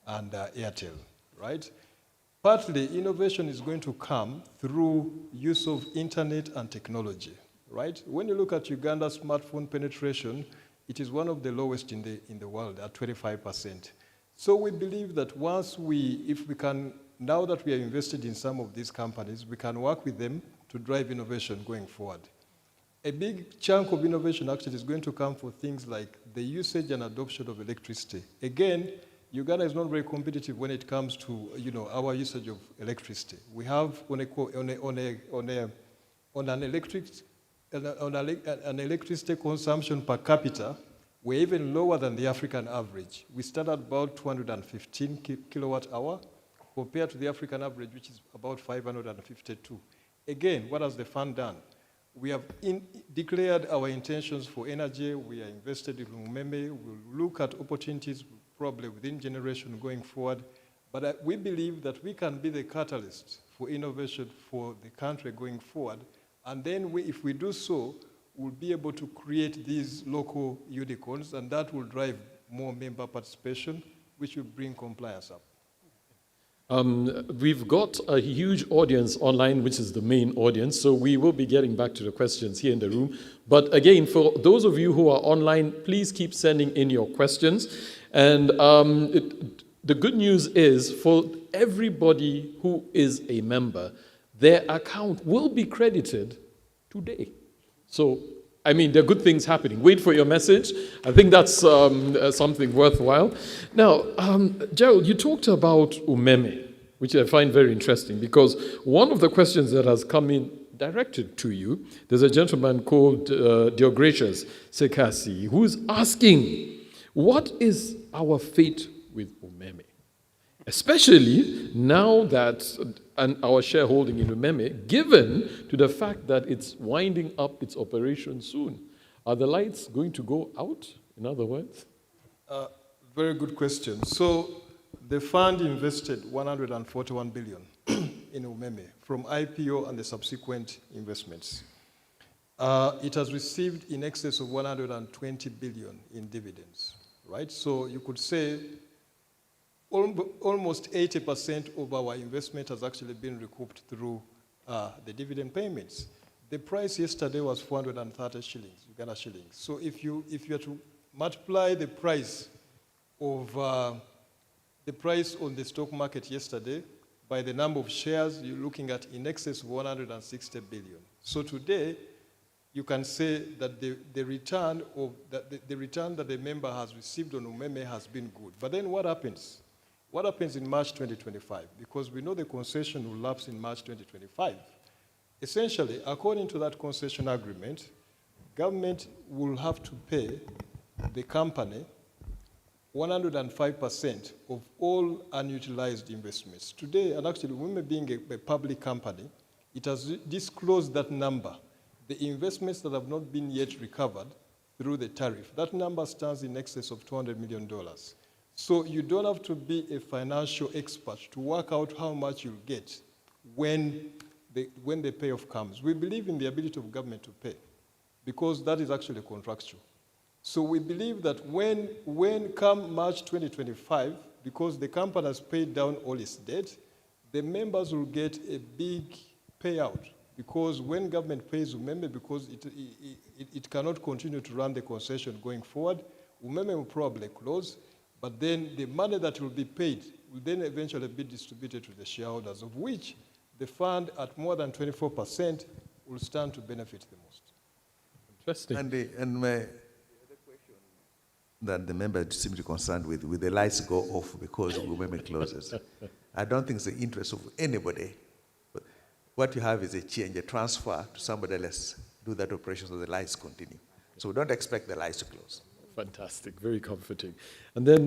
and Airtel, right? Partly, innovation is going to come through use of internet and technology, right? When you look at Uganda's smartphone penetration, it is one of the lowest in the world at 25%. So we believe that if we can, now that we are invested in some of these companies, we can work with them to drive innovation going forward. A big chunk of innovation actually is going to come for things like the usage and adoption of electricity. Again, Uganda is not very competitive when it comes to our usage of electricity. We have on an electricity consumption per capita, we're even lower than the African average. We start at about 215 kilowatt hour compared to the African average, which is about 552. Again, what has the fund done? We have declared our intentions for energy. We are invested in Umeme. We'll look at opportunities probably within generation going forward. But we believe that we can be the catalyst for innovation for the country going forward. And then if we do so, we'll be able to create these local unicorns, and that will drive more member participation, which will bring compliance up. We've got a huge audience online, which is the main audience, so we will be getting back to the questions here in the room. But again, for those of you who are online, please keep sending in your questions. And the good news is, for everybody who is a member, their account will be credited today. So, I mean, there are good things happening. Wait for your message. I think that's something worthwhile. Now, Gerald, you talked about Umeme, which I find very interesting, because one of the questions that has come in directed to you, there's a gentleman called Deogracious Sekasi, who's asking, what is our fate with Umeme? Especially now that our shareholding in Umeme, given to the fact that it's winding up its operation soon. Are the lights going to go out, in other words? Very good question. So The fund invested 141 billion in Umeme from IPO and the subsequent investments. It has received in excess of 120 billion in dividends, right? So you could say almost 80% of our investment has actually been recouped through the dividend payments. The price yesterday was 430 shillings, Uganda shillings. So if you are to multiply the price of the price on the stock market yesterday by the number of shares, you're looking at in excess of 160 billion. So today, you can say that the return that the member has received on Umeme has been good. But then what happens? What happens in March 2025? Because we know the concession will lapse in March 2025. Essentially, according to that concession agreement, government will have to pay the company 105% of all unutilized investments. Today, and actually, Umeme being a public company, it has disclosed that number. The investments that have not been yet recovered through the tariff, that number stands in excess of $200 million. So you don't have to be a financial expert to work out how much you'll get when the payoff comes. We believe in the ability of government to pay because that is actually contractual. So we believe that when come March 2025, because the company has paid down all its debt, the members will get a big payout because when government pays Umeme, because it cannot continue to run the concession going forward, Umeme will probably close, but then the money that will be paid will then eventually be distributed to the shareholders, of which the fund at more than 24% will stand to benefit the most. Interesting. And my other question that the member seems to be concerned with the lights go off because Umeme closes. I don't think it's the interest of anybody. But what you have is a change, a transfer to somebody else, do that operation so the lights continue. So we don't expect the lights to close. Fantastic, very comforting. And then,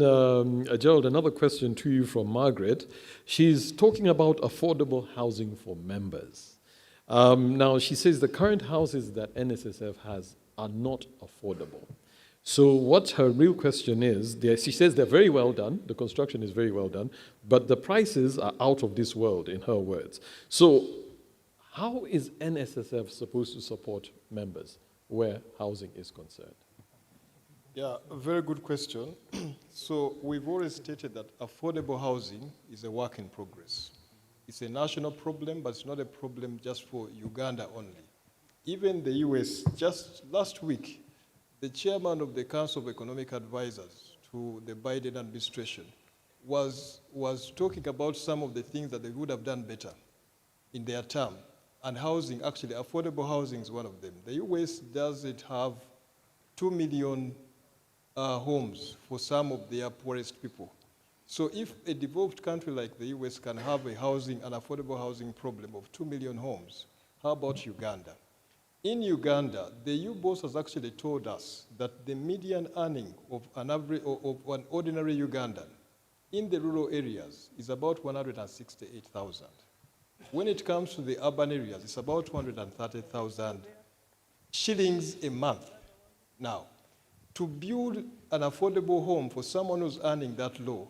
Gerald, another question to you from Margaret. She's talking about affordable housing for members. Now, she says the current houses that NSSF has are not affordable. So what her real question is, she says they're very well done, the construction is very well done, but the prices are out of this world, in her words. So how is NSSF supposed to support members where housing is concerned? Yeah, a very good question. So we've always stated that affordable housing is a work in progress. It's a national problem, but it's not a problem just for Uganda only. Even the US, just last week, the chairman of the Council of Economic Advisors to the Biden administration was talking about some of the things that they would have done better in their term. And housing, actually, affordable housing is one of them. The US doesn't have 2 million homes for some of their poorest people. So if a developed country like the US can have an affordable housing problem of 2 million homes, how about Uganda? In Uganda, the U-Boss has actually told us that the median earning of an ordinary Ugandan in the rural areas is about 168,000. When it comes to the urban areas, it's about 230,000 shillings a month. Now, to build an affordable home for someone who's earning that low,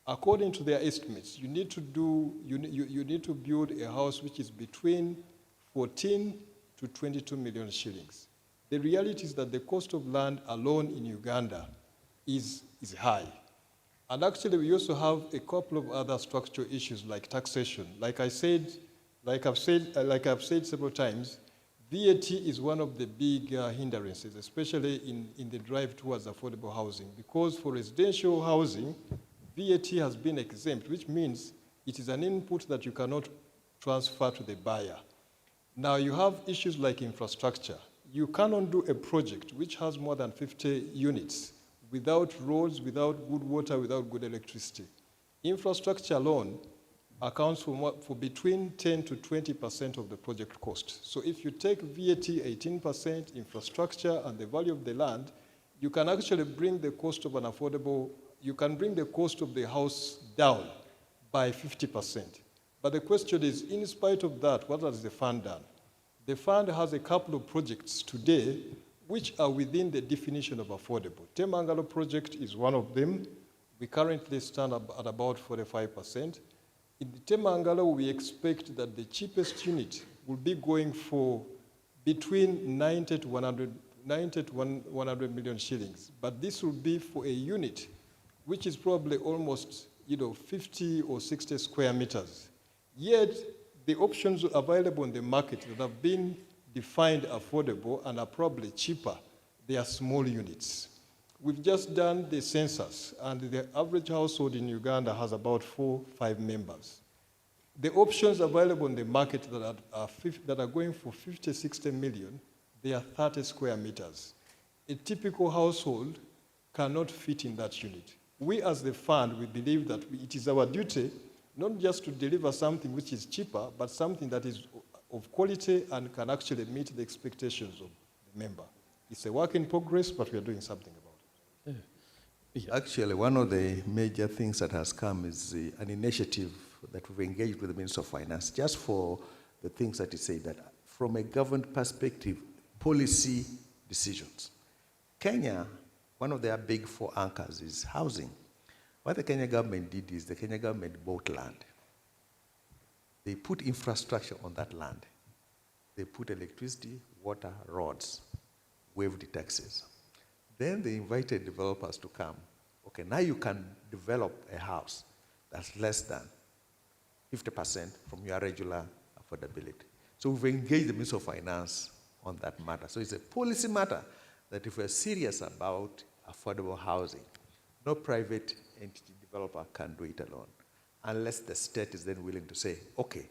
according to their estimates, you need to build a house which is between 14 to 22 million shillings. The reality is that the cost of land alone in Uganda is high. And actually, we also have a couple of other structural issues like taxation. Like I've said several times, VAT is one of the big hindrances, especially in the drive towards affordable housing, because for residential housing, VAT has been exempt, which means it is an input that you cannot transfer to the buyer. Now you have issues like infrastructure. You cannot do a project which has more than 50 units without roads, without good water, without good electricity. Infrastructure alone accounts for between 10 to 20% of the project cost. So if you take VAT 18%, infrastructure, and the value of the land, you can actually bring the cost of the cost of the house down by 50%. But the question is, in spite of that, what has the fund done? The fund has a couple of projects today which are within the definition of affordable. Temangalo project is one of them. We currently stand at about 45%. In Temangalo, we expect that the cheapest unit will be going for between 90 to 100 million shillings. But this will be for a unit which is probably almost 50 or 60 square meters. Yet, the options available in the market that have been defined affordable and are probably cheaper, they are small units. We've just done the census, and the average household in Uganda has about 4-5 members. The options available in the market that are going for 50, 60 million, they are 30 square meters. A typical household cannot fit in that unit. We as the fund, we believe that it is our duty not just to deliver something which is cheaper, but something that is of quality and can actually meet the expectations of the member. It's a work in progress, but we are doing something about it. Yeah. Actually, one of the major things that has come is an initiative that we've engaged with the Minister of Finance, just for the things that he said, that from a government perspective, policy decisions. Kenya, one of their big 4 anchors is housing. What the Kenya government did is the Kenya government bought land. They put infrastructure on that land. They put electricity, water, roads, waived the taxes. Then they invited developers to come. Okay, now you can develop a house that's less than 50% from your regular affordability. So we've engaged the Minister of Finance on that matter. So it's a policy matter that if we're serious about affordable housing, no private entity developer can do it alone, unless the state is then willing to say, okay,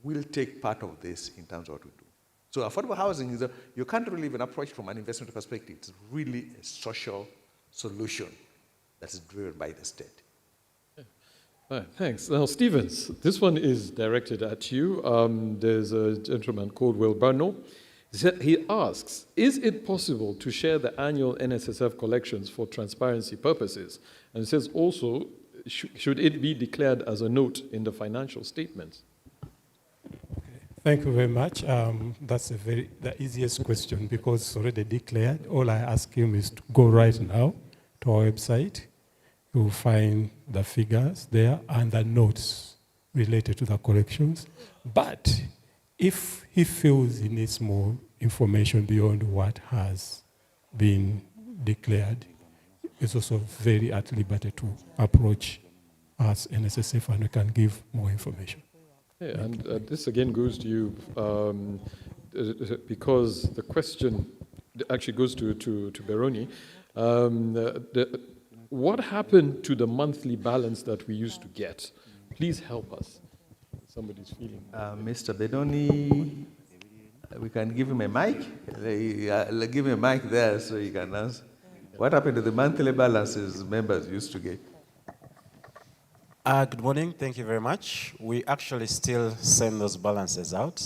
we'll take part of this in terms of what we do. So affordable housing is you can't really even approach from an investment perspective. It's really a social solution that is driven by the state. Right, thanks. Now, Stevens, this one is directed at you. There's a gentleman called Will Barno. He asks, is it possible to share the annual NSSF collections for transparency purposes? And says also, should it be declared as a note in the financial statements? Thank you very much. That's the easiest question because it's already declared. All I ask him is to go right now to our website. You'll find the figures there and the notes related to the collections. But if he feels he needs more information beyond what has been declared, it's also very at liberty to approach us, NSSF, and we can give more information. Yeah, and this again goes to you because the question actually goes to Beroni. What happened to the monthly balance that we used to get? Please help us. Somebody's feeling. Mr. Beroni, we can give him a mic. Give him a mic there so he can answer. What happened to the monthly balances members used to get? Good morning. Thank you very much. We actually still send those balances out.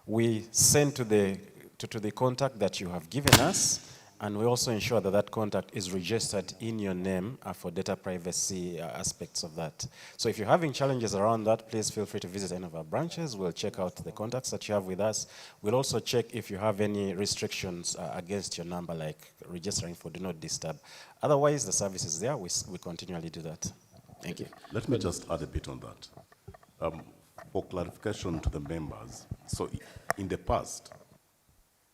We send to the contact that you have given us, and we also ensure that that contact is registered in your name for data privacy aspects of that. So if you're having challenges around that, please feel free to visit any of our branches. We'll check out the contacts that you have with us. We'll also check if you have any restrictions against your number, like registering for Do Not Disturb. Otherwise, the service is there. We continually do that. Thank you. Let me just add a bit on that. For clarification to the members, so in the past,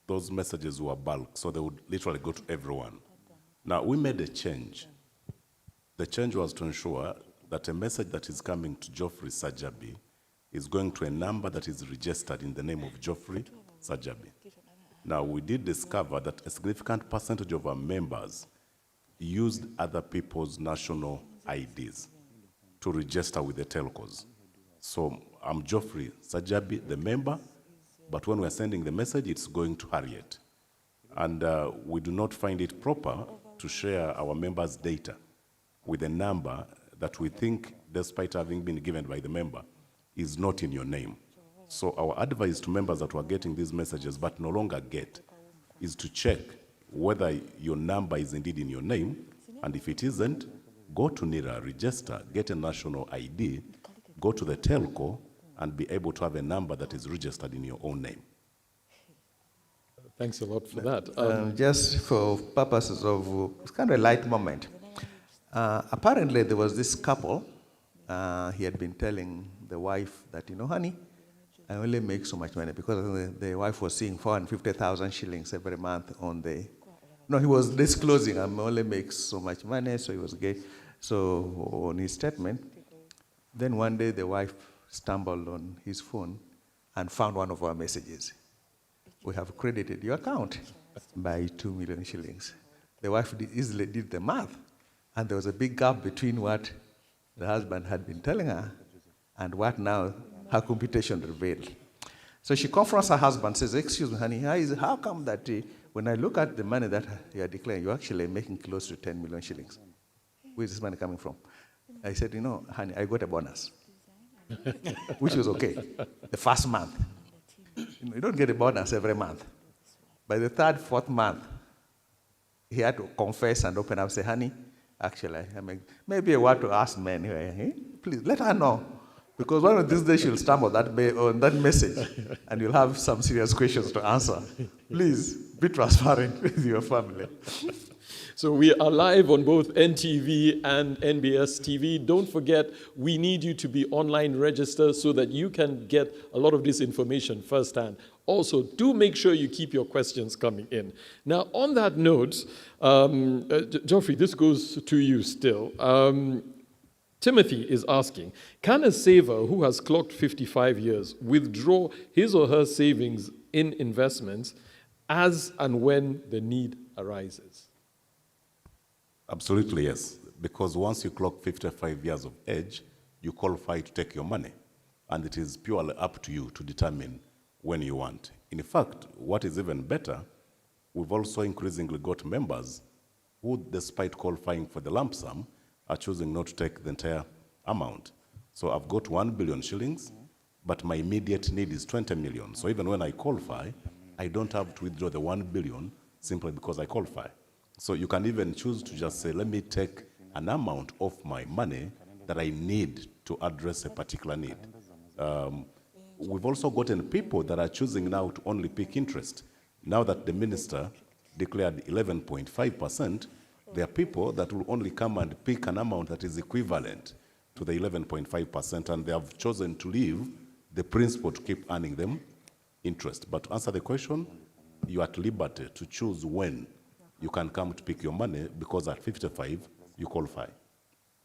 those messages were bulk, so they would literally go to everyone. Now, we made a change. The change was to ensure that a message that is coming to Geoffrey Sajabi is going to a number that is registered in the name of Geoffrey Sajabi. Now, we did discover that a significant percentage of our members used other people's national IDs to register with the telcos. So I'm Geoffrey Sajabi, the member, but when we're sending the message, it's going to Harriet. And we do not find it proper to share our members' data with a number that we think, despite having been given by the member, is not in your name. So our advice to members that were getting these messages but no longer get is to check whether your number is indeed in your name, and if it isn't, go to NIRA, register, get a national ID, go to the telco, and be able to have a number that is registered in your own name. Thanks a lot for that. Just for purposes of, it's kind of a light moment. Apparently, there was this couple. He had been telling the wife that, honey, I only make so much money, because the wife was seeing 450,000 shillings every month on the. No, he was disclosing, I only make so much money, so he was gay. So on his statement, then one day the wife stumbled on his phone and found one of our messages. We have credited your account by 2 million shillings. The wife easily did the math, and there was a big gap between what the husband had been telling her and what now her computation revealed. So she confronts her husband, says, excuse me, honey, how come that when I look at the money that you are declaring, you're actually making close to 10 million shillings? Where is this money coming from? I said, honey, I got a bonus, which was okay, the first month. You don't get a bonus every month. By the third, fourth month, he had to confess and open up, say, honey, actually, maybe a word to ask men here. Please, let her know. Because one of these days she'll stumble on that message, and you'll have some serious questions to answer. Please, be transparent with your family. So we are live on both NTV and NBS TV. Don't forget, we need you to be online registered so that you can get a lot of this information firsthand. Also, do make sure you keep your questions coming in. Now, on that note, Geoffrey, this goes to you still. Timothy is asking, can a saver who has clocked 55 years withdraw his or her savings in investments as and when the need arises? Absolutely, yes. Because once you clock 55 years of age, you qualify to take your money. And it is purely up to you to determine when you want. In fact, what is even better, we've also increasingly got members who, despite qualifying for the lump sum, are choosing not to take the entire amount. So I've got 1 billion shillings, but my immediate need is 20 million. So even when I qualify, I don't have to withdraw the 1 billion simply because I qualify. So you can even choose to just say, let me take an amount of my money that I need to address a particular need. We've also gotten people that are choosing now to only pick interest. Now that the minister declared 11.5%, there are people that will only come and pick an amount that is equivalent to the 11.5%, and they have chosen to leave the principal to keep earning them interest. But to answer the question, you are at liberty to choose when you can come to pick your money, because at 55, you qualify.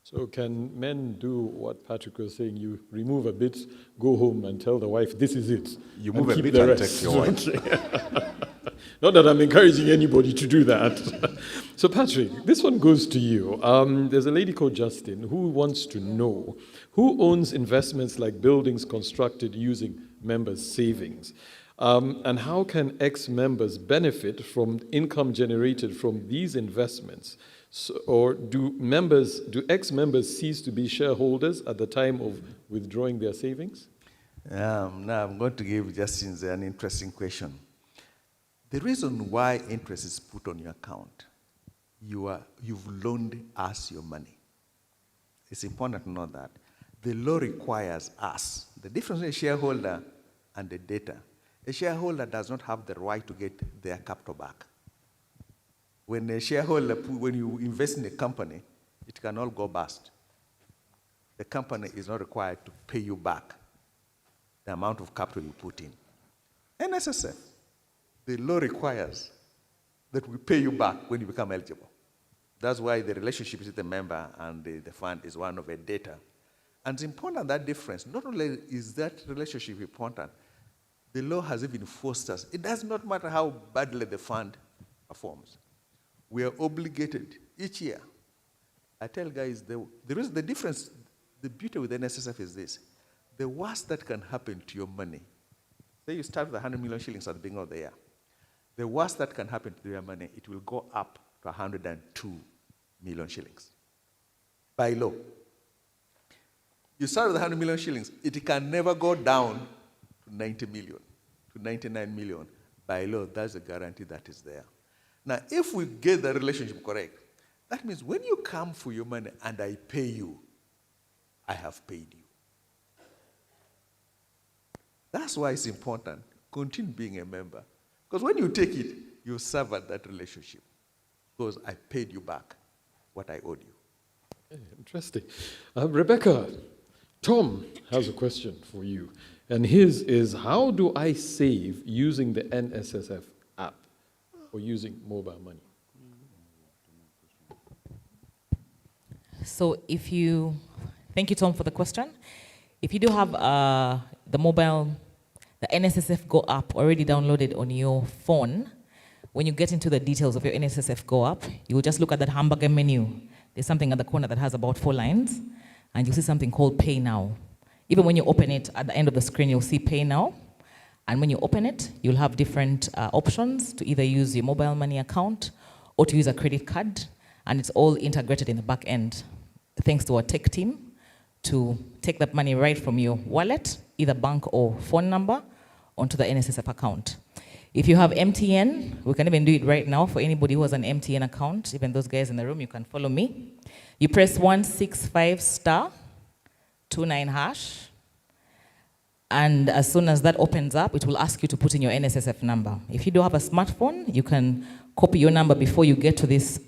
So can men do what Patrick was saying? You remove a bit, go home and tell the wife, this is it. You move a bit and take your wife. Not that I'm encouraging anybody to do that. So Patrick, this one goes to you. There's a lady called Justin who wants to know who owns investments like buildings constructed using members' savings? And how can ex-members benefit from income generated from these investments? So, or do ex-members cease to be shareholders at the time of withdrawing their savings? Now I'm going to give Justin an interesting question. The reason why interest is put on your account, you've loaned us your money. It's important to know that. The law requires us. The difference between a shareholder and a debtor. A shareholder does not have the right to get their capital back. When a shareholder, when you invest in a company, it can all go bust. The company is not required to pay you back the amount of capital you put in. NSSF, the law requires that we pay you back when you become eligible. That's why the relationship with the member and the fund is one of a debtor. And it's important that difference. Not only is that relationship important, the law has even forced us. It does not matter how badly the fund performs. We are obligated each year. I tell guys, there is the difference, the beauty with NSSF is this. The worst that can happen to your money, say you start with 100 million shillings at the beginning of the year. The worst that can happen to your money, it will go up to 102 million shillings by law. You start with 100 million shillings, it can never go down to 90 million, to 99 million. By law, that's a guarantee that is there. Now, if we get the relationship correct, that means when you come for your money and I pay you, I have paid you. That's why it's important. Continue being a member. Because when you take it, you serve at that relationship. Because I paid you back what I owed you. Interesting. Rebecca, Tom has a question for you. And his is, how do I save using the NSSF app or using mobile money? So if you, thank you, Tom, for the question. If you do have the NSSF Go app already downloaded on your phone, when you get into the details of your NSSF Go app, you will just look at that hamburger menu. There's something at the corner that has about 4 lines, and you'll see something called Pay Now. Even when you open it, at the end of the screen, you'll see Pay Now. And when you open it, you'll have different options to either use your mobile money account or to use a credit card, and it's all integrated in the back end, thanks to our tech team, to take that money right from your wallet, either bank or phone number, onto the NSSF account. If you have MTN, we can even do it right now for anybody who has an MTN account, even those guys in the room, you can follow me. You press 165*29#, and as soon as that opens up, it will ask you to put in your NSSF number. If you do have a smartphone, you can copy your number before you get to this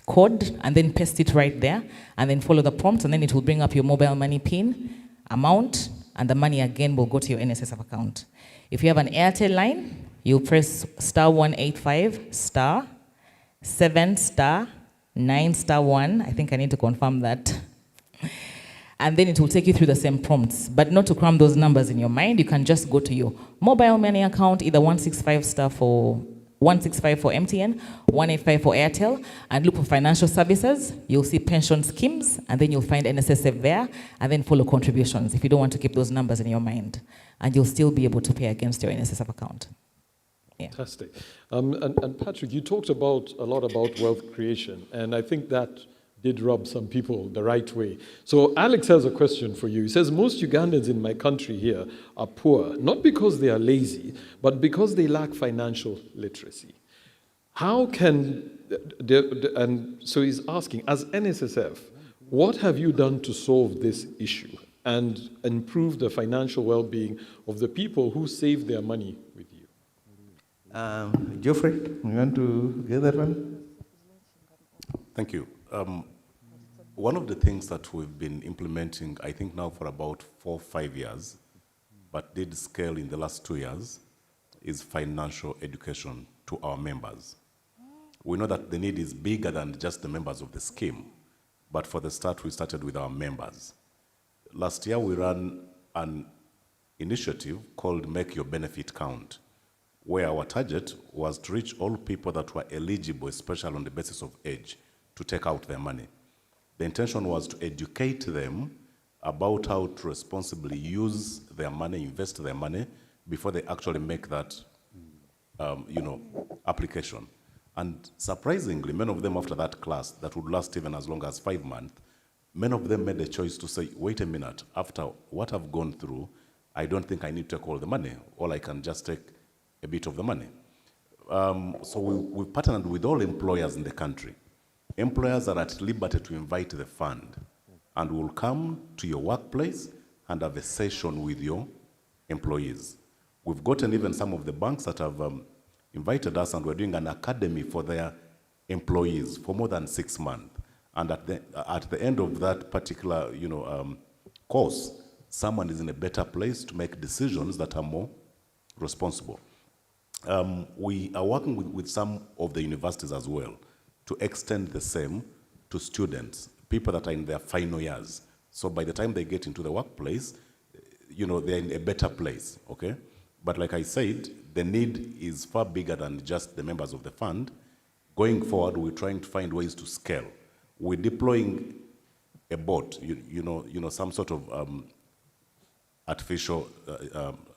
code, and then paste it right there, and then follow the prompts, and then it will bring up your mobile money PIN, amount, and the money again will go to your NSSF account. If you have an Airtel line, you'll press *185*7*9*1. I think I need to confirm that. And then it will take you through the same prompts. But not to cram those numbers in your mind, you can just go to your mobile money account, either 165 for MTN, 185 for Airtel, and look for financial services. You'll see pension schemes, and then you'll find NSSF there, and then follow contributions if you don't want to keep those numbers in your mind. And you'll still be able to pay against your NSSF account. Yeah. Fantastic. And Patrick, you talked a lot about wealth creation, and I think that did rub some people the right way. So Alex has a question for you. He says, most Ugandans in my country here are poor, not because they are lazy, but because they lack financial literacy. How can, and so he's asking, as NSSF, what have you done to solve this issue and improve the financial well-being of the people who save their money with you? Geoffrey, you want to get that one? Thank you. One of the things that we've been implementing, I think now for about 4 or 5 years, but did scale in the last 2 years, is financial education to our members. We know that the need is bigger than just the members of the scheme, but for the start, we started with our members. Last year, we ran an initiative called Make Your Benefit Count, where our target was to reach all people that were eligible, especially on the basis of age, to take out their money. The intention was to educate them about how to responsibly use their money, invest their money, before they actually make that application. And surprisingly, many of them after that class, that would last even as long as 5 months, many of them made a choice to say, wait a minute, after what I've gone through, I don't think I need to take all the money, or I can just take a bit of the money. So we partnered with all employers in the country. Employers are at liberty to invite the fund, and will come to your workplace and have a session with your employees. We've gotten even some of the banks that have invited us, and we're doing an academy for their employees for more than 6 months. And at the end of that particular course, someone is in a better place to make decisions that are more responsible. We are working with some of the universities as well to extend the same to students, people that are in their final years. So by the time they get into the workplace, they're in a better place, okay? But like I said, the need is far bigger than just the members of the fund. Going forward, we're trying to find ways to scale. We're deploying a bot, some sort of artificial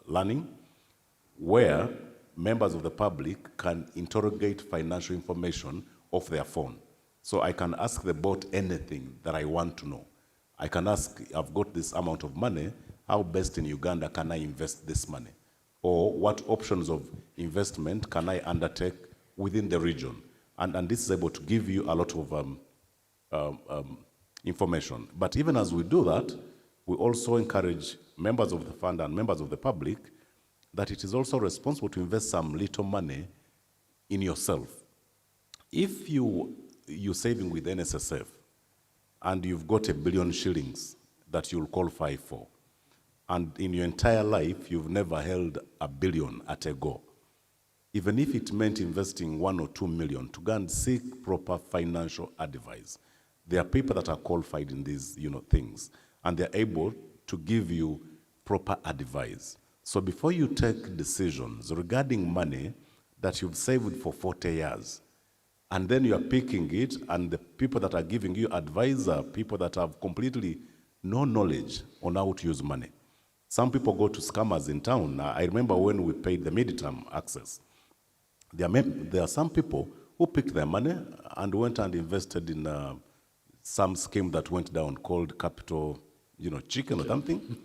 learning, where members of the public can interrogate financial information off their phone. So I can ask the bot anything that I want to know. I can ask, I've got this amount of money, how best in Uganda can I invest this money? Or what options of investment can I undertake within the region? And this is able to give you a lot of information. But even as we do that, we also encourage members of the fund and members of the public that it is also responsible to invest some little money in yourself. If you're saving with NSSF, and you've got £1 billion shillings that you'll qualify for, and in your entire life, you've never held $1 billion at a go, even if it meant investing 1 or 2 million, to go and seek proper financial advice. There are people that are qualified in these, things, and they're able to give you proper advice. So before you take decisions regarding money that you've saved for 40 years, and then you are picking it, and the people that are giving you advice are people that have completely no knowledge on how to use money. Some people go to scammers in town. I remember when we paid the midterm access, there are some people who picked their money and went and invested in some scheme that went down called Capital, Chicken or something.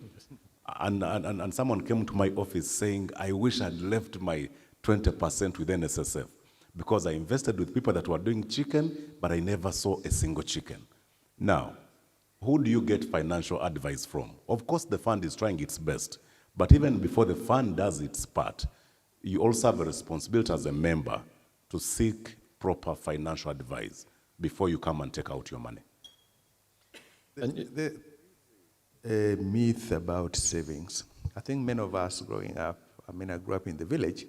And someone came to my office saying, I wish I'd left my 20% with NSSF because I invested with people that were doing chicken, but I never saw a single chicken. Now, who do you get financial advice from? Of course, the fund is trying its best, but even before the fund does its part, you also have a responsibility as a member to seek proper financial advice before you come and take out your money. A myth about savings. I think many of us growing up, I grew up in the village,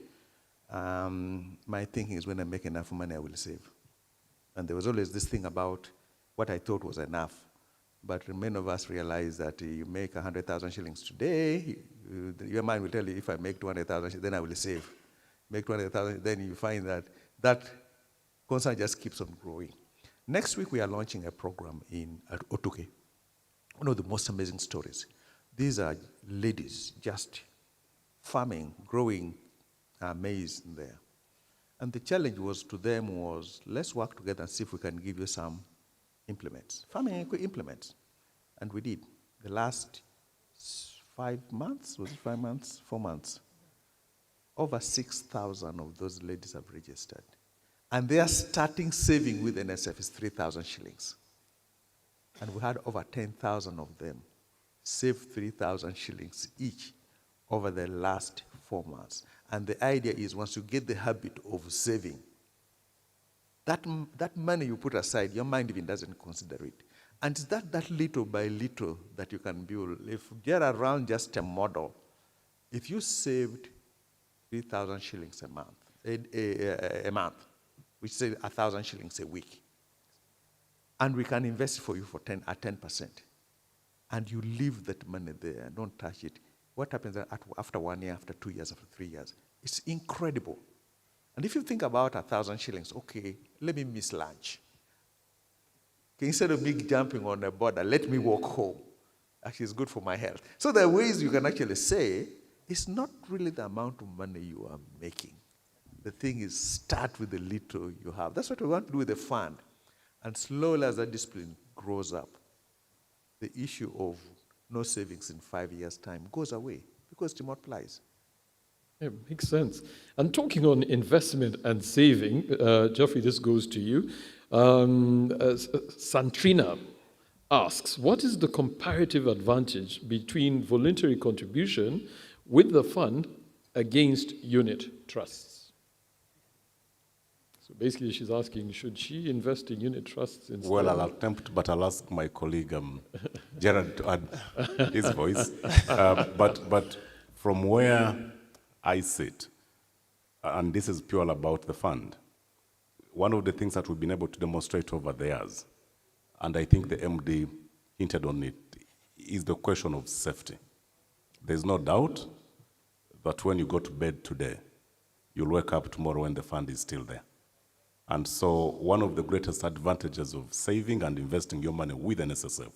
my thinking is when I make enough money, I will save. And there was always this thing about what I thought was enough. But many of us realize that you make 100,000 shillings today, your mind will tell you, if I make 200,000, then I will save. Make 200,000, then you find that that concern just keeps on growing. Next week, we are launching a program at Otuke. One of the most amazing stories. These are ladies just farming, growing maize in there. And the challenge to them was, let's work together and see if we can give you some implements, farming implements. And we did. The last 5 months, was it 5 months? 4 months. Over 6,000 of those ladies have registered. And their starting saving with NSF is 3,000 shillings. And we had over 10,000 of them save 3,000 shillings each over the last 4 months. And the idea is once you get the habit of saving, that money you put aside, your mind even doesn't consider it. And it's that little by little that you can build. If you're around just a model, if you saved 3,000 shillings a month, which is 1,000 shillings a week, and we can invest for you at 10%, and you leave that money there, don't touch it, what happens after 1 year, after 2 years, after 3 years? It's incredible. And if you think about 1,000 shillings, okay, let me miss lunch. Okay, instead of me jumping on a border, let me walk home. Actually, it's good for my health. So there are ways you can actually say, it's not really the amount of money you are making. The thing is, start with the little you have. That's what we want to do with the fund. And slowly as that discipline grows up, the issue of no savings in 5 years' time goes away because it multiplies. Yeah, makes sense. And talking on investment and saving, Geoffrey, this goes to you. Santrina asks, what is the comparative advantage between voluntary contribution with the fund against unit trusts? So basically she's asking, should she invest in unit trusts instead? Well, I'll attempt, but I'll ask my colleague Gerard to add his voice. But from where I sit, and this is purely about the fund, one of the things that we've been able to demonstrate over the years, and I think the MD hinted on it, is the question of safety. There's no doubt that when you go to bed today, you'll wake up tomorrow when the fund is still there. And so one of the greatest advantages of saving and investing your money with NSSF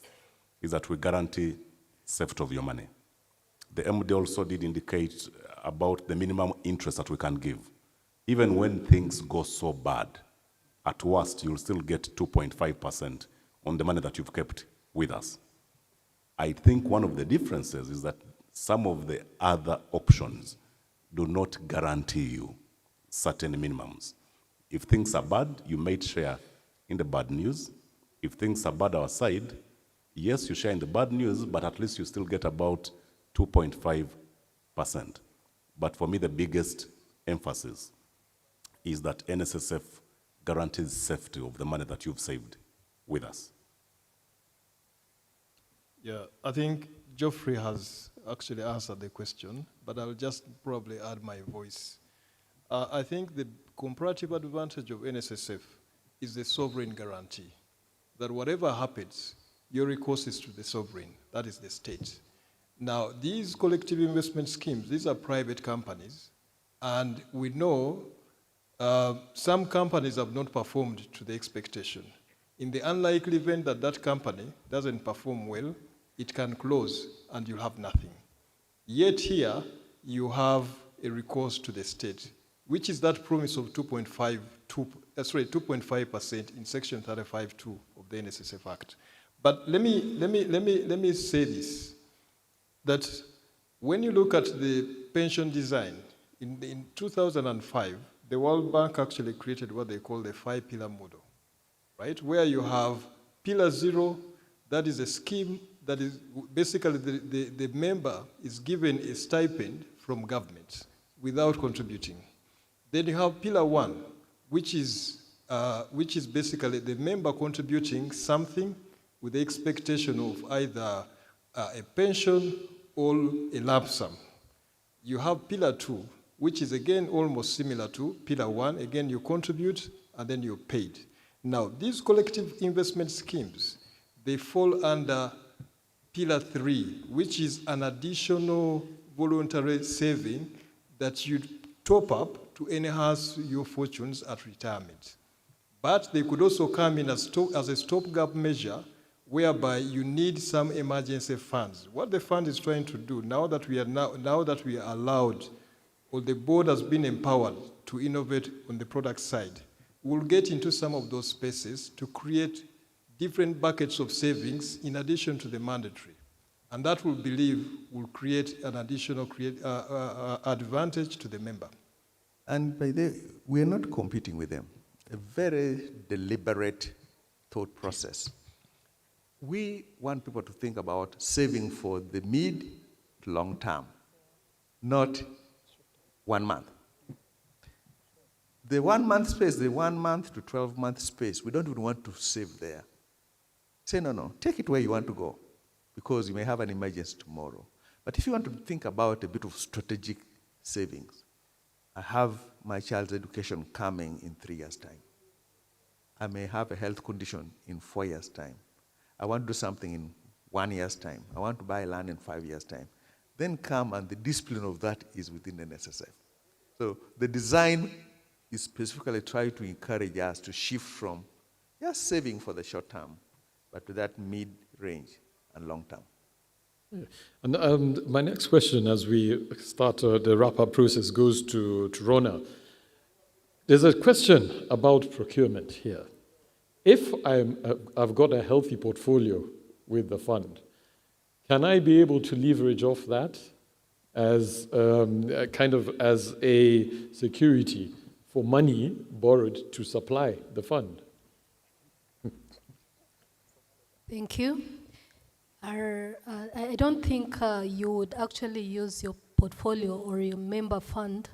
is that we guarantee safety of your money. The MD also did indicate about the minimum interest that we can give. Even when things go so bad, at worst, you'll still get 2.5% on the money that you've kept with us. I think one of the differences is that some of the other options do not guarantee you certain minimums. If things are bad, you may share in the bad news. If things are bad our side, yes, you share in the bad news, but at least you still get about 2.5%. But for me, the biggest emphasis is that NSSF guarantees safety of the money that you've saved with us. Yeah, I think Geoffrey has actually answered the question, but I'll just probably add my voice. I think the comparative advantage of NSSF is the sovereign guarantee, that whatever happens, your recourse is to the sovereign, that is the state. Now, these collective investment schemes, these are private companies, and we know some companies have not performed to the expectation. In the unlikely event that that company doesn't perform well, it can close and you'll have nothing. Yet here, you have a recourse to the state, which is that promise of 2.5% in Section 35(2) of the NSSF Act. But let me say this, that when you look at the pension design, in 2005, the World Bank actually created what they call the 5-pillar model, right? Where you have pillar 0, that is a scheme that is basically the member is given a stipend from government without contributing. Then you have pillar 1, which is basically the member contributing something with the expectation of either a pension or a lump sum. You have pillar 2, which is again almost similar to pillar 1. Again, you contribute and then you're paid. Now, these collective investment schemes, they fall under pillar 3, which is an additional voluntary saving that you top up to enhance your fortunes at retirement. But they could also come in as a stopgap measure whereby you need some emergency funds. What the fund is trying to do, now that we are allowed, or the board has been empowered to innovate on the product side, we'll get into some of those spaces to create different buckets of savings in addition to the mandatory. And that will create an additional advantage to the member. And by the way, we're not competing with them. A very deliberate thought process. We want people to think about saving for the mid to long term, not 1 month. The 1 month space, the 1 month to 12-month space, we don't even want to save there. Say, no, take it where you want to go, because you may have an emergency tomorrow. But if you want to think about a bit of strategic savings, I have my child's education coming in 3 years' time. I may have a health condition in 4 years' time. I want to do something in 1 year's time. I want to buy land in 5 years' time. Then come, and the discipline of that is within the NSSF. So the design is specifically trying to encourage us to shift from just saving for the short term, but to that mid-range and long term. Yeah. And my next question, as we start the wrap-up process, goes to Rona. There's a question about procurement here. If I've got a healthy portfolio with the fund, can I be able to leverage off that as as a security for money borrowed to supply the fund? Thank you. I don't think you would actually use your portfolio or your member fund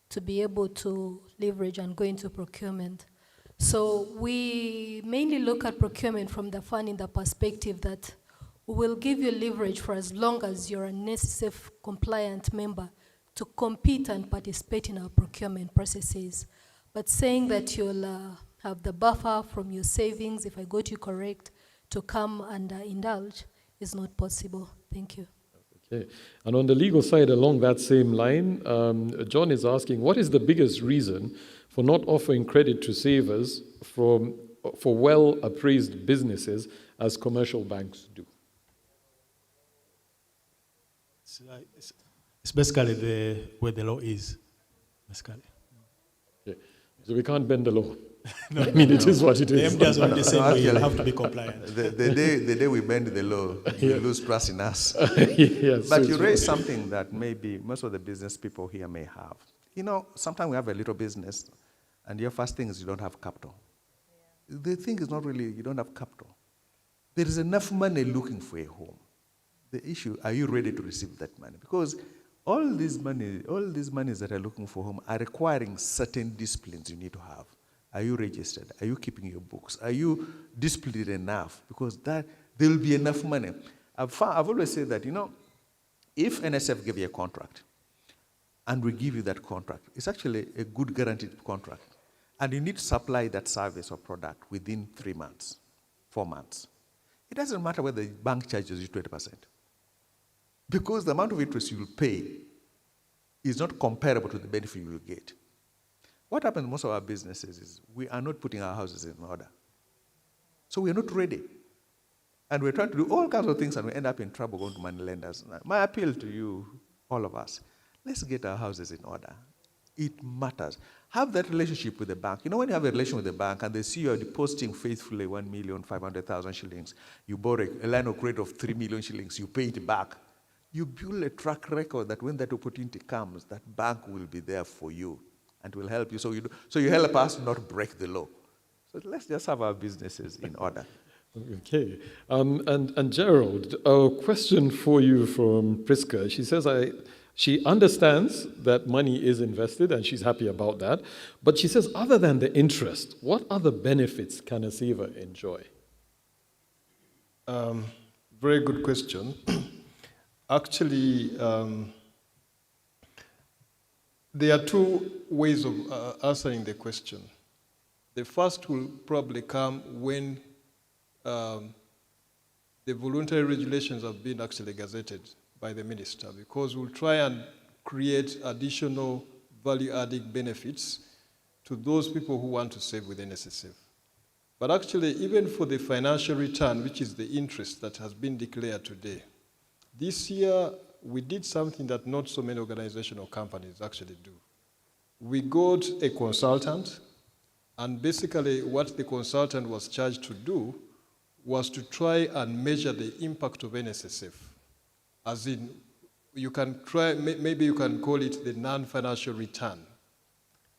to be able to leverage and go into procurement. So we mainly look at procurement from the fund in the perspective that we will give you leverage for as long as you're an NSSF compliant member to compete and participate in our procurement processes. But saying that you'll have the buffer from your savings, if I got you correct, to come and indulge is not possible. Thank you. Okay. And on the legal side, along that same line, John is asking, what is the biggest reason for not offering credit to savers for well-appraised businesses as commercial banks do? It's basically where the law is, basically. Okay. So we can't bend the law. No, I mean, it is what it is. The MDs only say we have to be compliant. The day we bend the law, you lose trust in us. Yes, But you raise something that maybe most of the business people here may have. You know, sometimes we have a little business, and your first thing is you don't have capital. The thing is not really you don't have capital. There is enough money looking for a home. The issue, are you ready to receive that money? Because all these monies that are looking for home are requiring certain disciplines you need to have. Are you registered? Are you keeping your books? Are you disciplined enough? Because there will be enough money. I've always said that, if NSF give you a contract, and we give you that contract, it's actually a good guaranteed contract. And you need to supply that service or product within 3 months, 4 months. It doesn't matter whether the bank charges you 20%. Because the amount of interest you will pay is not comparable to the benefit you will get. What happens in most of our businesses is we are not putting our houses in order. So we are not ready. And we're trying to do all kinds of things and we end up in trouble going to money lenders. My appeal to you, all of us, let's get our houses in order. It matters. Have that relationship with the bank. When you have a relation with the bank and they see you are depositing faithfully 1,500,000 shillings, you borrow a line of credit of 3 million shillings, you pay it back. You build a track record that when that opportunity comes, that bank will be there for you and will help you. So you help us not break the law. So let's just have our businesses in order. Okay. And Gerald, a question for you from Priska. She says she understands that money is invested and she's happy about that. But she says, other than the interest, what other benefits can a saver enjoy? Very good question. Actually, there are two ways of answering the question. The first will probably come when the voluntary regulations have been actually gazetted by the minister, because we'll try and create additional value-adding benefits to those people who want to save with NSSF. But actually, even for the financial return, which is the interest that has been declared today, this year we did something that not so many organizations or companies actually do. We got a consultant, and basically what the consultant was charged to do was to try and measure the impact of NSSF. As in, you can try, maybe you can call it the non-financial return.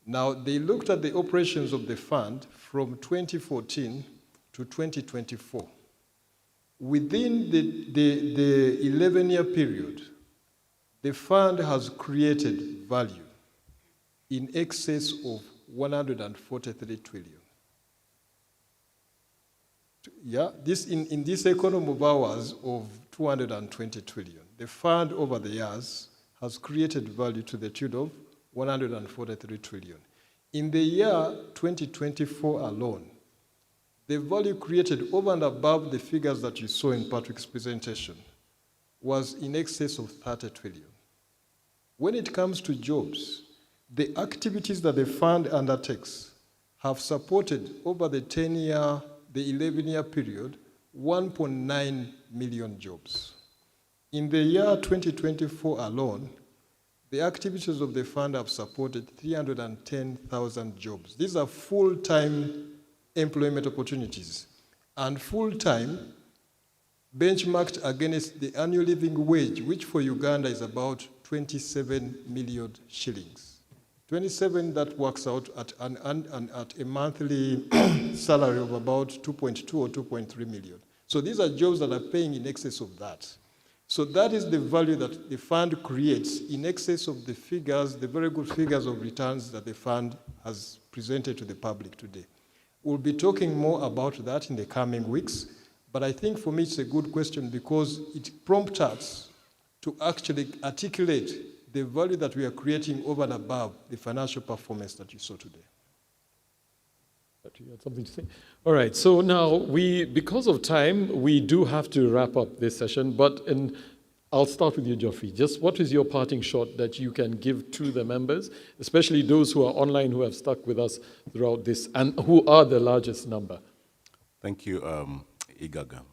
Now, they looked at the operations of the fund from 2014 to 2024. Within the 11-year period, the fund has created value in excess of 143 trillion. Yeah, this in this economy of ours of 220 trillion, the fund over the years has created value to the tune of 143 trillion. In the year 2024 alone, the value created over and above the figures that you saw in Patrick's presentation was in excess of 30 trillion. When it comes to jobs, the activities that the fund undertakes have supported over the 10-year, the 11-year period, 1.9 million jobs. In the year 2024 alone, the activities of the fund have supported 310,000 jobs. These are full-time employment opportunities, and full-time benchmarked against the annual living wage, which for Uganda is about 27 million shillings. 27, that works out at a monthly salary of about 2.2 or 2.3 million. So these are jobs that are paying in excess of that. So that is the value that the fund creates in excess of the figures, the very good figures of returns that the fund has presented to the public today. We'll be talking more about that in the coming weeks, but I think for me it's a good question because it prompts us to actually articulate the value that we are creating over and above the financial performance that you saw today. You had something to say? All right, so now because of time, we do have to wrap up this session, I'll start with you, Geoffrey. Just what is your parting shot that you can give to the members, especially those who are online who have stuck with us throughout this and who are the largest number? Thank you, Igaga.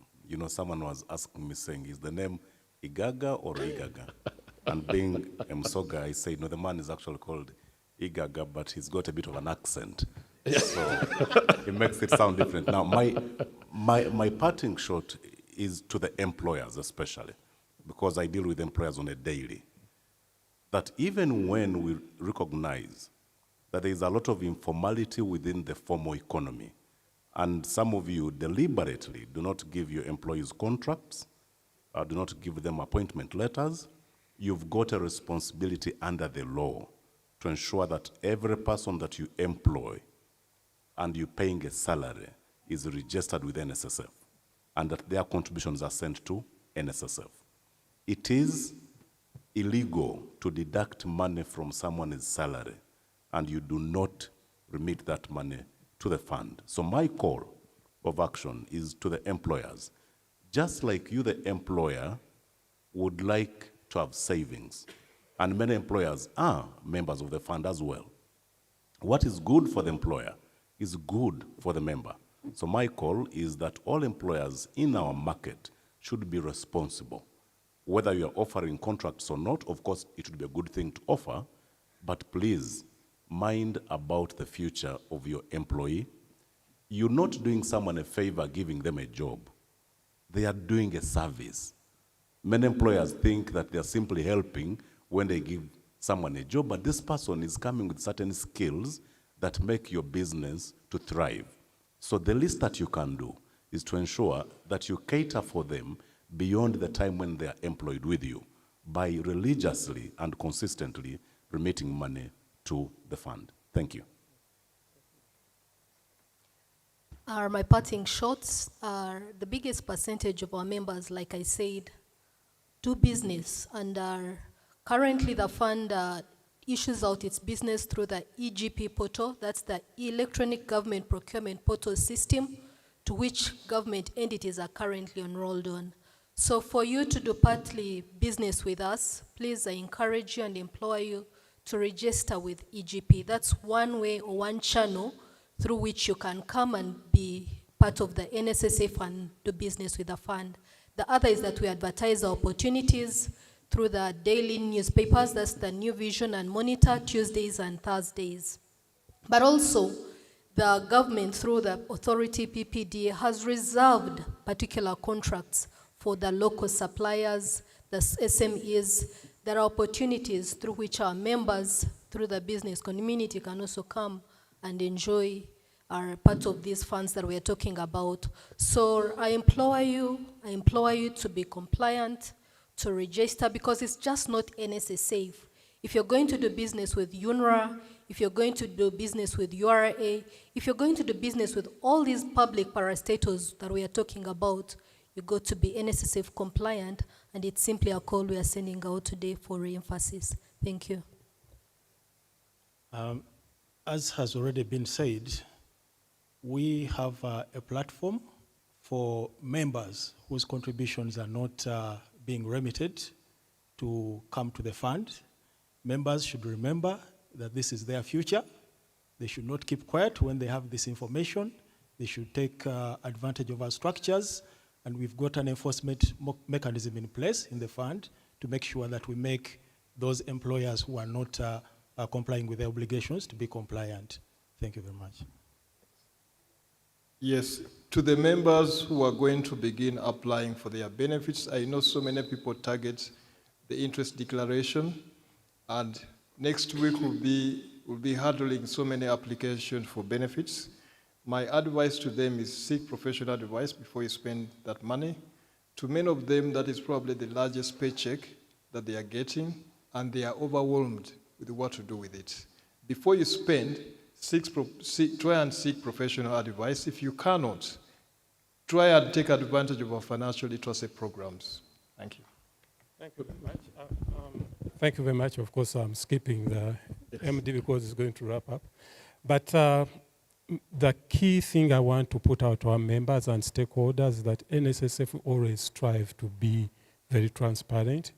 Someone was asking me saying, is the name Igaga or Igaga? And being Msoga, I say, no, the man is actually called Igaga, but he's got a bit of an accent. So it makes it sound different. Now, my parting shot is to the employers especially, because I deal with employers on a daily, that even when we recognize that there is a lot of informality within the formal economy, and some of you deliberately do not give your employees contracts, do not give them appointment letters, you've got a responsibility under the law to ensure that every person that you employ and you're paying a salary is registered with NSSF, and that their contributions are sent to NSSF. It is illegal to deduct money from someone's salary and you do not remit that money to the fund. So my call of action is to the employers. Just like you, the employer, would like to have savings, and many employers are members of the fund as well. What is good for the employer is good for the member. So my call is that all employers in our market should be responsible. Whether you are offering contracts or not, of course, it would be a good thing to offer, but please mind about the future of your employee. You're not doing someone a favor giving them a job. They are doing a service. Many employers think that they're simply helping when they give someone a job, but this person is coming with certain skills that make your business to thrive. So the least that you can do is to ensure that you cater for them beyond the time when they are employed with you by religiously and consistently remitting money to the fund. Thank you. My parting shots are the biggest percentage of our members, like I said, do business, and currently the fund issues out its business through the EGP portal. That's the Electronic Government Procurement Portal System, to which government entities are currently enrolled on. So for you to do partly business with us, please, I encourage you and implore you to register with EGP. That's one way or one channel through which you can come and be part of the NSSF and do business with the fund. The other is that we advertise our opportunities through the daily newspapers. That's the New Vision and Monitor, Tuesdays and Thursdays. But also, the government, through the authority PPD, has reserved particular contracts for the local suppliers, the SMEs. There are opportunities through which our members, through the business community, can also come and enjoy are part of these funds that we are talking about. So I implore you to be compliant, to register, because it's just not NSSF. If you're going to do business with UNRWA, if you're going to do business with URA, if you're going to do business with all these public parastatals that we are talking about, you got to be NSSF compliant, and it's simply a call we are sending out today for re-emphasis. Thank you. As has already been said, we have a platform for members whose contributions are not being remitted to come to the fund. Members should remember that this is their future. They should not keep quiet when they have this information. They should take advantage of our structures, and we've got an enforcement mechanism in place in the fund to make sure that we make those employers who are not complying with their obligations to be compliant. Thank you very much. Yes, to the members who are going to begin applying for their benefits, I know so many people target the interest declaration, and next week we'll be handling so many applications for benefits. My advice to them is seek professional advice before you spend that money. To many of them, that is probably the largest paycheck that they are getting, and they are overwhelmed with what to do with it. Before you spend, try and seek professional advice. If you cannot, try and take advantage of our financial literacy programs. Thank you. Thank you very much. Thank you very much. Of course, I'm skipping the MD because it's going to wrap up. But the key thing I want to put out to our members and stakeholders is that NSSF always strive to be very transparent.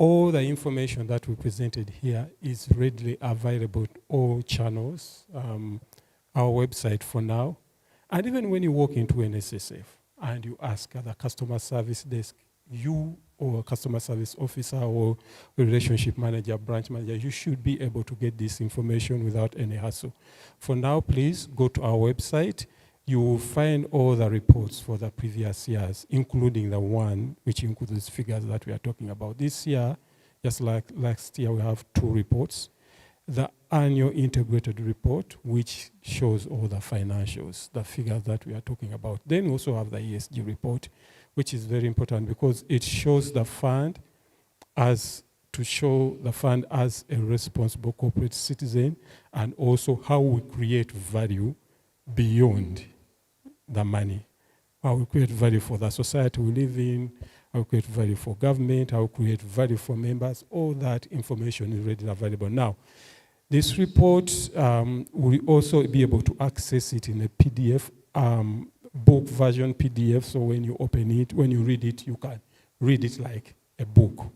All the information that we presented here is readily available to all channels, our website for now. And even when you walk into NSSF and you ask at the customer service desk, you or a customer service officer or a relationship manager, branch manager, you should be able to get this information without any hassle. For now, please go to our website. You will find all the reports for the previous years, including the one which includes these figures that we are talking about. This year, just like last year, we have 2 reports. The annual integrated report, which shows all the financials, the figures that we are talking about. Then we also have the ESG report, which is very important because it shows the fund as a responsible corporate citizen, and also how we create value beyond the money. How we create value for the society we live in, how to create value for government, how to create value for members. All that information is readily available now. This report will also be able to access it in a PDF, book version PDF, so when you open it, when you read it, you can read it like a book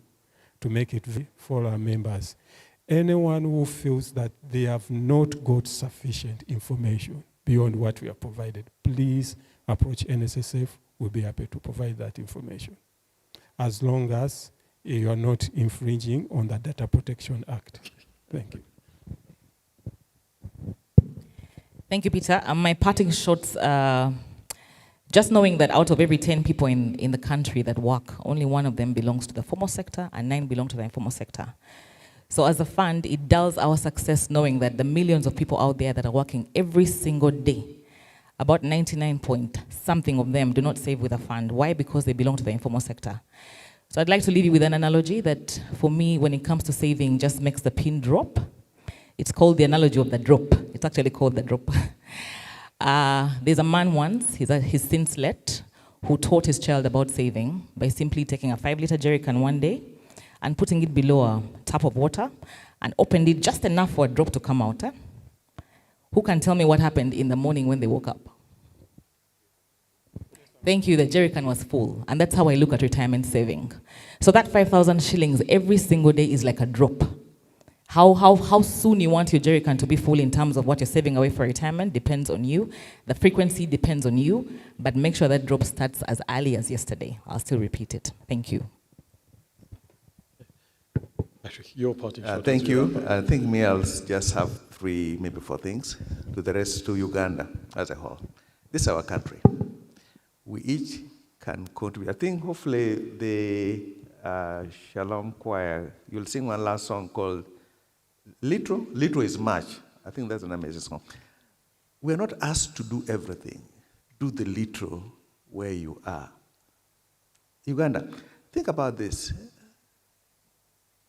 to make it for our members. Anyone who feels that they have not got sufficient information beyond what we have provided, please approach NSSF. We'll be happy to provide that information, as long as you are not infringing on the Data Protection Act. Thank you. Thank you, Peter. My parting shots, just knowing that out of every 10 people in the country that work, only one of them belongs to the formal sector and 9 belong to the informal sector. So as a fund, it does our success knowing that the millions of people out there that are working every single day, about 99 point something of them do not save with a fund. Why? Because they belong to the informal sector. So I'd like to leave you with an analogy that for me, when it comes to saving, just makes the pin drop. It's called the analogy of the drop. It's actually called the drop. There's a man once, he's since let, who taught his child about saving by simply taking a 5-liter jerry can one day and putting it below a tap of water and opened it just enough for a drop to come out. Who can tell me what happened in the morning when they woke up? Thank you, the jerry can was full. And that's how I look at retirement saving. So that 5,000 shillings every single day is like a drop. How soon you want your jerry can to be full in terms of what you're saving away for retirement depends on you. The frequency depends on you, but make sure that drop starts as early as yesterday. I'll still repeat it. Thank you. Actually, your party. Thank you. I think I'll just have 3, maybe 4 things. To the rest, to Uganda as a whole. This is our country. We each can contribute. I think hopefully the Shalom Choir, you'll sing one last song called Little. Little is much. I think that's an amazing song. We're not asked to do everything. Do the little where you are. Uganda, think about this.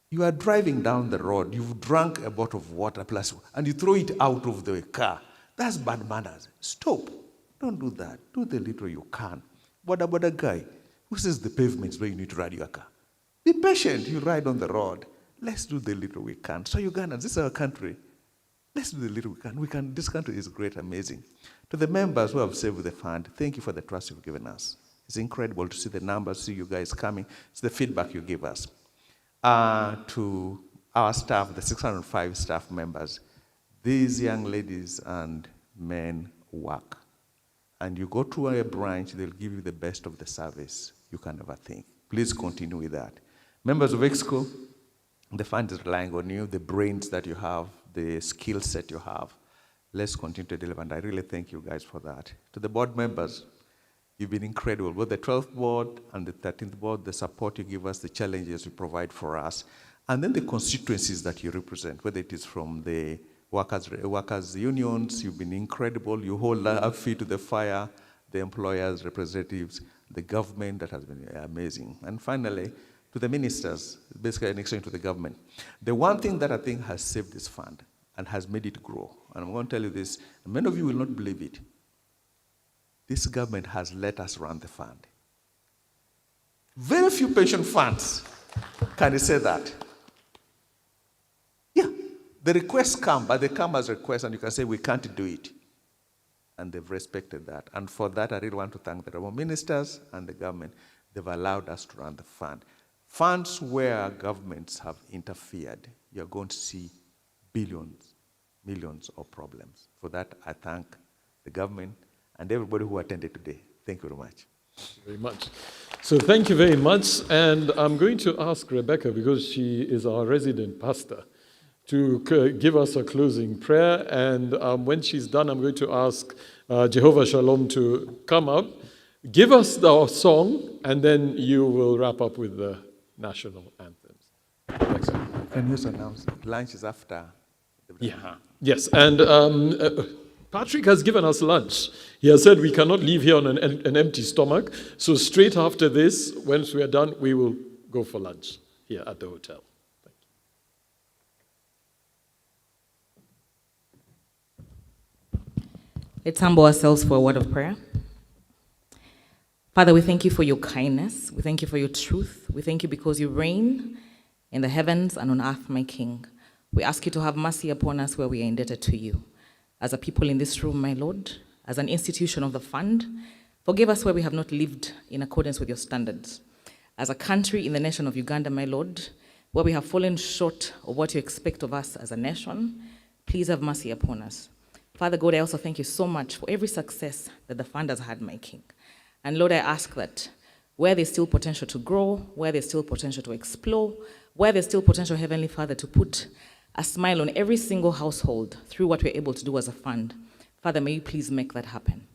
You are driving down the road, you've drunk a bottle of water plus, and you throw it out of the car. That's bad manners. Stop. Don't do that. Do the little you can. Boda guy who says the pavement's where you need to ride your car. Be patient. You ride on the road. Let's do the little we can. So Ugandans, this is our country. Let's do the little we can. We can. This country is great, amazing. To the members who have saved with the fund, thank you for the trust you've given us. It's incredible to see the numbers, see you guys coming. It's the feedback you give us. To our staff, the 605 staff members, these young ladies and men work. And you go to a branch, they'll give you the best of the service you can ever think. Please continue with that. Members of EXCO, the fund is relying on you, the brains that you have, the skill set you have. Let's continue to deliver, and I really thank you guys for that. To the board members, you've been incredible. Both the 12th board and the 13th board, the support you give us, the challenges you provide for us, and then the constituencies that you represent, whether it is from the workers' unions, you've been incredible. You hold our feet to the fire, the employers, representatives, the government, that has been amazing. And finally, to the ministers, basically an exchange to the government. The one thing that I think has saved this fund and has made it grow, and I'm going to tell you this, and many of you will not believe it, this government has let us run the fund. Very few pension funds can say that. Yeah, the requests come, but they come as requests, and you can say, we can't do it. And they've respected that. And for that, I really want to thank the ministers and the government. They've allowed us to run the fund. Funds where governments have interfered, you're going to see billions, millions of problems. For that, I thank the government and everybody who attended today. Thank you very much. Thank you very much. So thank you very much. And I'm going to ask Rebecca, because she is our resident pastor, to give us a closing prayer. And when she's done, I'm going to ask Jehovah Shalom to come up, give us our song, and then you will wrap up with the national anthems. Alexa. And you announce lunch is after. Yeah. Yes. And Patrick has given us lunch. He has said we cannot leave here on an empty stomach. So straight after this, once we are done, we will go for lunch here at the hotel. Let's humble ourselves for a word of prayer. Father, we thank you for your kindness. We thank you for your truth. We thank you because you reign in the heavens and on earth, my King. We ask you to have mercy upon us where we are indebted to you. As a people in this room, my Lord, as an institution of the fund, forgive us where we have not lived in accordance with your standards. As a country in the nation of Uganda, my Lord, where we have fallen short of what you expect of us as a nation, please have mercy upon us. Father God, I also thank you so much for every success that the fund has had, my King. And Lord, I ask that where there's still potential to grow, where there's still potential to explore, where there's still potential, Heavenly Father, to put a smile on every single household through what we're able to do as a fund, Father, may you please make that happen.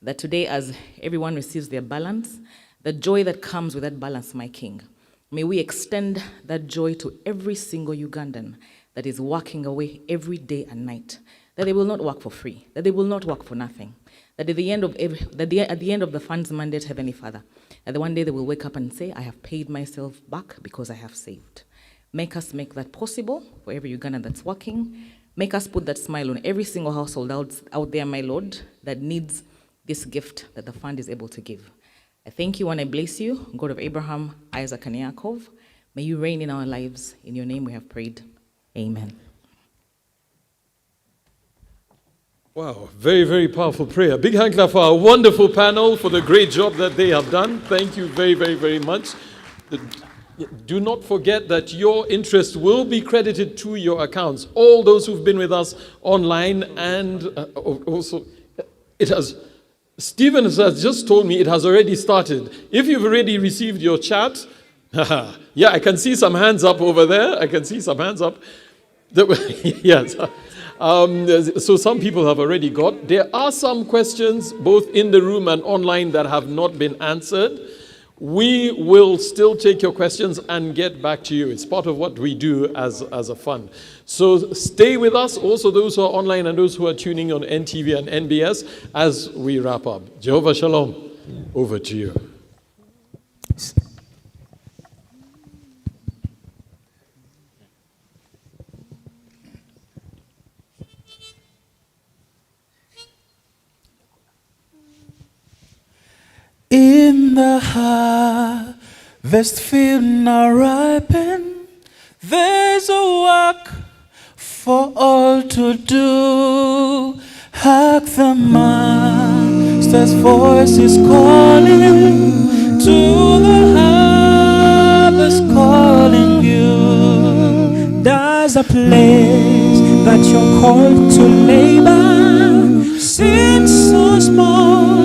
That today, as everyone receives their balance, the joy that comes with that balance, my King, may we extend that joy to every single Ugandan that is working away every day and night, that they will not work for free, that they will not work for nothing, that at the end of the fund's mandate, Heavenly Father, that one day they will wake up and say, I have paid myself back because I have saved. Make us make that possible for every Ugandan that's working. Make us put that smile on every single household out there, my Lord, that needs this gift that the fund is able to give. I thank you and I bless you, God of Abraham, Isaac, and Yaakov. May you reign in our lives. In your name we have prayed. Amen. Wow, very, very powerful prayer. Big hand clap for our wonderful panel for the great job that they have done. Thank you very, very, very much. Do not forget that your interest will be credited to your accounts. All those who've been with us online and also, Stephen has just told me it has already started. If you've already received your chat, yeah, I can see some hands up over there. I can see some hands up. Yes. So some people have already got. There are some questions both in the room and online that have not been answered. We will still take your questions and get back to you. It's part of what we do as a fund. So stay with us, also those who are online and those who are tuning on NTV and NBS as we wrap up. Jehovah Shalom, over to you. In the harvest field now ripen, there's a work for all to do. Hark, the Master's voice is calling, to the harvest calling you. There's a place that you're called to labor, seems so small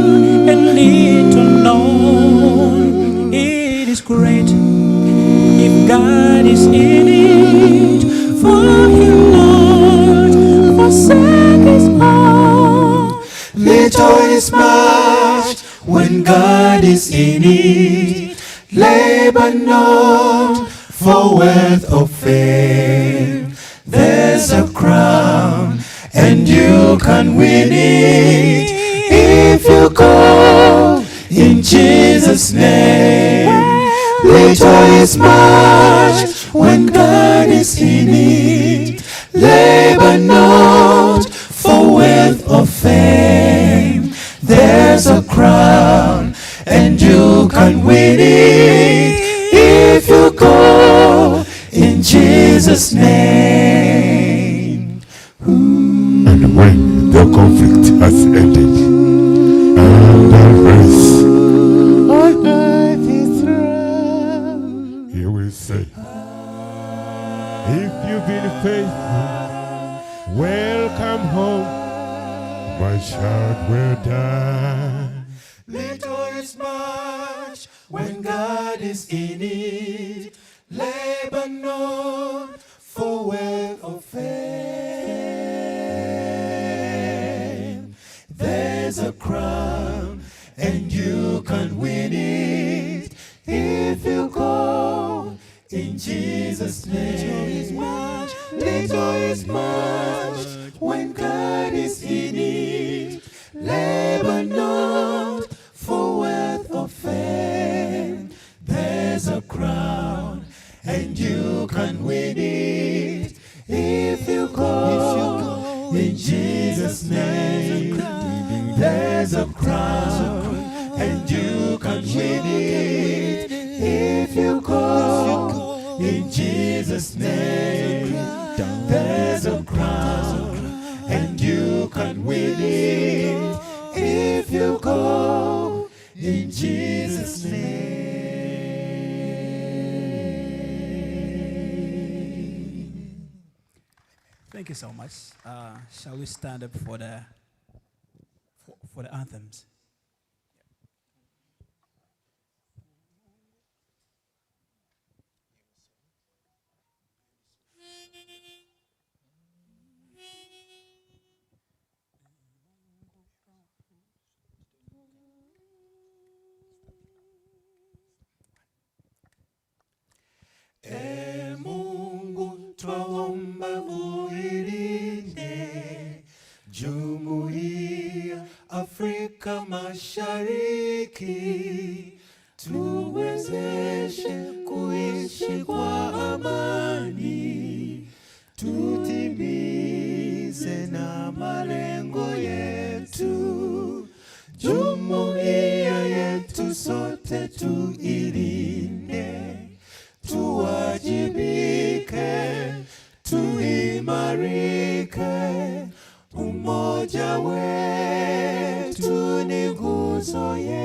and little known. It is great if God is in it, for He won't forsake His own. Little is much when God is in it. Labor not for wealth or fame. There's a crown and you can win it if you go in Jesus' name. Little is much when God is in it. Labor not for wealth or fame. There's a crown and you can win it if you go in Jesus' name. And when the conflict has ended and the race on earth is through, He will say, if you've been faithful, welcome home, my child, well done. little is much when God is in it. Labor not for wealth or fame. There's a crown and you can win it if you go in Jesus' name. Little is much when God is in it. Labor not for wealth or fame. There's a crown and you can win it if you go in Jesus' name. There's a crown and you can Jesus' name. There's a crown, and you can win it if you go in Jesus' name. Thank you so much. Shall we stand up for the anthems? E Mungu twaomba uilinde Jumuiya Afrika Mashariki, tuwezeshe kuishi kwa amani, tutimize na malengo yetu. Jumuiya yetu sote tuilinde, tuwajibike, tuimarike. Umoja wetu ni nguzo yetu.